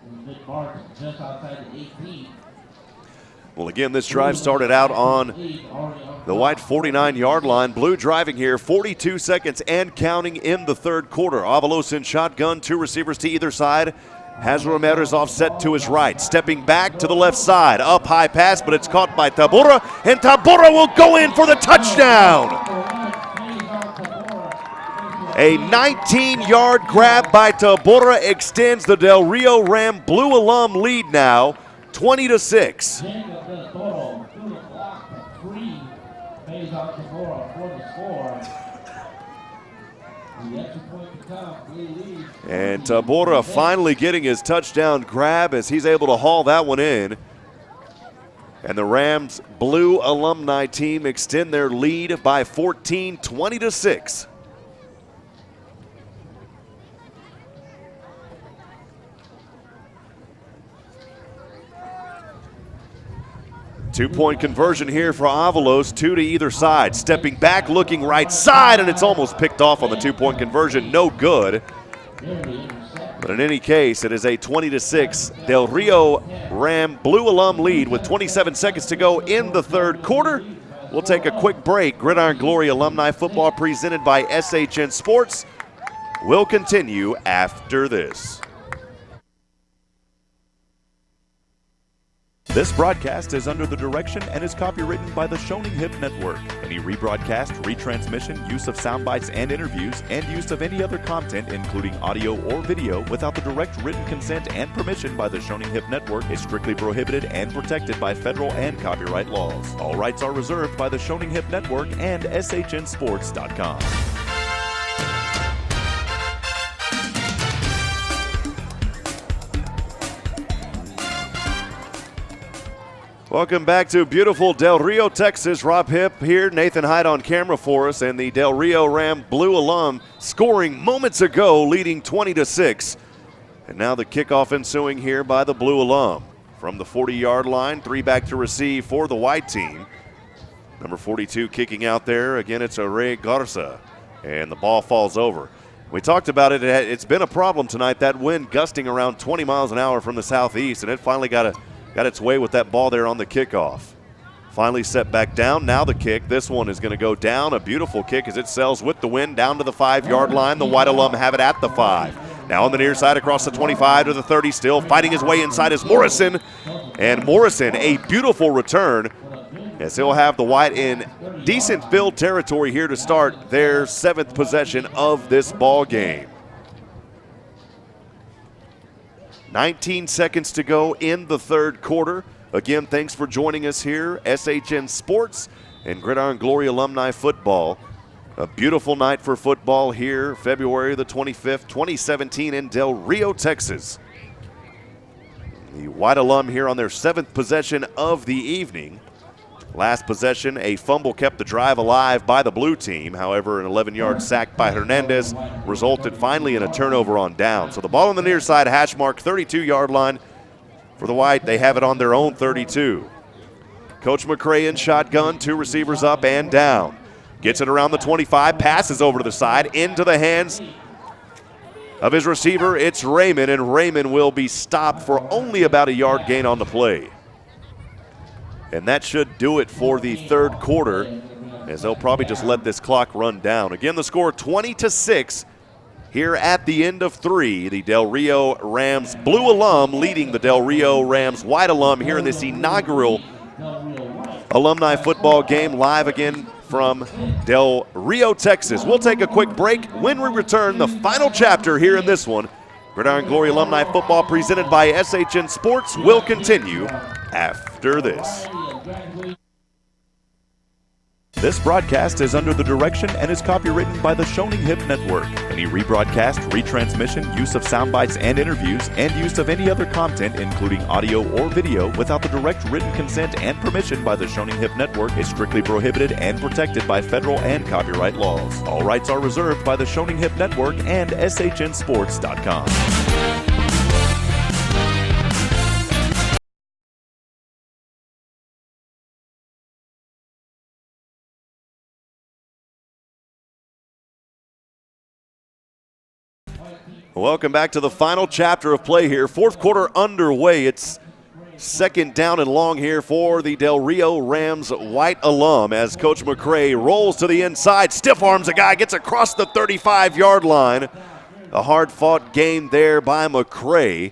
And Nick Marks just outside the 18. Well, again, this drive started out on the white 49-yard line. Blue driving here, 42 seconds and counting in the third quarter. Avalos in shotgun, 2 receivers to either side. Has Ramirez offset to his right. Stepping back to the left side. Up high pass, but it's caught by Tabora. And Tabora will go in for the touchdown. A 19-yard grab by Tabora extends the Del Rio Ram Blue Alum lead now, 20-6. And Tabora finally getting his touchdown grab as he's able to haul that one in. And the Rams Blue Alumni team extend their lead by 14, 20-6. Two-point conversion here for Avalos, 2 to either side. Stepping back, looking right side, and it's almost picked off on the two-point conversion. No good. But in any case, it is a 20-6 Del Rio Ram Blue Alum lead with 27 seconds to go in the third quarter. We'll take a quick break. Gridiron Glory Alumni Football presented by SHN Sports will continue after this. This broadcast is under the direction and is copywritten by the Shoning Hip Network. Any rebroadcast, retransmission, use of sound bites and interviews, and use of any other content, including audio or video, without the direct written consent and permission by the Shoning Hip Network is strictly prohibited and protected by federal and copyright laws. All rights are reserved by the Shoning Hip Network and SHNSports.com. Welcome back to beautiful Del Rio, Texas. Rob Hipp here, Nathan Hyde on camera for us, and the Del Rio Ram Blue Alum scoring moments ago, leading 20-6. And now the kickoff ensuing here by the Blue Alum. From the 40-yard line, 3 back to receive for the white team. Number 42 kicking out there. Again, it's Ray Garza, and the ball falls over. We talked about it. It's been a problem tonight, that wind gusting around 20 miles an hour from the southeast, and it finally got its way with that ball there on the kickoff. Finally set back down. Now the kick. This one is going to go down. A beautiful kick as it sails with the wind down to the 5-yard line. The White Alum have it at the 5. Now on the near side across the 25 to the 30. Still fighting his way inside is Morrison. And Morrison, a beautiful return as he'll have the White in decent field territory here to start their 7th possession of this ball game. 19 seconds to go in the third quarter. Again, thanks for joining us here, SHN Sports and Gridiron Glory Alumni Football. A beautiful night for football here, February the 25th, 2017 in Del Rio, Texas. The White Alum here on their 7th possession of the evening. Last possession, a fumble kept the drive alive by the blue team. However, an 11-yard sack by Hernandez resulted finally in a turnover on down. So the ball on the near side, hash mark, 32-yard line for the White. They have it on their own 32. Coach McCray in shotgun, 2 receivers up and down. Gets it around the 25, passes over to the side, into the hands of his receiver. It's Raymond, and Raymond will be stopped for only about a yard gain on the play. And that should do it for the third quarter, as they'll probably just let this clock run down. Again, the score 20-6 here at the end of 3. The Del Rio Rams Blue alum leading the Del Rio Rams White alum here in this inaugural Alumni football game, live again from Del Rio, Texas. We'll take a quick break. When we return, the final chapter here in this one, Gridiron Glory Alumni Football presented by SHN Sports, will continue after this. This broadcast is under the direction and is copywritten by the Shoning Hip Network. Any rebroadcast, retransmission, use of sound bites and interviews, and use of any other content, including audio or video, without the direct written consent and permission by the Shoning Hip Network is strictly prohibited and protected by federal and copyright laws. All rights are reserved by the Shoning Hip Network and SHNSports.com. Welcome back to the final chapter of play here. Fourth quarter underway. It's second down and long here for the Del Rio Rams White alum as Coach McCray rolls to the inside, stiff arms a guy, gets across the 35-yard line. A hard-fought game there by McCray.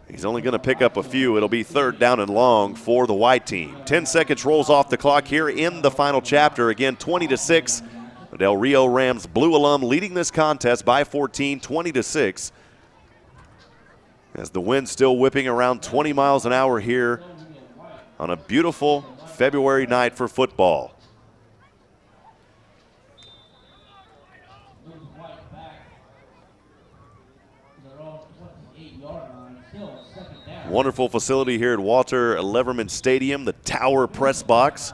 He's only going to pick up a few. It'll be third down and long for the White team. 10 seconds rolls off the clock here in the final chapter. Again, 20-6. The Del Rio Rams Blue alum leading this contest by 14, 20-6. As the wind still whipping around 20 miles an hour here on a beautiful February night for football. Wonderful facility here at Walter Leverman Stadium, the Tower Press Box.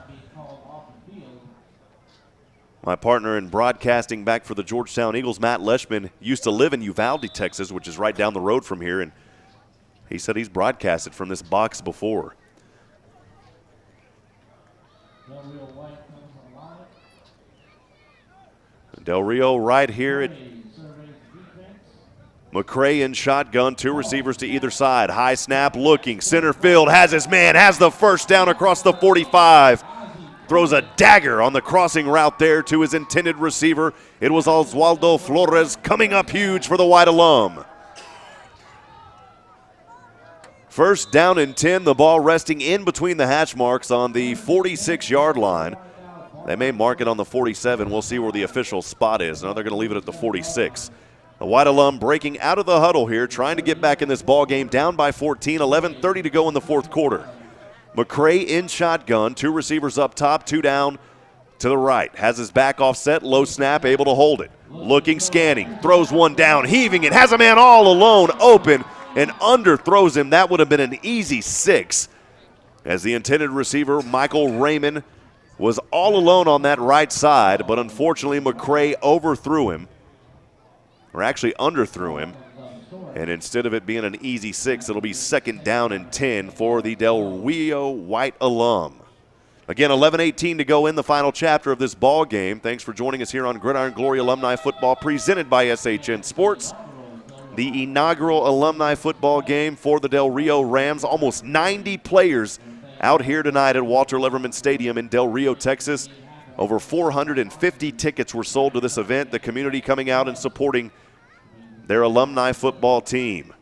My partner in broadcasting back for the Georgetown Eagles, Matt Leishman, used to live in Uvalde, Texas, which is right down the road from here, and he said he's broadcasted from this box before. Del Rio right here at McCray in shotgun, two receivers to either side. High snap, looking, center field, has his man, has the first down across the 45. Throws a dagger on the crossing route there to his intended receiver. It was Oswaldo Flores coming up huge for the White alum. First down and 10, the ball resting in between the hash marks on the 46-yard line. They may mark it on the 47. We'll see where the official spot is. Now they're going to leave it at the 46. The White alum breaking out of the huddle here, trying to get back in this ball game, down by 14, 11:30 to go in the fourth quarter. McCray in shotgun, two receivers up top, two down to the right. Has his back offset, low snap, able to hold it. Looking, scanning, throws one down, heaving it, has a man all alone, open, and underthrows him. That would have been an easy 6. As the intended receiver, Michael Raymond, was all alone on that right side, but unfortunately McCray overthrew him, or actually underthrew him. And instead of it being an easy 6, it'll be second down and 10 for the Del Rio White alum. Again, 11:18 to go in the final chapter of this ball game. Thanks for joining us here on Gridiron Glory Alumni Football presented by SHN Sports. The inaugural alumni football game for the Del Rio Rams. Almost 90 players out here tonight at Walter Leverman Stadium in Del Rio, Texas. Over 450 tickets were sold to this event. The community coming out and supporting their alumni football team.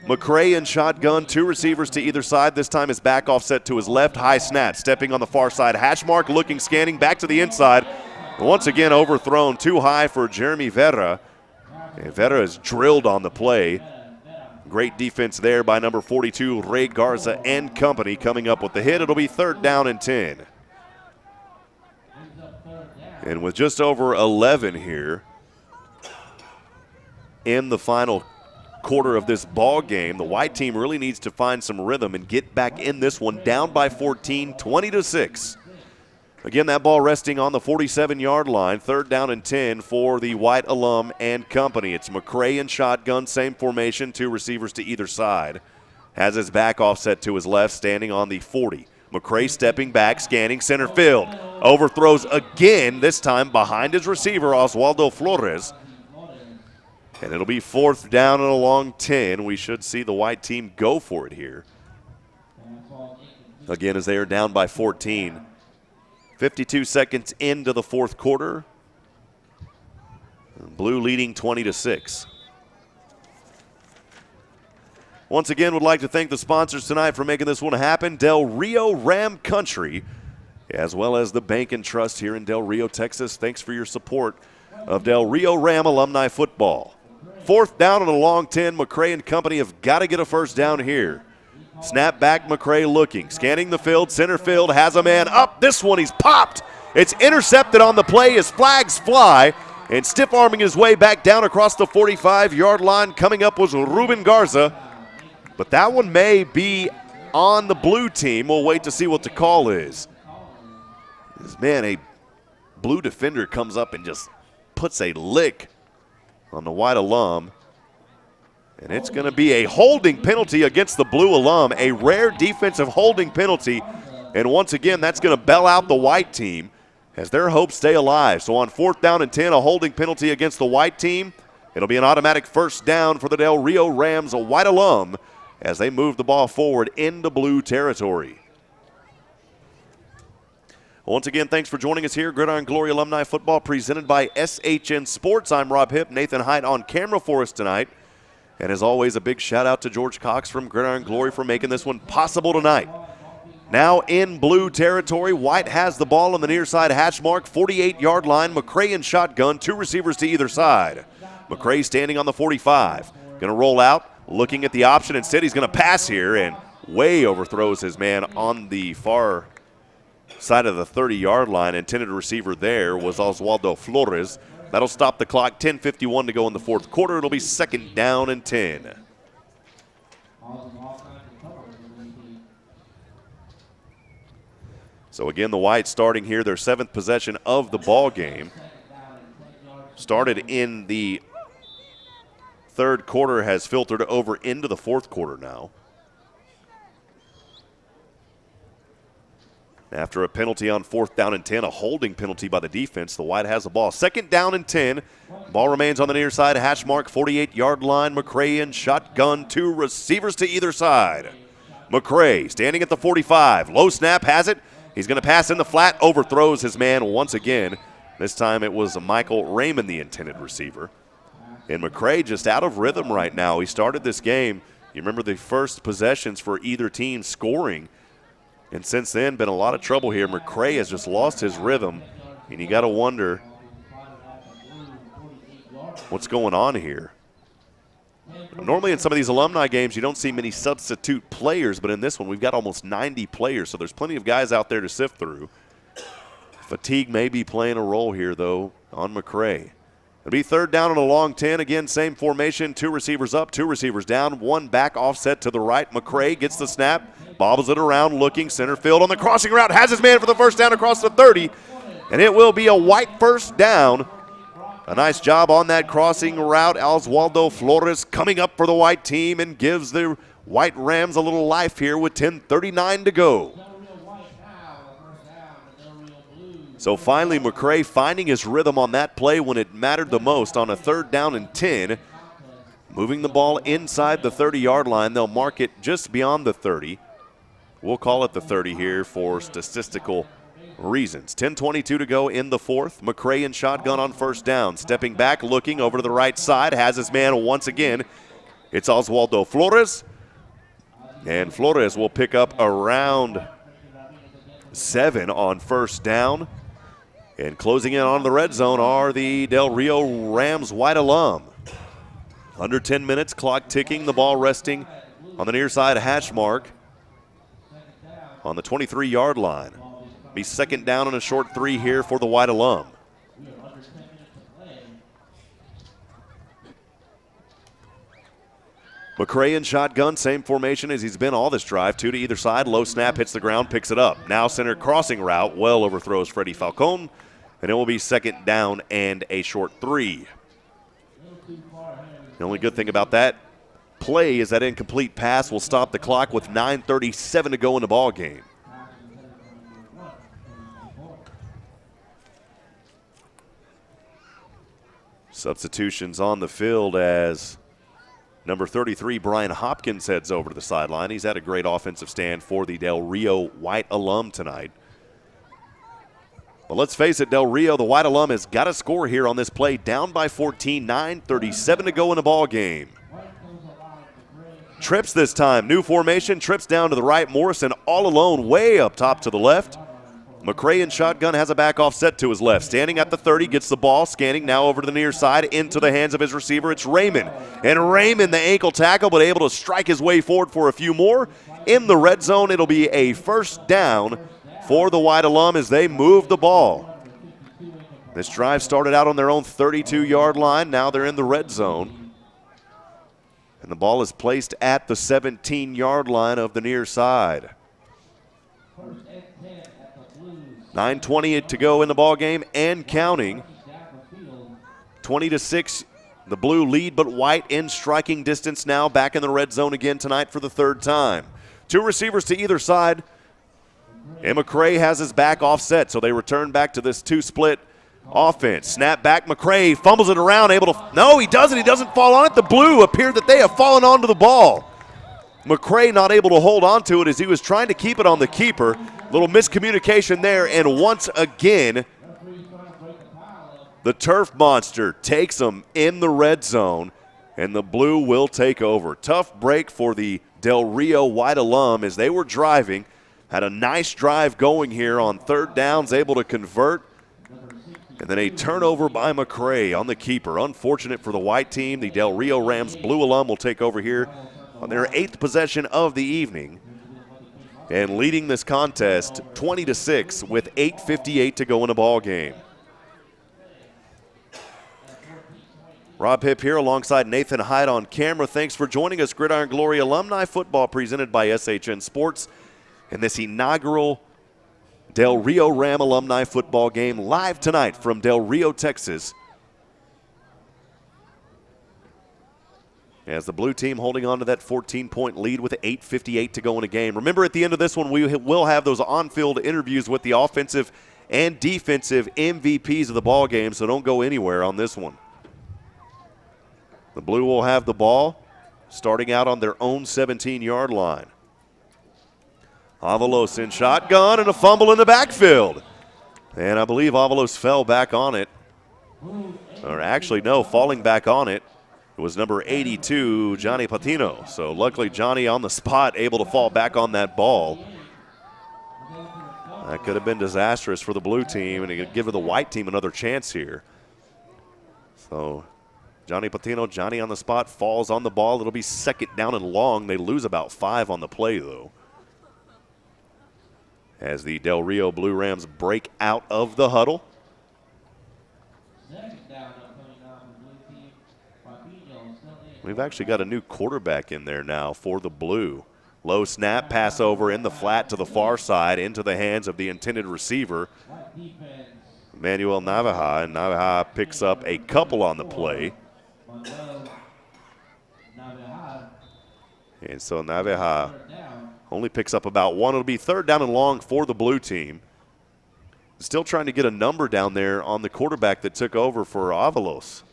McCray in shotgun, two receivers to either side. This time his back offset to his left. High snap, stepping on the far side. Hash mark, looking, scanning, back to the inside. Once again overthrown, too high for Jeremy Vera. And Vera is drilled on the play. Great defense there by number 42, Ray Garza and company coming up with the hit. It'll be third down and 10. And with just over 11 here in the final quarter of this ball game, the White team really needs to find some rhythm and get back in this one, down by 14, 20-6. Again, that ball resting on the 47-yard line, third down and 10 for the White alum and company. It's McCray in shotgun, same formation, two receivers to either side. Has his back offset to his left, standing on the 40. McCray stepping back, scanning center field. Overthrows again, this time behind his receiver, Oswaldo Flores. And it'll be 4th down and a long 10. We should see the white team go for it here. Again, as they are down by 14. 52 seconds into the 4th quarter. Blue leading 20-6. Once again, would like to thank the sponsors tonight for making this one happen. Del Rio Ram Country, as well as the Bank and Trust here in Del Rio, Texas. Thanks for your support of Del Rio Ram alumni football. 4th down and a long 10. McCray and company have got to get a first down here. Snap back, McCray looking, scanning the field. Center field has a man up. This one he's popped. It's intercepted on the play as flags fly. And stiff arming his way back down across the 45-yard line. Coming up was Ruben Garza. But that one may be on the blue team. We'll wait to see what the call is. Man, a blue defender comes up and just puts a lick on the white alum. And it's going to be a holding penalty against the blue alum, a rare defensive holding penalty. And once again, that's going to bail out the white team as their hopes stay alive. So on 4th down and 10, a holding penalty against the white team. It'll be an automatic first down for the Del Rio Rams, a white alum, as they move the ball forward into blue territory. Once again, thanks for joining us here. Gridiron Glory Alumni Football presented by SHN Sports. I'm Rob Hipp, Nathan Height on camera for us tonight. And as always, a big shout out to George Cox from Gridiron Glory for making this one possible tonight. Now in blue territory, White has the ball on the near side hash mark, 48-yard line. McCray in shotgun, 2 receivers to either side. McCray standing on the 45. Going to roll out. Looking at the option, instead he's going to pass here and way overthrows his man on the far side of the 30-yard line. Intended receiver there was Oswaldo Flores. That'll stop the clock. 10:51 to go in the 4th quarter. It'll be 2nd down and 10. So again, the Whites starting here their 7th possession of the ball game. Started in the 3rd quarter, has filtered over into the 4th quarter now. After a penalty on 4th down and 10, a holding penalty by the defense, the White has the ball. 2nd down and 10. Ball remains on the near side, hash mark, 48-yard line. McCray in shotgun, 2 receivers to either side. McCray standing at the 45. Low snap, has it. He's going to pass in the flat, overthrows his man once again. This time it was Michael Raymond, the intended receiver. And McCray just out of rhythm right now. He started this game. You remember the first possessions for either team scoring. And since then, been a lot of trouble here. McCray has just lost his rhythm. And you got to wonder what's going on here. Normally in some of these alumni games, you don't see many substitute players. But in this one, we've got almost 90 players. So there's plenty of guys out there to sift through. Fatigue may be playing a role here, though, on McCray. It'll be 3rd down and a long 10. Again, same formation. 2 receivers up, 2 receivers down. 1 back offset to the right. McCray gets the snap, bobbles it around, looking center field on the crossing route. Has his man for the first down across the 30. And it will be a White first down. A nice job on that crossing route. Oswaldo Flores coming up for the White team and gives the White Rams a little life here with 10:39 to go. So finally, McCray finding his rhythm on that play when it mattered the most on a 3rd down and 10. Moving the ball inside the 30-yard line. They'll mark it just beyond the 30. We'll call it the 30 here for statistical reasons. 10:22 to go in the 4th. McCray in shotgun on first down. Stepping back, looking over to the right side. Has his man once again. It's Oswaldo Flores. And Flores will pick up around 7 on first down. And closing in on the red zone are the Del Rio Rams White alum. Under 10 minutes, clock ticking, the ball resting on the near side hash mark on the 23-yard line. Be 2nd down and a short 3 here for the White alum. McCray in shotgun, same formation as he's been all this drive. 2 to either side, low snap, hits the ground, picks it up. Now center crossing route, well overthrows Freddie Falcone, and it will be 2nd down and a short 3. The only good thing about that play is that incomplete pass will stop the clock with 9:37 to go in the ball game. Substitutions on the field as number 33, Brian Hopkins, heads over to the sideline. He's had a great offensive stand for the Del Rio White alum tonight. But let's face it, Del Rio, the White alum, has got to score here on this play. Down by 14, 9:37 to go in the ball game. Trips this time. New formation, trips down to the right. Morrison all alone, way up top to the left. McCray in shotgun, has a back offset to his left. Standing at the 30, gets the ball, scanning now over to the near side, into the hands of his receiver. It's Raymond. And Raymond, the ankle tackle, but able to strike his way forward for a few more. In the red zone, it'll be a first down for the White alum as they move the ball. This drive started out on their own 32-yard line. Now they're in the red zone. And the ball is placed at the 17-yard line of the near side. 9:20 to go in the ball game and counting. 20-6, the Blue lead, but White in striking distance now, back in the red zone again tonight for the third time. Two receivers to either side. And McCray has his back offset, so they return back to this two-split offense. Snap back, McCray fumbles it around, able to, no, he doesn't. He doesn't fall on it. The Blue appeared that they have fallen onto the ball. McCray not able to hold on to it as he was trying to keep it on the keeper. Little miscommunication there, and once again, the Turf Monster takes them in the red zone, and the Blue will take over. Tough break for the Del Rio White alum as they were driving. Had a nice drive going here on third downs, able to convert. And then a turnover by McCray on the keeper. Unfortunate for the White team. The Del Rio Rams Blue alum will take over here on their 8th possession of the evening. And leading this contest 20-6 with 8:58 to go in the ball game. Rob Hipp here alongside Nathan Hyde on camera. Thanks for joining us. Gridiron Glory Alumni Football presented by SHN Sports. And this inaugural Del Rio Ram Alumni football game live tonight from Del Rio, Texas. As the Blue team holding on to that 14-point lead with 8:58 to go in a game. Remember, at the end of this one, we will have those on-field interviews with the offensive and defensive MVPs of the ball game, so don't go anywhere on this one. The Blue will have the ball starting out on their own 17-yard line. Avalos in shotgun and a fumble in the backfield. And I believe Avalos fell back on it. Or actually, no, falling back on it. It was number 82, Johnny Patino. So luckily Johnny on the spot, able to fall back on that ball. That could have been disastrous for the Blue team, and it could give the White team another chance here. So Johnny Patino, Johnny on the spot, falls on the ball. It'll be second down and long. They lose about 5 on the play, though. As the Del Rio Blue Rams break out of the huddle. We've actually got a new quarterback in there now for the Blue. Low snap, pass over in the flat to the far side into the hands of the intended receiver, Manuel Navaja, and Navaja picks up a couple on the play. And so Navaja only picks up about 1. It'll be third down and long for the Blue team. Still trying to get a number down there on the quarterback that took over for Avalos.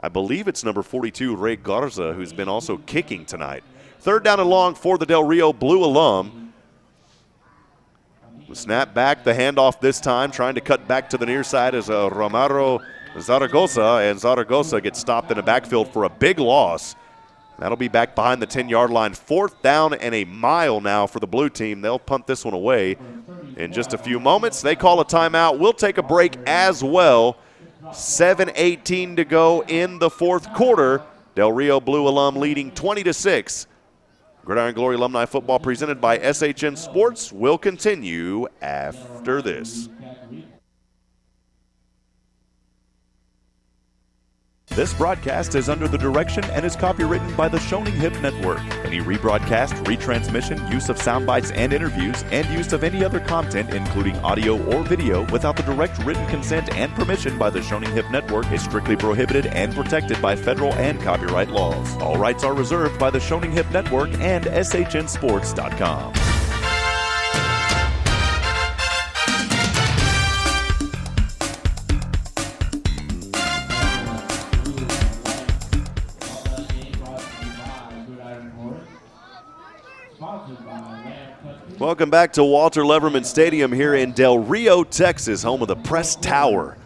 I believe it's number 42, Ray Garza, who's been also kicking tonight. Third down and long for the Del Rio Blue alum. The snap back, the handoff this time, trying to cut back to the near side is Romero Zaragoza, and Zaragoza gets stopped in the backfield for a big loss. That'll be back behind the 10-yard line. 4th down and a mile now for the Blue team. They'll punt this one away in just a few moments. They call a timeout. We'll take a break as well. 7:18 to go in the 4th quarter. Del Rio Blue alum leading 20-6. Gridiron Glory Alumni Football presented by SHN Sports will continue after this. This broadcast is under the direction and is copywritten by the Shoning Hip Network. Any rebroadcast, retransmission, use of sound bites and interviews, and use of any other content, including audio or video, without the direct written consent and permission by the Shoning Hip Network is strictly prohibited and protected by federal and copyright laws. All rights are reserved by the Shoning Hip Network and SHNSports.com. sponsored by Ram Country. Welcome back to Walter Leverman Stadium here in Del Rio, Texas, home of the Press Tower.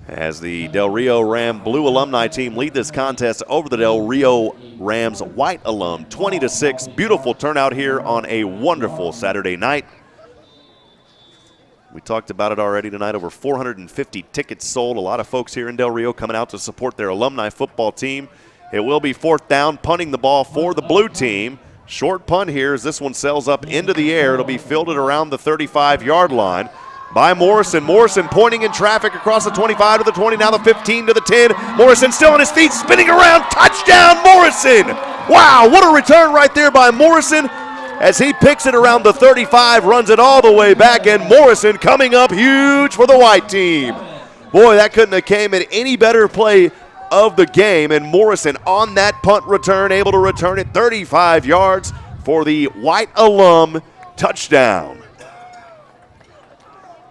As the Del Rio Ram Blue Alumni team lead this contest over the Del Rio Rams White Alum, 20-6. Beautiful turnout here on a wonderful Saturday night. We talked about it already tonight, over 450 tickets sold. A lot of folks here in Del Rio coming out to support their alumni football team. It will be fourth down, punting the ball for the blue team. Short punt here as this one sails up into the air. It'll be fielded around the 35-yard line by Morrison. Morrison pointing in traffic across the 25 to the 20, now the 15 to the 10. Morrison still on his feet, spinning around. Touchdown, Morrison! Wow, what a return right there by Morrison as he picks it around the 35, runs it all the way back, and Morrison coming up huge for the white team. Boy, that couldn't have came at any better play of the game, and Morrison on that punt return, able to return it 35 yards for the white alum touchdown.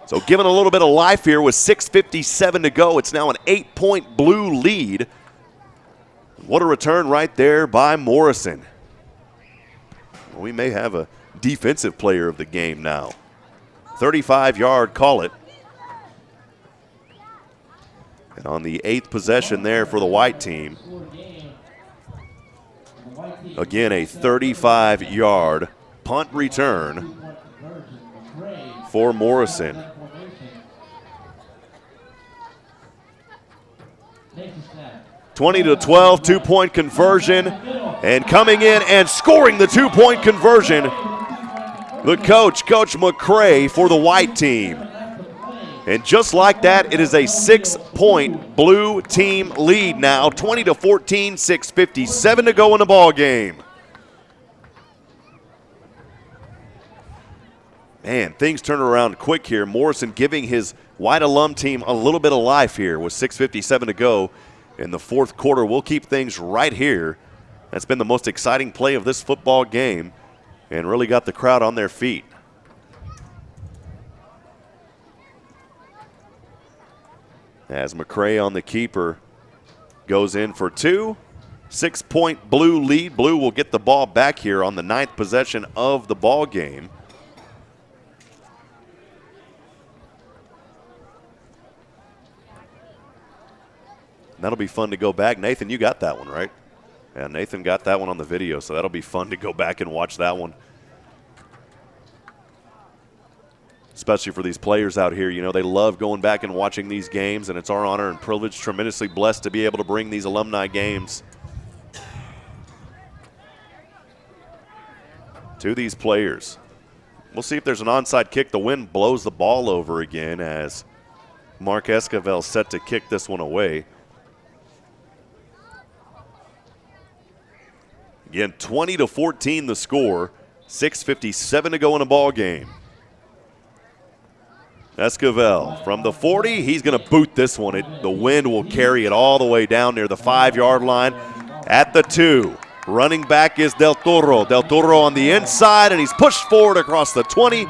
So given a little bit of life here with 6:57 to go, it's now an 8-point blue lead. What a return right there by Morrison. Well, we may have a defensive player of the game now. 35-yard call it. And on the 8th possession there for the white team, again a 35-yard punt return for Morrison. 20-12, two-point conversion, and coming in and scoring the two-point conversion, the coach, Coach McCray, for the white team. And just like that, it is a 6-point blue team lead now, 20-14, 6:57 to go in the ball game. Man, things turn around quick here. Morrison giving his white alum team a little bit of life here with 6:57 to go in the fourth quarter. We'll keep things right here. That's been the most exciting play of this football game and really got the crowd on their feet. As McCray on the keeper goes in for two. 6-point blue lead. Blue will get the ball back here on the 9th possession of the ball game. That'll be fun to go back. Nathan, you got that one, right? Yeah, Nathan got that one on the video, so that'll be fun to go back and watch that one. Especially for these players out here. You know, they love going back and watching these games, and it's our honor and privilege, tremendously blessed to be able to bring these alumni games to these players. We'll see if there's an onside kick. The wind blows the ball over again as Mark Esquivel set to kick this one away. Again, 20-14 the score, 6:57 to go in a ball game. Esquivel from the 40, he's going to boot this one. The wind will carry it all the way down near the 5-yard line at the 2. Running back is Del Toro. Del Toro on the inside, and he's pushed forward across the 20,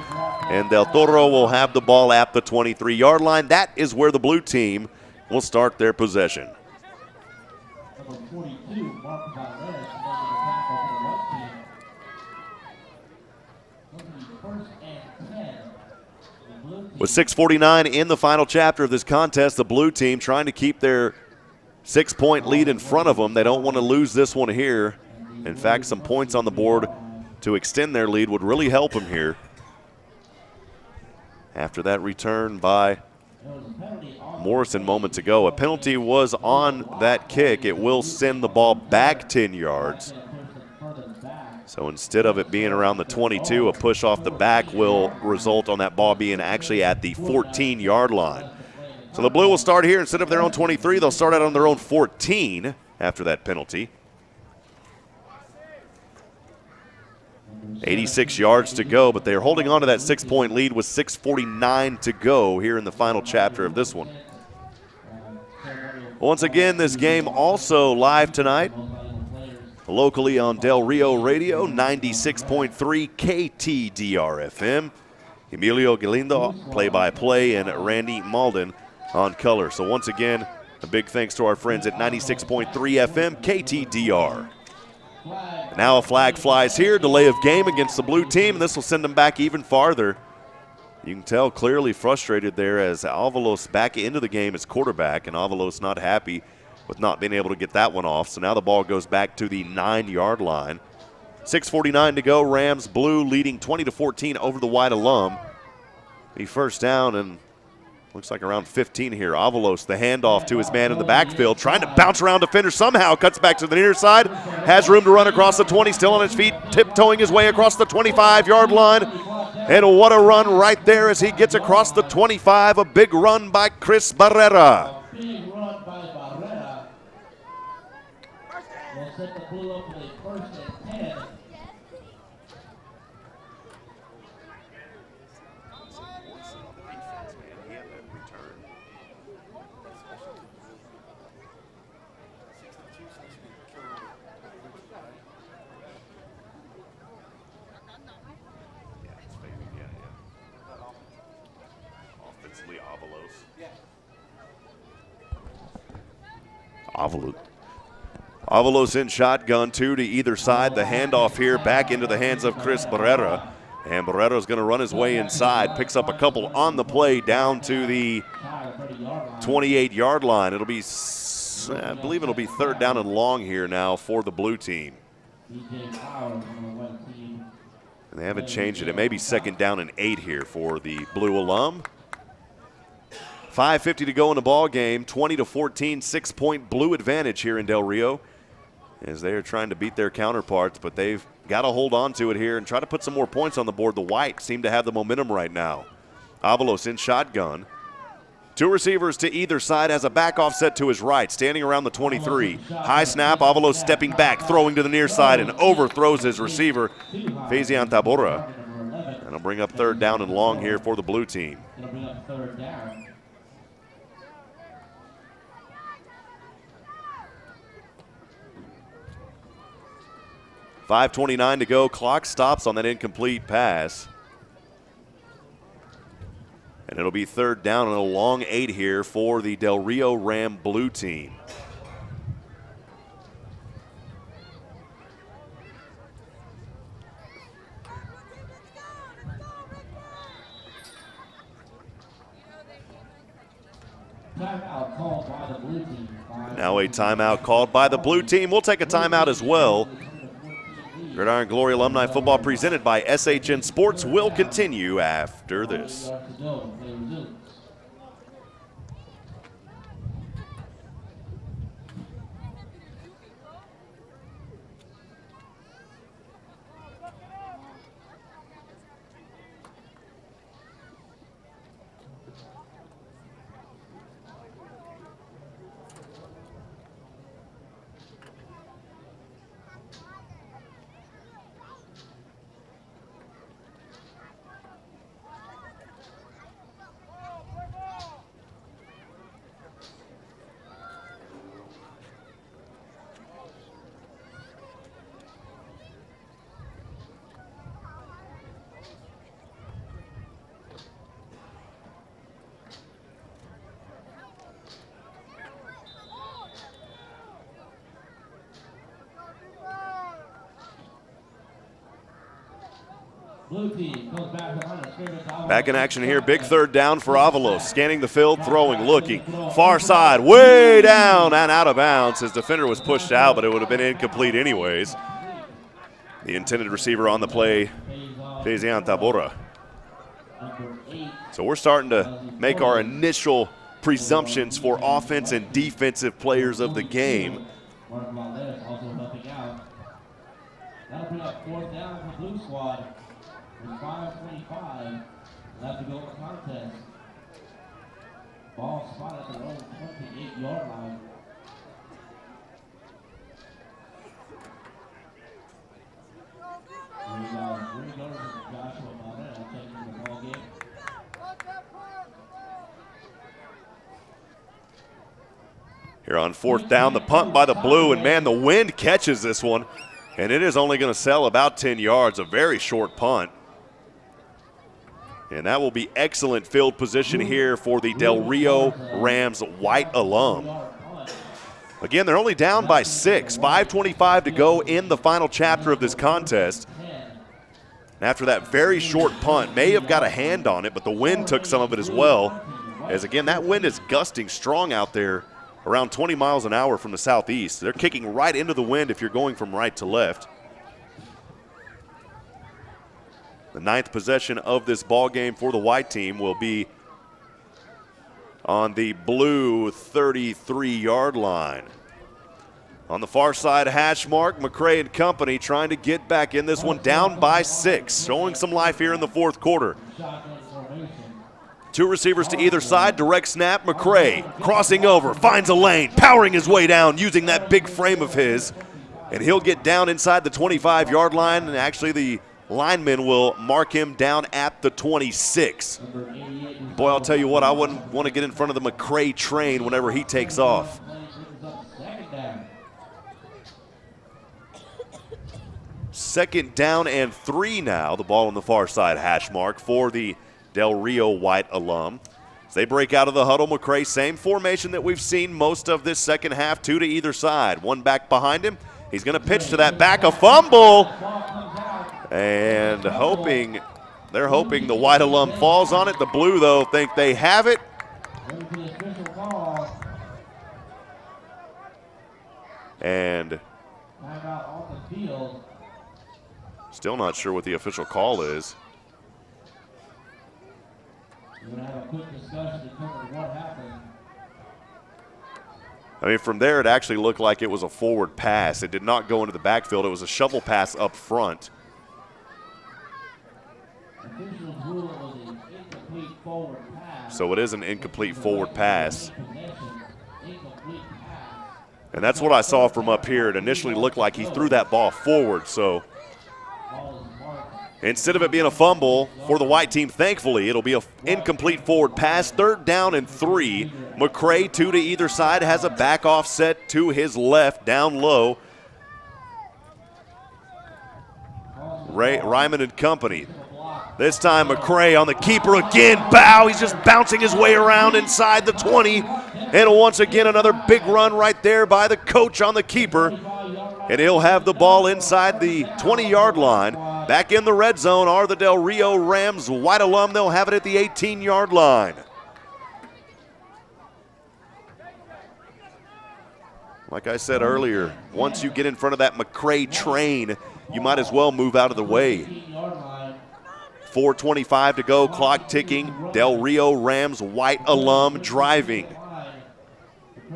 and Del Toro will have the ball at the 23-yard line. That is where the blue team will start their possession. Number 42, Mark Valdez, making the tackle for the white team. Looking first and 10. With 6:49 in the final chapter of this contest, the blue team trying to keep their 6-point lead in front of them. They don't want to lose this one here. In fact, some points on the board to extend their lead would really help them here. After that return by Morrison moments ago, a penalty was on that kick. It will send the ball back 10 yards. So instead of it being around the 22, a push off the back will result on that ball being actually at the 14-yard line. So the blue will start here. Instead of their own 23, they'll start out on their own 14 after that penalty. 86 yards to go, but they're holding on to that 6-point lead with 6:49 to go here in the final chapter of this one. Once again, this game also live tonight locally on Del Rio Radio, 96.3 KTDR-FM. Emilio Galindo, play-by-play, and Randy Malden on color. So once again, a big thanks to our friends at 96.3 FM KTDR. Now a flag flies here, delay of game against the blue team, and this will send them back even farther. You can tell clearly frustrated there as Avalos back into the game as quarterback, and Avalos not happy with not being able to get that one off. So now the ball goes back to the 9-yard line. 6:49 to go. Rams blue leading 20-14 over the white alum. The first down, and looks like around 15 here. Avalos, the handoff to his man in the backfield, trying to bounce around defender somehow, cuts back to the near side, has room to run across the 20, still on his feet, tiptoeing his way across the 25-yard line. And what a run right there as he gets across the 25, a big run by Chris Barrera. Big run by Barrera. Will set the Blue up with a 1st and 10. Avalos in shotgun, two to either side. The handoff here back into the hands of Chris Barrera. And Barrera's going to run his way inside, picks up a couple on the play down to the 28-yard line. It'll be, I believe it'll be 3rd down and long here now for the blue team. And they haven't changed it. It may be 2nd down and 8 here for the blue alum. 5:50 to go in the ball game. 20-14, 6-point blue advantage here in Del Rio as they are trying to beat their counterparts, but they've got to hold on to it here and try to put some more points on the board. The white seem to have the momentum right now. Avalos in shotgun. 2 receivers to either side, has a back offset to his right, standing around the 23. High snap, Avalos stepping back, throwing to the near side, and overthrows his receiver, Fazian Tabora. And it'll bring up 3rd down and long here for the blue team. It'll bring up 3rd down. .529 to go. Clock stops on that incomplete pass. And it'll be 3rd down and a long 8 here for the Del Rio Ram blue team. Timeout called by the blue team. Now a timeout called by the blue team. We'll take a timeout as well. Gridiron Glory Alumni football presented by SHN Sports will continue after this. Back in action here, big 3rd down for Avalos. Scanning the field, throwing, looking. Far side, way down and out of bounds. His defender was pushed out, but it would have been incomplete anyways. The intended receiver on the play, Fazian Tabora. So we're starting to make our initial presumptions for offense and defensive players of the game. That'll bring up 4th down for Blue Squad. With 5:25 left to go in the contest. Ball spot at their own 28-yard line. Joshua Barrera taking the ball game. Here on 4th down, the punt by the blue, and man, the wind catches this one, and it is only going to sail about 10 yards, a very short punt. And that will be excellent field position here for the Del Rio Rams white alum. Again, they're only down by 6. 5:25 to go in the final chapter of this contest. And after that very short punt, may have got a hand on it, but the wind took some of it as well. As again, that wind is gusting strong out there, around 20 miles an hour from the southeast. They're kicking right into the wind if you're going from right to left. The 9th possession of this ball game for the white team will be on the blue 33-yard line. On the far side hash mark, McCray and company trying to get back in this one, down by 6, showing some life here in the fourth quarter. 2 receivers to either side, direct snap, McCray crossing over, finds a lane, powering his way down using that big frame of his, and he'll get down inside the 25-yard line, and actually the lineman will mark him down at the 26. Boy, I'll tell you what, I wouldn't want to get in front of the McCray train whenever he takes off. Second down and 3 now. The ball on the far side hash mark for the Del Rio White alum. As they break out of the huddle, McCray, same formation that we've seen most of this second half, 2 to either side. 1 back behind him. He's going to pitch to that back, a fumble. And they're hoping the white alum falls on it. The blue, though, think they have it. And still not sure what the official call is. We're going to have a quick discussion to determine what happened. I mean, from there, it actually looked like it was a forward pass. It did not go into the backfield. It was a shovel pass up front. So it is an incomplete forward pass. And that's what I saw from up here. It initially looked like he threw that ball forward. So instead of it being a fumble for the white team, thankfully, it'll be an incomplete forward pass. 3rd down and 3. McCray, 2 to either side, has a back offset to his left, down low. Ryman and company. This time McCray on the keeper again. Bow, he's just bouncing his way around inside the 20. And once again, another big run right there by the coach on the keeper. And he'll have the ball inside the 20-yard line. Back in the red zone are the Del Rio Rams white alum. They'll have it at the 18-yard line. Like I said earlier, once you get in front of that McCray train, you might as well move out of the way. 4:25 to go, clock ticking. Del Rio Rams white alum driving.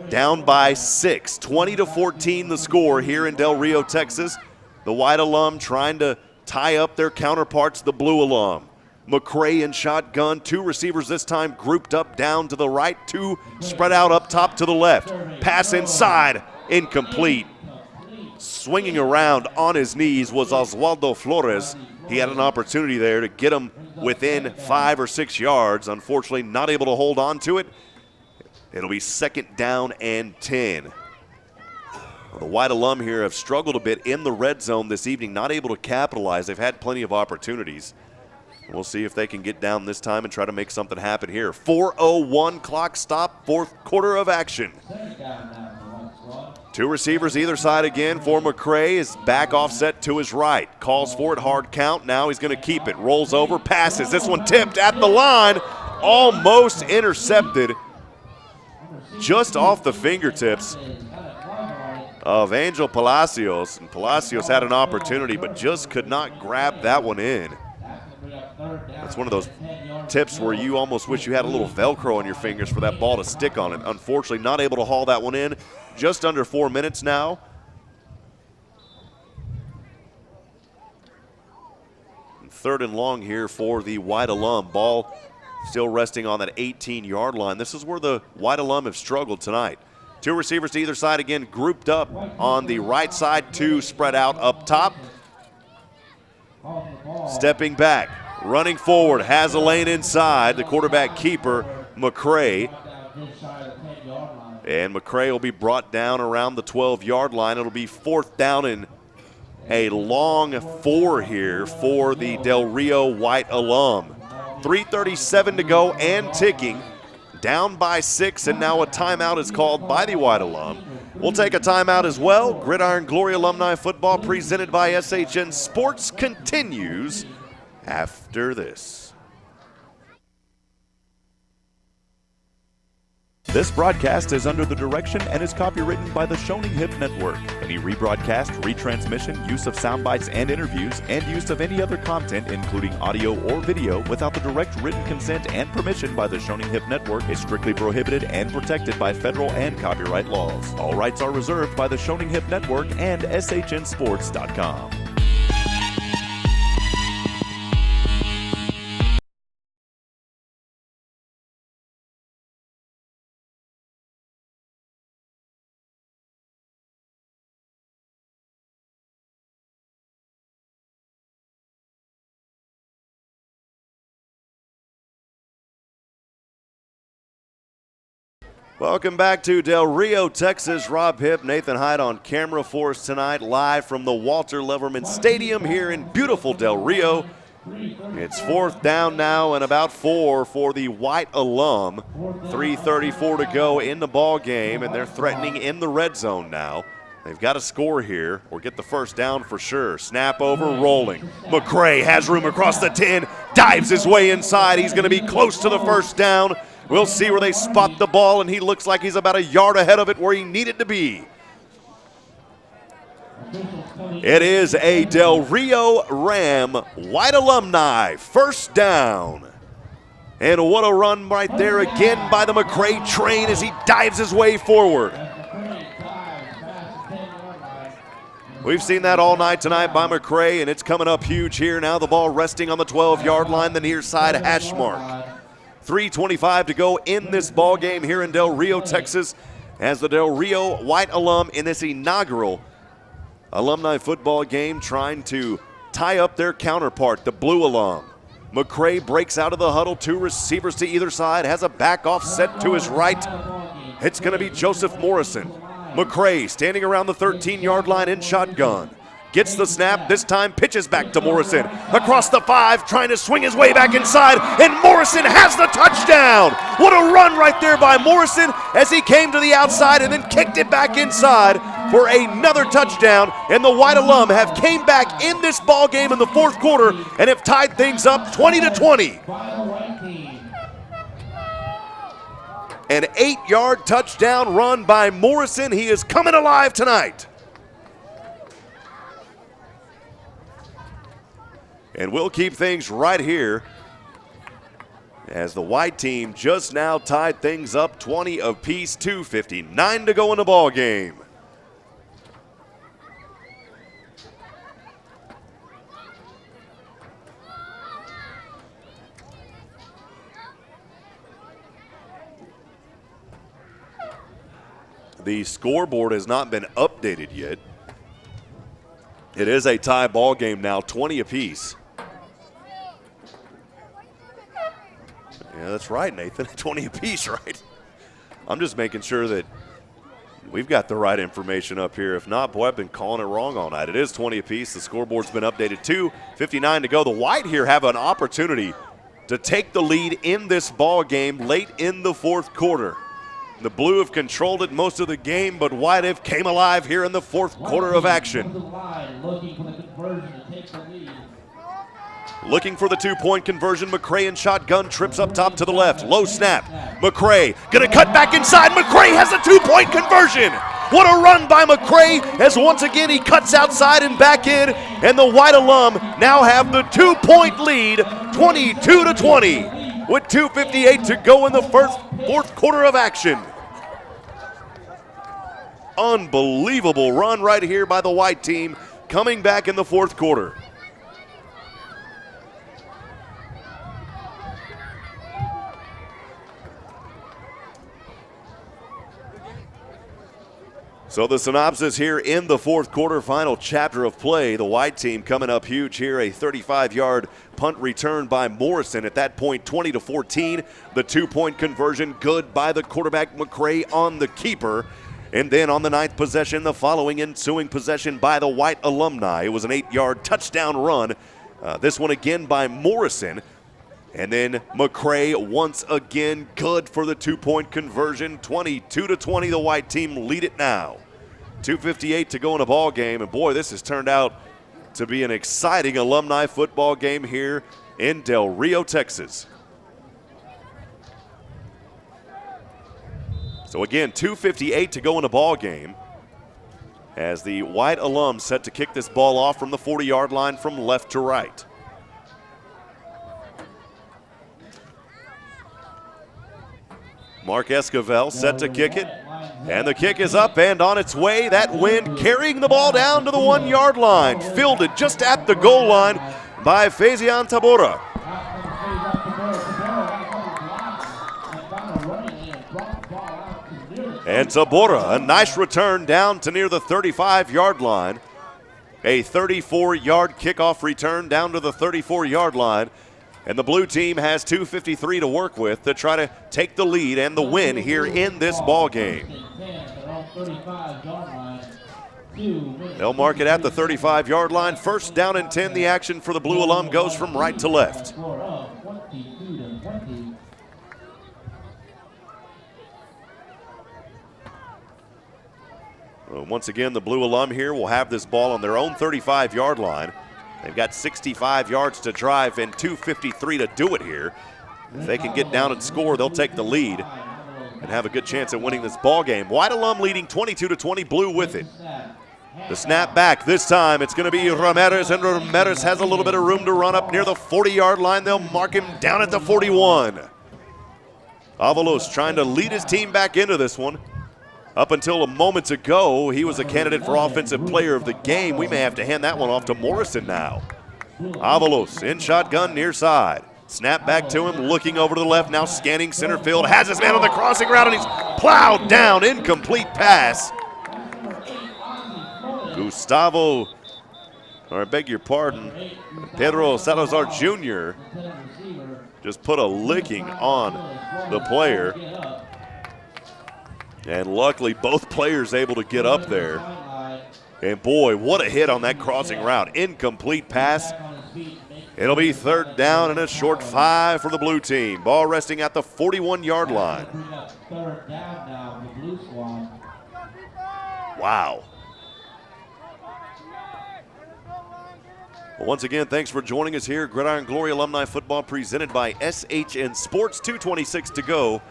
Down by 6, 20-14 the score here in Del Rio, Texas. The white alum trying to tie up their counterparts, the blue alum. McCray in shotgun, 2 receivers this time grouped up down to the right, 2 spread out up top to the left. Pass inside, incomplete. Swinging around on his knees was Oswaldo Flores. He had an opportunity there to get him within 5 or 6 yards. Unfortunately, not able to hold on to it. It'll be 2nd down and 10. Well, the white alum here have struggled a bit in the red zone this evening, not able to capitalize. They've had plenty of opportunities. We'll see if they can get down this time and try to make something happen here. 4:01 clock stop, 4th quarter of action. 2 receivers either side again for McCray. His back offset to his right. Calls for it, hard count. Now he's going to keep it. Rolls over, passes. This one tipped at the line. Almost intercepted. Just off the fingertips of Angel Palacios. And Palacios had an opportunity but just could not grab that one in. That's one of those tips where you almost wish you had a little Velcro on your fingers for that ball to stick on it. Unfortunately, not able to haul that one in. Just under 4 minutes now. And 3rd and long here for the white alum. Ball still resting on that 18-yard line. This is where the white alum have struggled tonight. 2 receivers to either side again, grouped up on the right side, 2 spread out up top. Stepping back, running forward, has a lane inside. The quarterback keeper, McCray. And McCray will be brought down around the 12-yard line. It'll be 4th down and a long 4 here for the Del Rio white alum. 3:37 to go and ticking. Down by 6, and now a timeout is called by the white alum. We'll take a timeout as well. Gridiron Glory Alumni football presented by SHN Sports continues after this. This broadcast is under the direction and is copywritten by the Shoning Hip Network. Any rebroadcast, retransmission, use of sound bites and interviews, and use of any other content, including audio or video, without the direct written consent and permission by the Shoning Hip Network is strictly prohibited and protected by federal and copyright laws. All rights are reserved by the Shoning Hip Network and SHNSports.com. Welcome back to Del Rio, Texas. Rob Hipp, Nathan Hyde on camera for us tonight, live from the Walter Leverman Stadium here in beautiful Del Rio. It's 4th down now and about 4 for the White Alum. 3:34 to go in the ball game, and they're threatening in the red zone now. They've got to score here or get the first down for sure. Snap over, rolling. McCray has room across the 10, dives his way inside. He's going to be close to the first down. We'll see where they spot the ball, and he looks like he's about a yard ahead of it where he needed to be. It is a Del Rio Ram White Alumni first down. And what a run right there again by the McCray train as he dives his way forward. We've seen that all night tonight by McCray, and it's coming up huge here. Now the ball resting on the 12-yard line, the near side hash mark. 3:25 to go in this ball game here in Del Rio, Texas, as the Del Rio White Alum in this inaugural alumni football game trying to tie up their counterpart, the Blue Alum. McCray breaks out of the huddle, 2 receivers to either side, has a back offset to his right. It's going to be Joseph Morrison. McCray standing around the 13-yard line in shotgun. Gets the snap, this time pitches back to Morrison. Across the 5, trying to swing his way back inside, and Morrison has the touchdown. What a run right there by Morrison as he came to the outside and then kicked it back inside for another touchdown. And the White Alum have came back in this ball game in the 4th quarter and have tied things up 20-20. An 8-yard touchdown run by Morrison. He is coming alive tonight. And we'll keep things right here as the white team just now tied things up 20 apiece, 2:59 to go in the ball game. The scoreboard has not been updated yet. It is a tie ball game now, 20 apiece. Yeah, that's right, Nathan. 20 apiece, right? I'm just making sure that we've got the right information up here. If not, boy, I've been calling it wrong all night. It is 20 apiece. The scoreboard's been updated. 2:59 to go. The White here have an opportunity to take the lead in this ball game late in the 4th quarter. The Blue have controlled it most of the game, but White have came alive here in the 4th quarter of action. Looking for the 2-point conversion. McCray in shotgun, trips up top to the left. Low snap. McCray gonna cut back inside. McCray has a 2-point conversion. What a run by McCray as once again he cuts outside and back in. And the White Alum now have the 2-point lead, 22-20, with 2:58 to go in the 4th quarter of action. Unbelievable run right here by the White team coming back in the 4th quarter. So the synopsis here in the 4th quarter, final chapter of play. The White team coming up huge here. A 35-yard punt return by Morrison. At that point, 20-14. The 2-point conversion good by the quarterback McCray on the keeper. And then on the 9th possession, the following ensuing possession by the White Alumni. It was an 8-yard touchdown run. This one again by Morrison. And then McCray once again good for the 2-point conversion. 22-20, the White team lead it now. 2:58 to go in a ball game, and boy, this has turned out to be an exciting alumni football game here in Del Rio, Texas. So again, 2:58 to go in a ball game as the White alums set to kick this ball off from the 40-yard line from left to right. Mark Esquivel set to kick it, and the kick is up and on its way. That wind carrying the ball down to the 1-yard line, fielded just at the goal line by Fazian Tabora. And Tabora, a nice return down to near the 35-yard line. A 34-yard kickoff return down to the 34-yard line. And the blue team has 2:53 to work with to try to take the lead and the win here in this ball game. They'll mark it at the 35-yard line. First down and 10. The action for the blue alum goes from right to left. Once again, the blue alum here will have this ball on their own 35-yard line. They've got 65 yards to drive and 2:53 to do it here. If they can get down and score, they'll take the lead and have a good chance at winning this ball game. White alum leading 22-20, blue with it. The snap back this time, it's going to be Ramirez, and Ramirez has a little bit of room to run up near the 40-yard line. They'll mark him down at the 41. Avalos trying to lead his team back into this one. Up until moments ago, he was a candidate for Offensive Player of the Game. We may have to hand that one off to Morrison now. Avalos in shotgun near side. Snap back to him, looking over to the left, now scanning center field. Has his man on the crossing route, and he's plowed down. Incomplete pass. Gustavo, or I beg your pardon, Pedro Salazar Jr. just put a licking on the player. And luckily, both players able to get up there. And boy, what a hit on that crossing route. Incomplete pass. It'll be third down and a short 5 for the blue team. Ball resting at the 41-yard line. Wow. Well, once again, thanks for joining us here. Gridiron Glory Alumni Football presented by SHN Sports. 2:26 to go.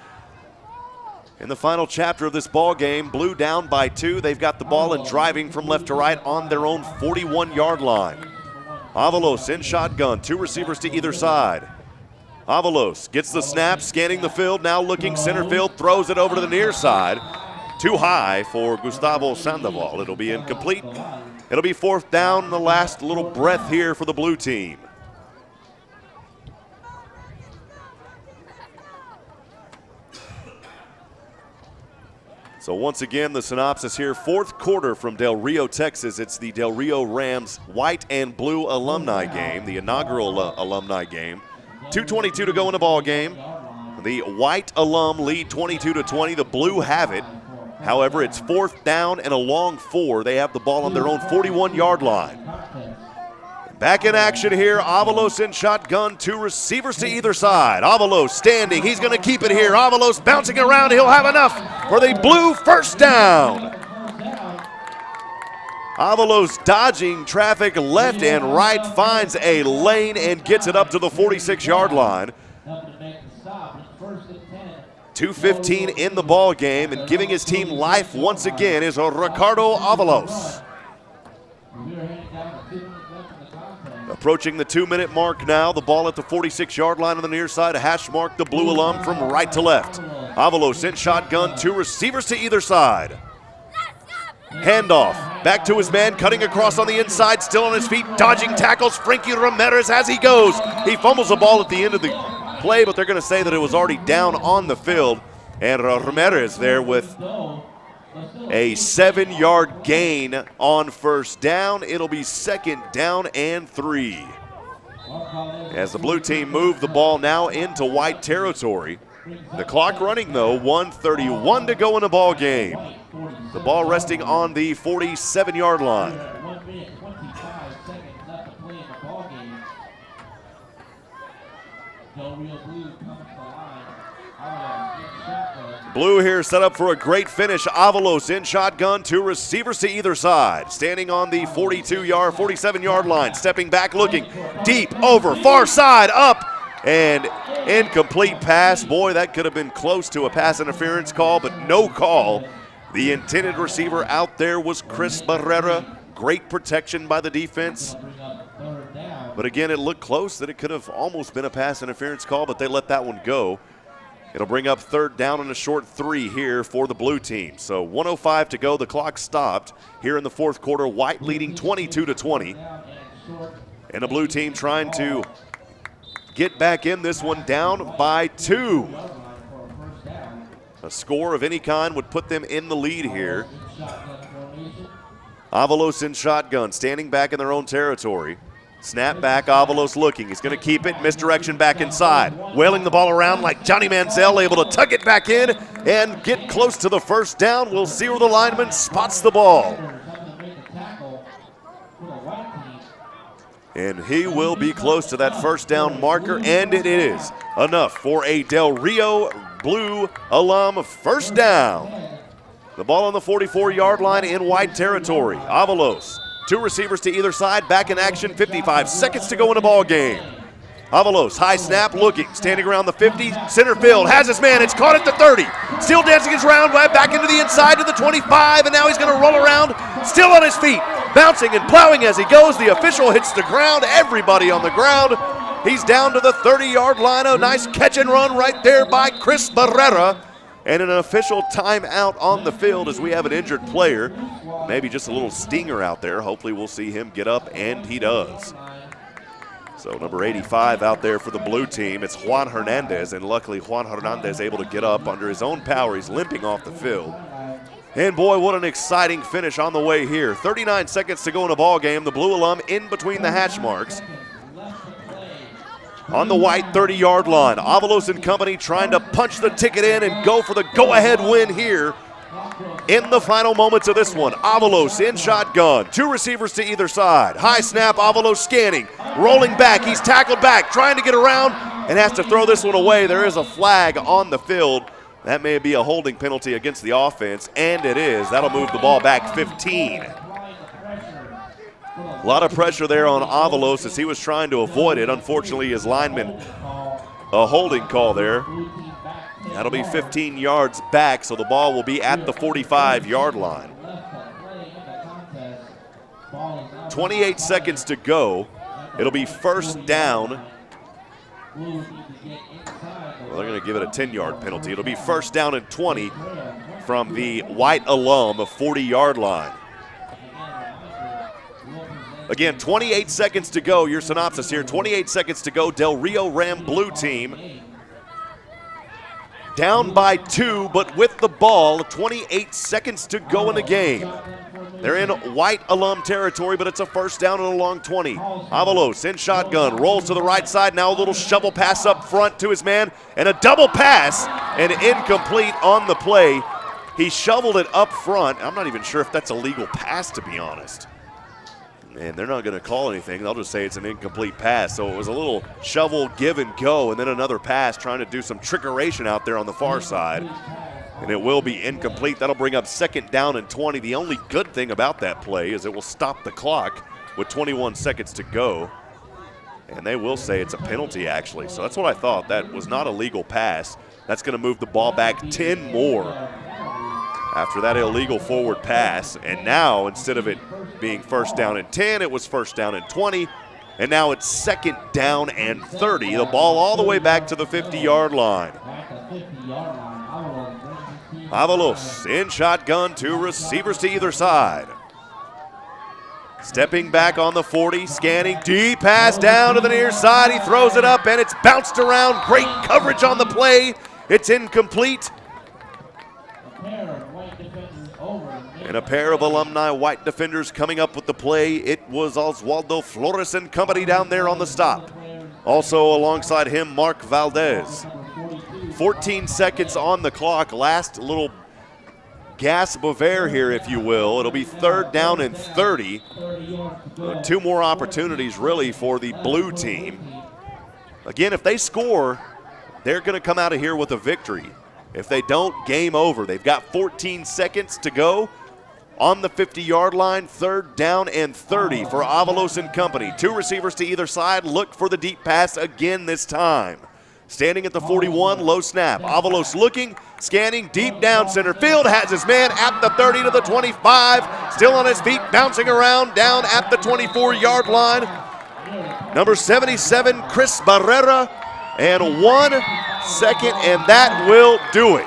In the final chapter of this ball game, blue down by 2. They've got the ball and driving from left to right on their own 41-yard line. Avalos in shotgun, 2 receivers to either side. Avalos gets the snap, scanning the field, now looking center field, throws it over to the near side. Too high for Gustavo Sandoval. It'll be incomplete. It'll be fourth down, the last little breath here for the blue team. So once again, the synopsis here, fourth quarter from Del Rio, Texas. It's the Del Rio Rams white and blue alumni game, the inaugural alumni game. 2:22 to go in the ball game. The white alum lead 22-20. The blue have it. However, it's fourth down and a long 4. They have the ball on their own 41-yard line. Back in action here, Avalos in shotgun, 2 receivers to either side. Avalos standing, he's going to keep it here. Avalos bouncing around, he'll have enough for the blue first down. Avalos dodging traffic left and right, finds a lane and gets it up to the 46-yard line. 2:15 in the ball game, and giving his team life once again is Ricardo Avalos. Approaching the 2-minute mark now. The ball at the 46-yard line on the near side. A hash mark, the blue alum from right to left. Avalos in shotgun, 2 receivers to either side. Handoff, back to his man, cutting across on the inside, still on his feet, dodging tackles. Frankie Ramirez as he goes. He fumbles the ball at the end of the play, but they're going to say that it was already down on the field. And Ramirez there with a 7-yard gain on first down. It'll be second down and 3. As the blue team move the ball now into white territory. The clock running though, 1:31 to go in the ball game. The ball resting on the 47-yard line. Blue here set up for a great finish. Avalos in shotgun, 2 receivers to either side. Standing on the 47-yard line. Stepping back, looking deep, over, far side, up, and incomplete pass. Boy, that could have been close to a pass interference call, but no call. The intended receiver out there was Chris Barrera. Great protection by the defense. But again, it looked close that it could have almost been a pass interference call, but they let that one go. It'll bring up 3rd down and a short 3 here for the blue team. So 1:05 to go. The clock stopped here in the 4th quarter. White leading 22-20. And the blue team trying to get back in this one, down by 2. A score of any kind would put them in the lead here. Avalos in shotgun, standing back in their own territory. Snap back, Avalos looking. He's going to keep it. Misdirection back inside. Wailing the ball around like Johnny Manziel, able to tuck it back in and get close to the 1st down. We'll see where the lineman spots the ball. And he will be close to that 1st down marker, and it is enough for a Del Rio Blue alum 1st down. The ball on the 44-yard line in white territory. Avalos. 2 receivers to either side, back in action, 55 seconds to go in the ball game. Avalos, high snap, looking, standing around the 50, center field, has his man, it's caught at the 30. Still dancing his round, right back into the inside to the 25, and now he's gonna roll around, still on his feet, bouncing and plowing as he goes. The official hits the ground, everybody on the ground. He's down to the 30-yard line, a nice catch and run right there by Chris Barrera. And an official timeout on the field as we have an injured player. Maybe just a little stinger out there. Hopefully we'll see him get up, and he does. So number 85 out there for the blue team. It's Juan Hernandez, and luckily Juan Hernandez able to get up under his own power. He's limping off the field. And boy, what an exciting finish on the way here. 39 seconds to go in the ball game. The blue alum in between the hash marks. On the white 30-yard line, Avalos and company trying to punch the ticket in and go for the go-ahead win here in the final moments of this one. Avalos in shotgun, 2 receivers to either side. High snap, Avalos scanning, rolling back. He's tackled back, trying to get around, and has to throw this one away. There is a flag on the field. That may be a holding penalty against the offense, and it is. That'll move the ball back 15. A lot of pressure there on Avalos as he was trying to avoid it. Unfortunately, his lineman, a holding call there. That'll be 15 yards back, so the ball will be at the 45-yard line. 28 seconds to go. It'll be 1st down. Well, they're going to give it a 10-yard penalty. It'll be 1st down and 20 from the white alum 40-yard line. Again, 28 seconds to go. Your synopsis here, 28 seconds to go. Del Rio Ram blue team down by 2, but with the ball, 28 seconds to go in the game. They're in white alum territory, but it's a 1st down and a long 20. Avalos in shotgun, rolls to the right side. Now a little shovel pass up front to his man, and a double pass, and incomplete on the play. He shoveled it up front. I'm not even sure if that's a legal pass, to be honest. And they're not going to call anything. They'll just say it's an incomplete pass. So it was a little shovel give and go, and then another pass trying to do some trickeration out there on the far side. And it will be incomplete. That'll bring up 2nd down and 20. The only good thing about that play is it will stop the clock with 21 seconds to go. And they will say it's a penalty, actually. So that's what I thought. That was not a legal pass. That's going to move the ball back 10 more after that illegal forward pass. And now, instead of it being 1st down and 10, it was 1st down and 20. And now it's 2nd down and 30. The ball all the way back to the 50-yard line. Avalos in shotgun, 2 receivers to either side. Stepping back on the 40, scanning, deep pass down to the near side. He throws it up, and it's bounced around. Great coverage on the play. It's incomplete. And a pair of Alumni white defenders coming up with the play. It was Oswaldo Flores and company down there on the stop. Also alongside him, Mark Valdez. 14 seconds on the clock. Last little gasp of air here, if you will. It'll be 3rd down and 30. 2 more opportunities, really, for the blue team. Again, if they score, they're going to come out of here with a victory. If they don't, game over. They've got 14 seconds to go on the 50-yard line, 3rd down and 30 for Avalos and company. 2 receivers to either side. Look for the deep pass again this time. Standing at the 41, low snap. Avalos looking, scanning, deep down center field. Has his man at the 30 to the 25. Still on his feet, bouncing around down at the 24-yard line. Number 77, Chris Barrera. And 1 second, and that will do it.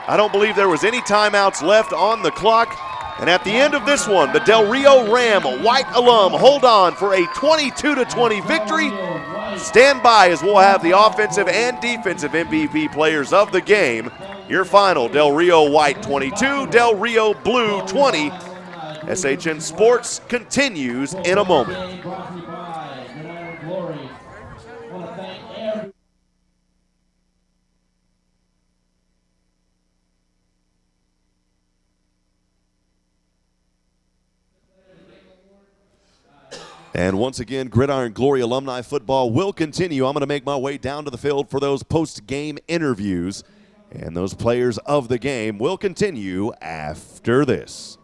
I don't believe there was any timeouts left on the clock. And at the end of this one, the Del Rio Ram White alum hold on for a 22-20 victory. Stand by as we'll have the offensive and defensive MVP players of the game. Your final, Del Rio White 22, Del Rio Blue 20. SHN Sports continues in a moment. And once again, Gridiron Glory Alumni football will continue. I'm going to make my way down to the field for those post-game interviews. And those players of the game will continue after this.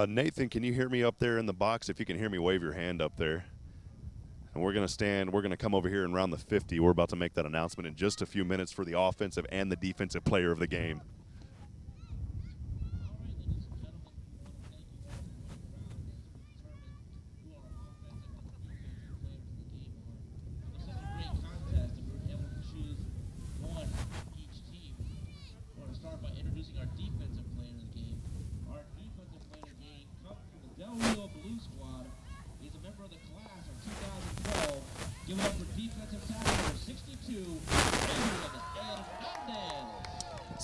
Nathan, can you hear me up there in the box? If you can hear me, wave your hand up there. And we're going to stand. We're going to come over here and round the 50. We're about to make that announcement in just a few minutes for the offensive and the defensive player of the game.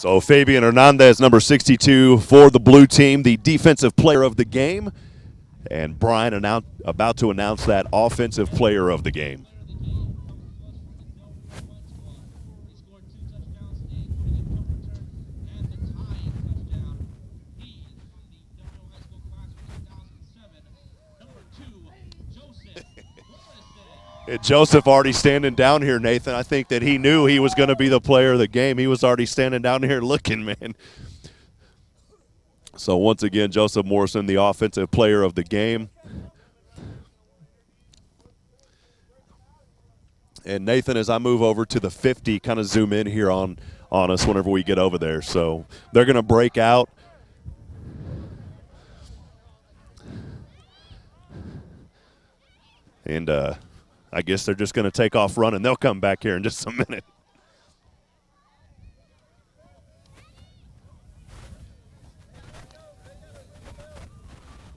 So Fabian Hernandez, number 62 for the blue team, the defensive player of the game. And Brian about to announce that offensive player of the game. Joseph already standing down here, Nathan. I think that he knew he was going to be the player of the game. He was already standing down here looking, man. So once again, Joseph Morrison, the offensive player of the game. And Nathan, as I move over to the 50, kind of zoom in here on us whenever we get over there. So they're going to break out. And I guess they're just going to take off running. They'll come back here in just a minute.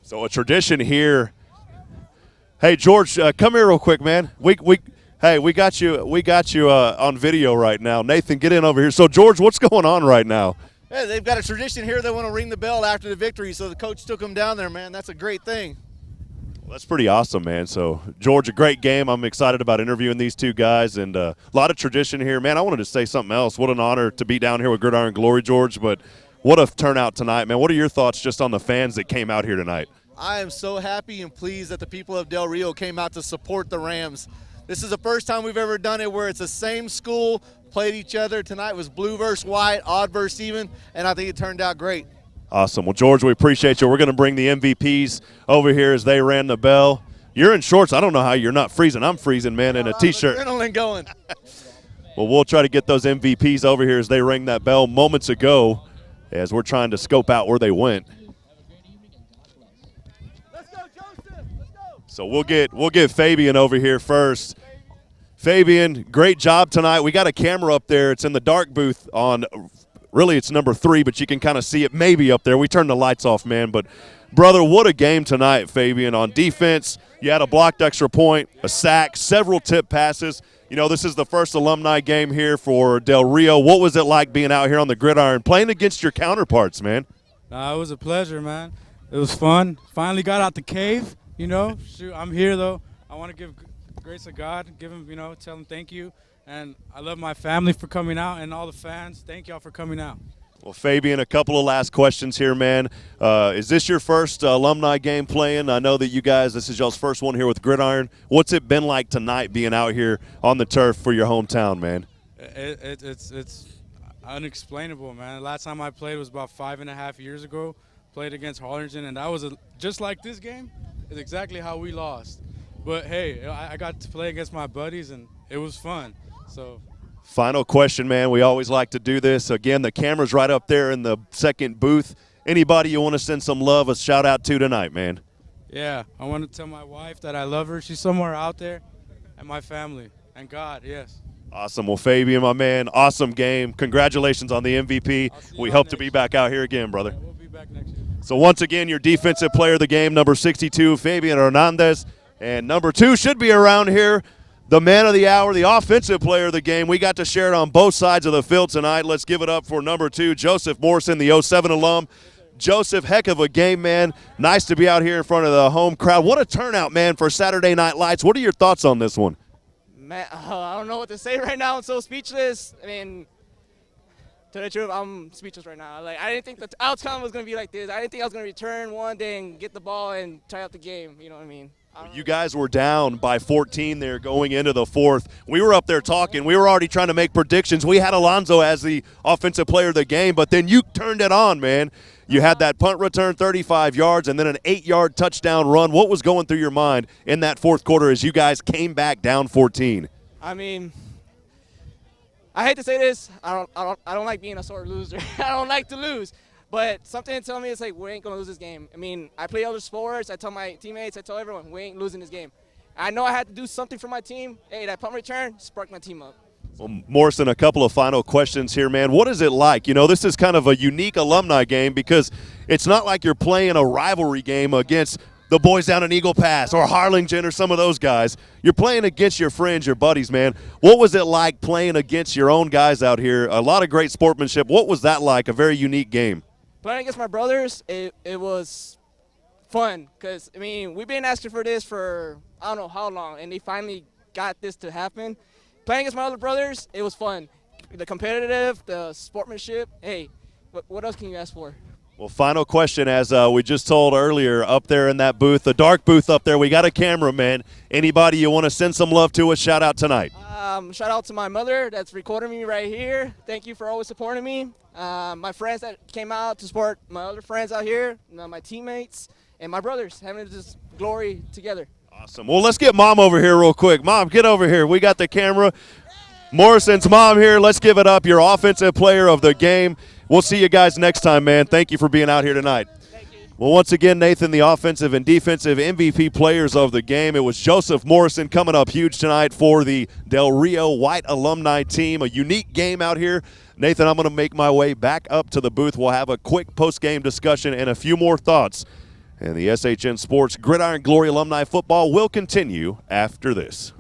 So a tradition here. Hey, George, come here real quick, man. We got you on video right now. Nathan, get in over here. So, George, what's going on right now? Hey, they've got a tradition here. They want to ring the bell after the victory, so the coach took them down there, man. That's a great thing. Well, that's pretty awesome, man. So, George, a great game. I'm excited about interviewing these two guys, and a lot of tradition here. Man, I wanted to say something else. What an honor to be down here with Gridiron Glory, George, but what a turnout tonight, man. What are your thoughts just on the fans that came out here tonight? I am so happy and pleased that the people of Del Rio came out to support the Rams. This is the first time we've ever done it where it's the same school, played each other. Tonight was blue versus white, odd versus even, and I think it turned out great. Awesome. Well, George, we appreciate you. We're going to bring the MVPs over here as they ran the bell. You're in shorts. I don't know how you're not freezing. I'm freezing, man, in a T-shirt. Adrenaline going. Well, we'll try to get those MVPs over here as they rang that bell moments ago as we're trying to scope out where they went. Let's go, Joseph. Let's go. So we'll get Fabian over here first. Fabian, great job tonight. We got a camera up there. It's in the dark booth on – really, it's number 3, but you can kind of see it maybe up there. We turned the lights off, man. But, brother, what a game tonight, Fabian. On defense, you had a blocked extra point, a sack, several tip passes. You know, this is the first alumni game here for Del Rio. What was it like being out here on the gridiron, playing against your counterparts, man? It was a pleasure, man. It was fun. Finally got out the cave, you know. Shoot, I'm here, though. I want to give grace to God, give him, you know, tell him thank you. And I love my family for coming out and all the fans. Thank y'all for coming out. Well, Fabian, a couple of last questions here, man. Is this your first alumni game playing? I know that you guys, this is y'all's first one here with Gridiron. What's it been like tonight being out here on the turf for your hometown, man? It's unexplainable, man. The last time I played was about 5.5 years ago. Played against Harlingen, and that was just like this game. It's exactly how we lost. But, hey, I got to play against my buddies, and it was fun. So, final question, man. We always like to do this. Again, the camera's right up there in the second booth. Anybody you want to send some love, a shout out to tonight, man? Yeah, I want to tell my wife that I love her. She's somewhere out there, and my family, and God, yes. Awesome. Well, Fabian, my man, awesome game. Congratulations on the MVP. We hope to be back out here again, brother. Yeah, we'll be back next year. So once again, your defensive player of the game, number 62, Fabian Hernandez. And number 2 should be around here. The man of the hour, the offensive player of the game. We got to share it on both sides of the field tonight. Let's give it up for number 2, Joseph Morrison, the 07 alum. Joseph, heck of a game, man. Nice to be out here in front of the home crowd. What a turnout, man, for Saturday Night Lights. What are your thoughts on this one? Man, I don't know what to say right now. I'm so speechless. I mean, to tell the truth, I'm speechless right now. Like, I didn't think the outcome was going to be like this. I didn't think I was going to return one day and get the ball and tie up the game. You know what I mean? You guys were down by 14 there going into the 4th. We were up there talking. We were already trying to make predictions. We had Alonzo as the offensive player of the game, but then you turned it on, man. You had that punt return, 35 yards, and then an 8-yard touchdown run. What was going through your mind in that 4th quarter as you guys came back down 14? I mean, I hate to say this. I don't like being a sore loser. I don't like to lose. But something tell me it's like we ain't going to lose this game. I mean, I play other sports. I tell my teammates, I tell everyone, we ain't losing this game. I know I had to do something for my team. Hey, that punt return sparked my team up. Well, Morrison, a couple of final questions here, man. What is it like? You know, this is kind of a unique alumni game because it's not like you're playing a rivalry game against the boys down in Eagle Pass or Harlingen or some of those guys. You're playing against your friends, your buddies, man. What was it like playing against your own guys out here? A lot of great sportsmanship. What was that like? A very unique game. Playing against my brothers, it was fun because, I mean, we've been asking for this for I don't know how long, and they finally got this to happen. Playing against my other brothers, it was fun. The competitive, the sportsmanship, hey, what else can you ask for? Well, final question, as we just told earlier, up there in that booth, the dark booth up there, we got a cameraman. Anybody you want to send some love to, a shout out tonight? Shout out to my mother that's recording me right here. Thank you for always supporting me. My friends that came out to support my other friends out here, my teammates, and my brothers, having this glory together. Awesome. Well, let's get Mom over here real quick. Mom, get over here. We got the camera. Morrison's mom here. Let's give it up. Your offensive player of the game. We'll see you guys next time, man. Thank you for being out here tonight. Thank you. Well, once again, Nathan, the offensive and defensive MVP players of the game. It was Joseph Morrison coming up huge tonight for the Del Rio White alumni team. A unique game out here. Nathan, I'm going to make my way back up to the booth. We'll have a quick post-game discussion and a few more thoughts. And the SHN Sports Gridiron Glory Alumni Football will continue after this.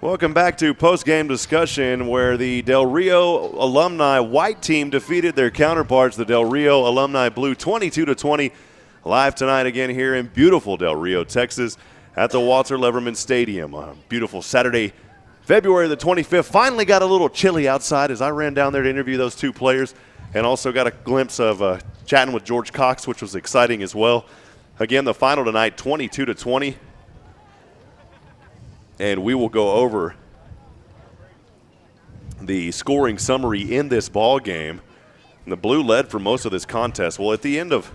Welcome back to post-game discussion where the Del Rio Alumni white team defeated their counterparts, the Del Rio Alumni Blue, 22-20. Live tonight again here in beautiful Del Rio, Texas at the Walter Leverman Stadium. A beautiful Saturday, February the 25th. Finally got a little chilly outside as I ran down there to interview those two players and also got a glimpse of chatting with George Cox, which was exciting as well. Again, the final tonight, 22-20. And we will go over the scoring summary in this ball game. And the Blue led for most of this contest. Well, at the end of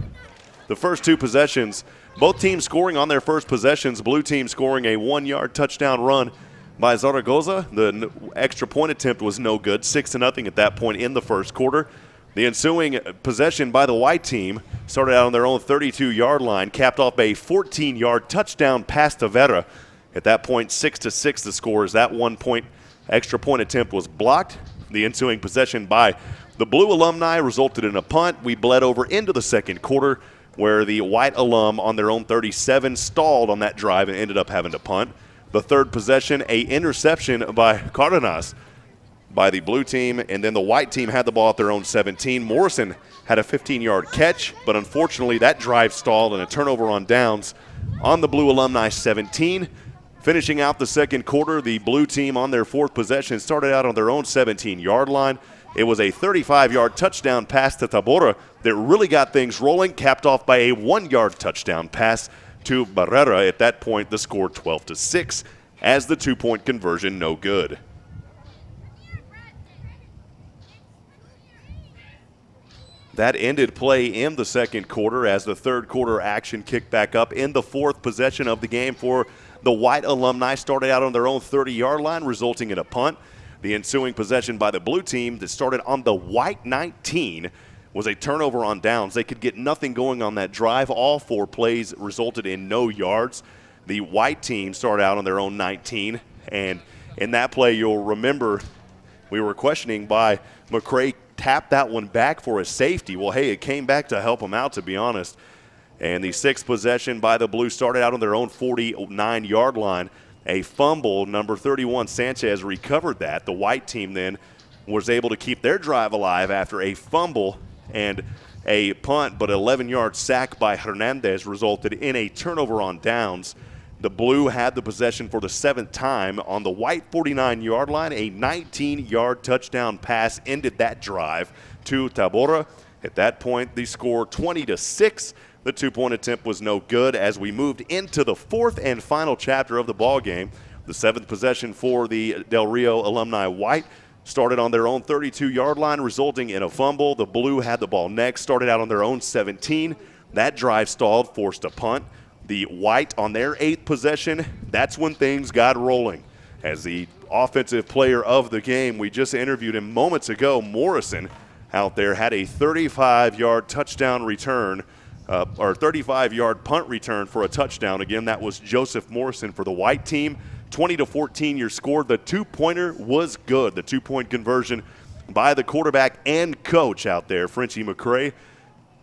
the first two possessions, both teams scoring on their first possessions. Blue team scoring a 1-yard touchdown run by Zaragoza. The extra point attempt was no good, 6-0 at that point in the first quarter. The ensuing possession by the white team started out on their own 32-yard line, capped off a 14-yard touchdown pass to Vera. At that point, 6-6 the score as that 1-point extra point attempt was blocked. The ensuing possession by the Blue Alumni resulted in a punt. We bled over into the second quarter where the white alum on their own 37 stalled on that drive and ended up having to punt. The third possession, a interception by Cardenas by the blue team, and then the white team had the ball at their own 17. Morrison had a 15-yard catch, but unfortunately that drive stalled and a turnover on downs on the Blue Alumni 17. Finishing out the second quarter, the blue team on their fourth possession started out on their own 17-yard line. It was a 35-yard touchdown pass to Tabora that really got things rolling, capped off by a 1-yard touchdown pass to Barrera. At that point, the score 12-6 as the 2-point conversion no good. That ended play in the second quarter as the third quarter action kicked back up in the fourth possession of the game for the white alumni. Started out on their own 30-yard line, resulting in a punt. The ensuing possession by the blue team that started on the white 19 was a turnover on downs. They could get nothing going on that drive. All four plays resulted in no yards. The white team started out on their own 19, and in that play, you'll remember we were questioning by McCray tapped that one back for a safety. Well, hey, it came back to help him out, to be honest. And the sixth possession by the Blues started out on their own 49-yard line. A fumble, number 31, Sanchez recovered that. The white team then was able to keep their drive alive after a fumble and a punt, but an 11-yard sack by Hernandez resulted in a turnover on downs. The blue had the possession for the seventh time on the white 49-yard line. A 19-yard touchdown pass ended that drive to Tabora. At that point, the score 20-6. The 2-point attempt was no good as we moved into the fourth and final chapter of the ball game. The seventh possession for the Del Rio Alumni white started on their own 32-yard line, resulting in a fumble. The blue had the ball next, started out on their own 17. That drive stalled, forced a punt. The white on their eighth possession, that's when things got rolling. As the offensive player of the game, we just interviewed him moments ago, Morrison out there had a 35-yard touchdown return, or 35-yard punt return for a touchdown. Again, that was Joseph Morrison for the white team. 20-14 your score. The two-pointer was good. The 2-point conversion by the quarterback and coach out there, Frenchie McCray.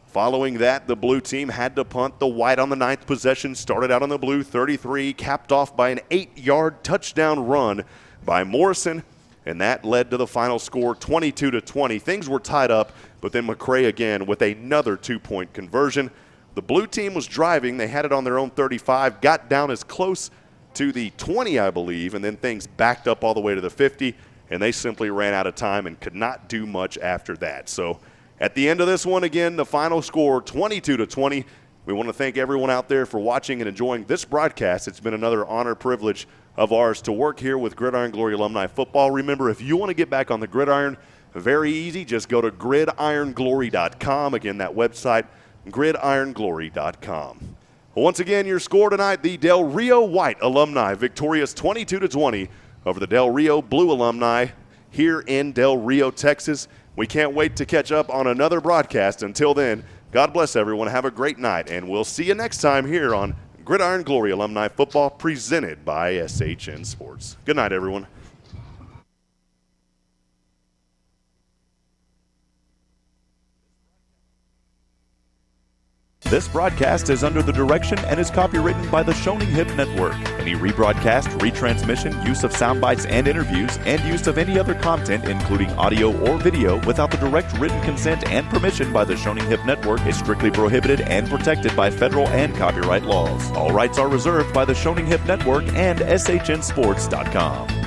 Following that, the blue team had to punt. The white on the ninth possession started out on the blue 33, capped off by an 8-yard touchdown run by Morrison, and that led to the final score 22-20. Things were tied up, but then McCray again with another 2-point conversion. The blue team was driving. They had it on their own 35, got down as close to the 20, I believe, and then things backed up all the way to the 50, and they simply ran out of time and could not do much after that. So at the end of this one, again, the final score 22-20. We want to thank everyone out there for watching and enjoying this broadcast. It's been another honor, privilege of ours to work here with Gridiron Glory Alumni Football. Remember, if you want to get back on the gridiron, very easy. Just go to gridironglory.com. Again, that website, gridironglory.com. Well, once again, your score tonight, the Del Rio White Alumni victorious 22-20 over the Del Rio Blue Alumni here in Del Rio, Texas. We can't wait to catch up on another broadcast. Until then, God bless everyone. Have a great night, and we'll see you next time here on Gridiron Glory Alumni Football presented by SHN Sports. Good night, everyone. This broadcast is under the direction and is copywritten by the Shoning Hip Network. Any rebroadcast, retransmission, use of sound bites and interviews, and use of any other content, including audio or video, without the direct written consent and permission by the Shoning Hip Network is strictly prohibited and protected by federal and copyright laws. All rights are reserved by the Shoning Hip Network and SHNSports.com.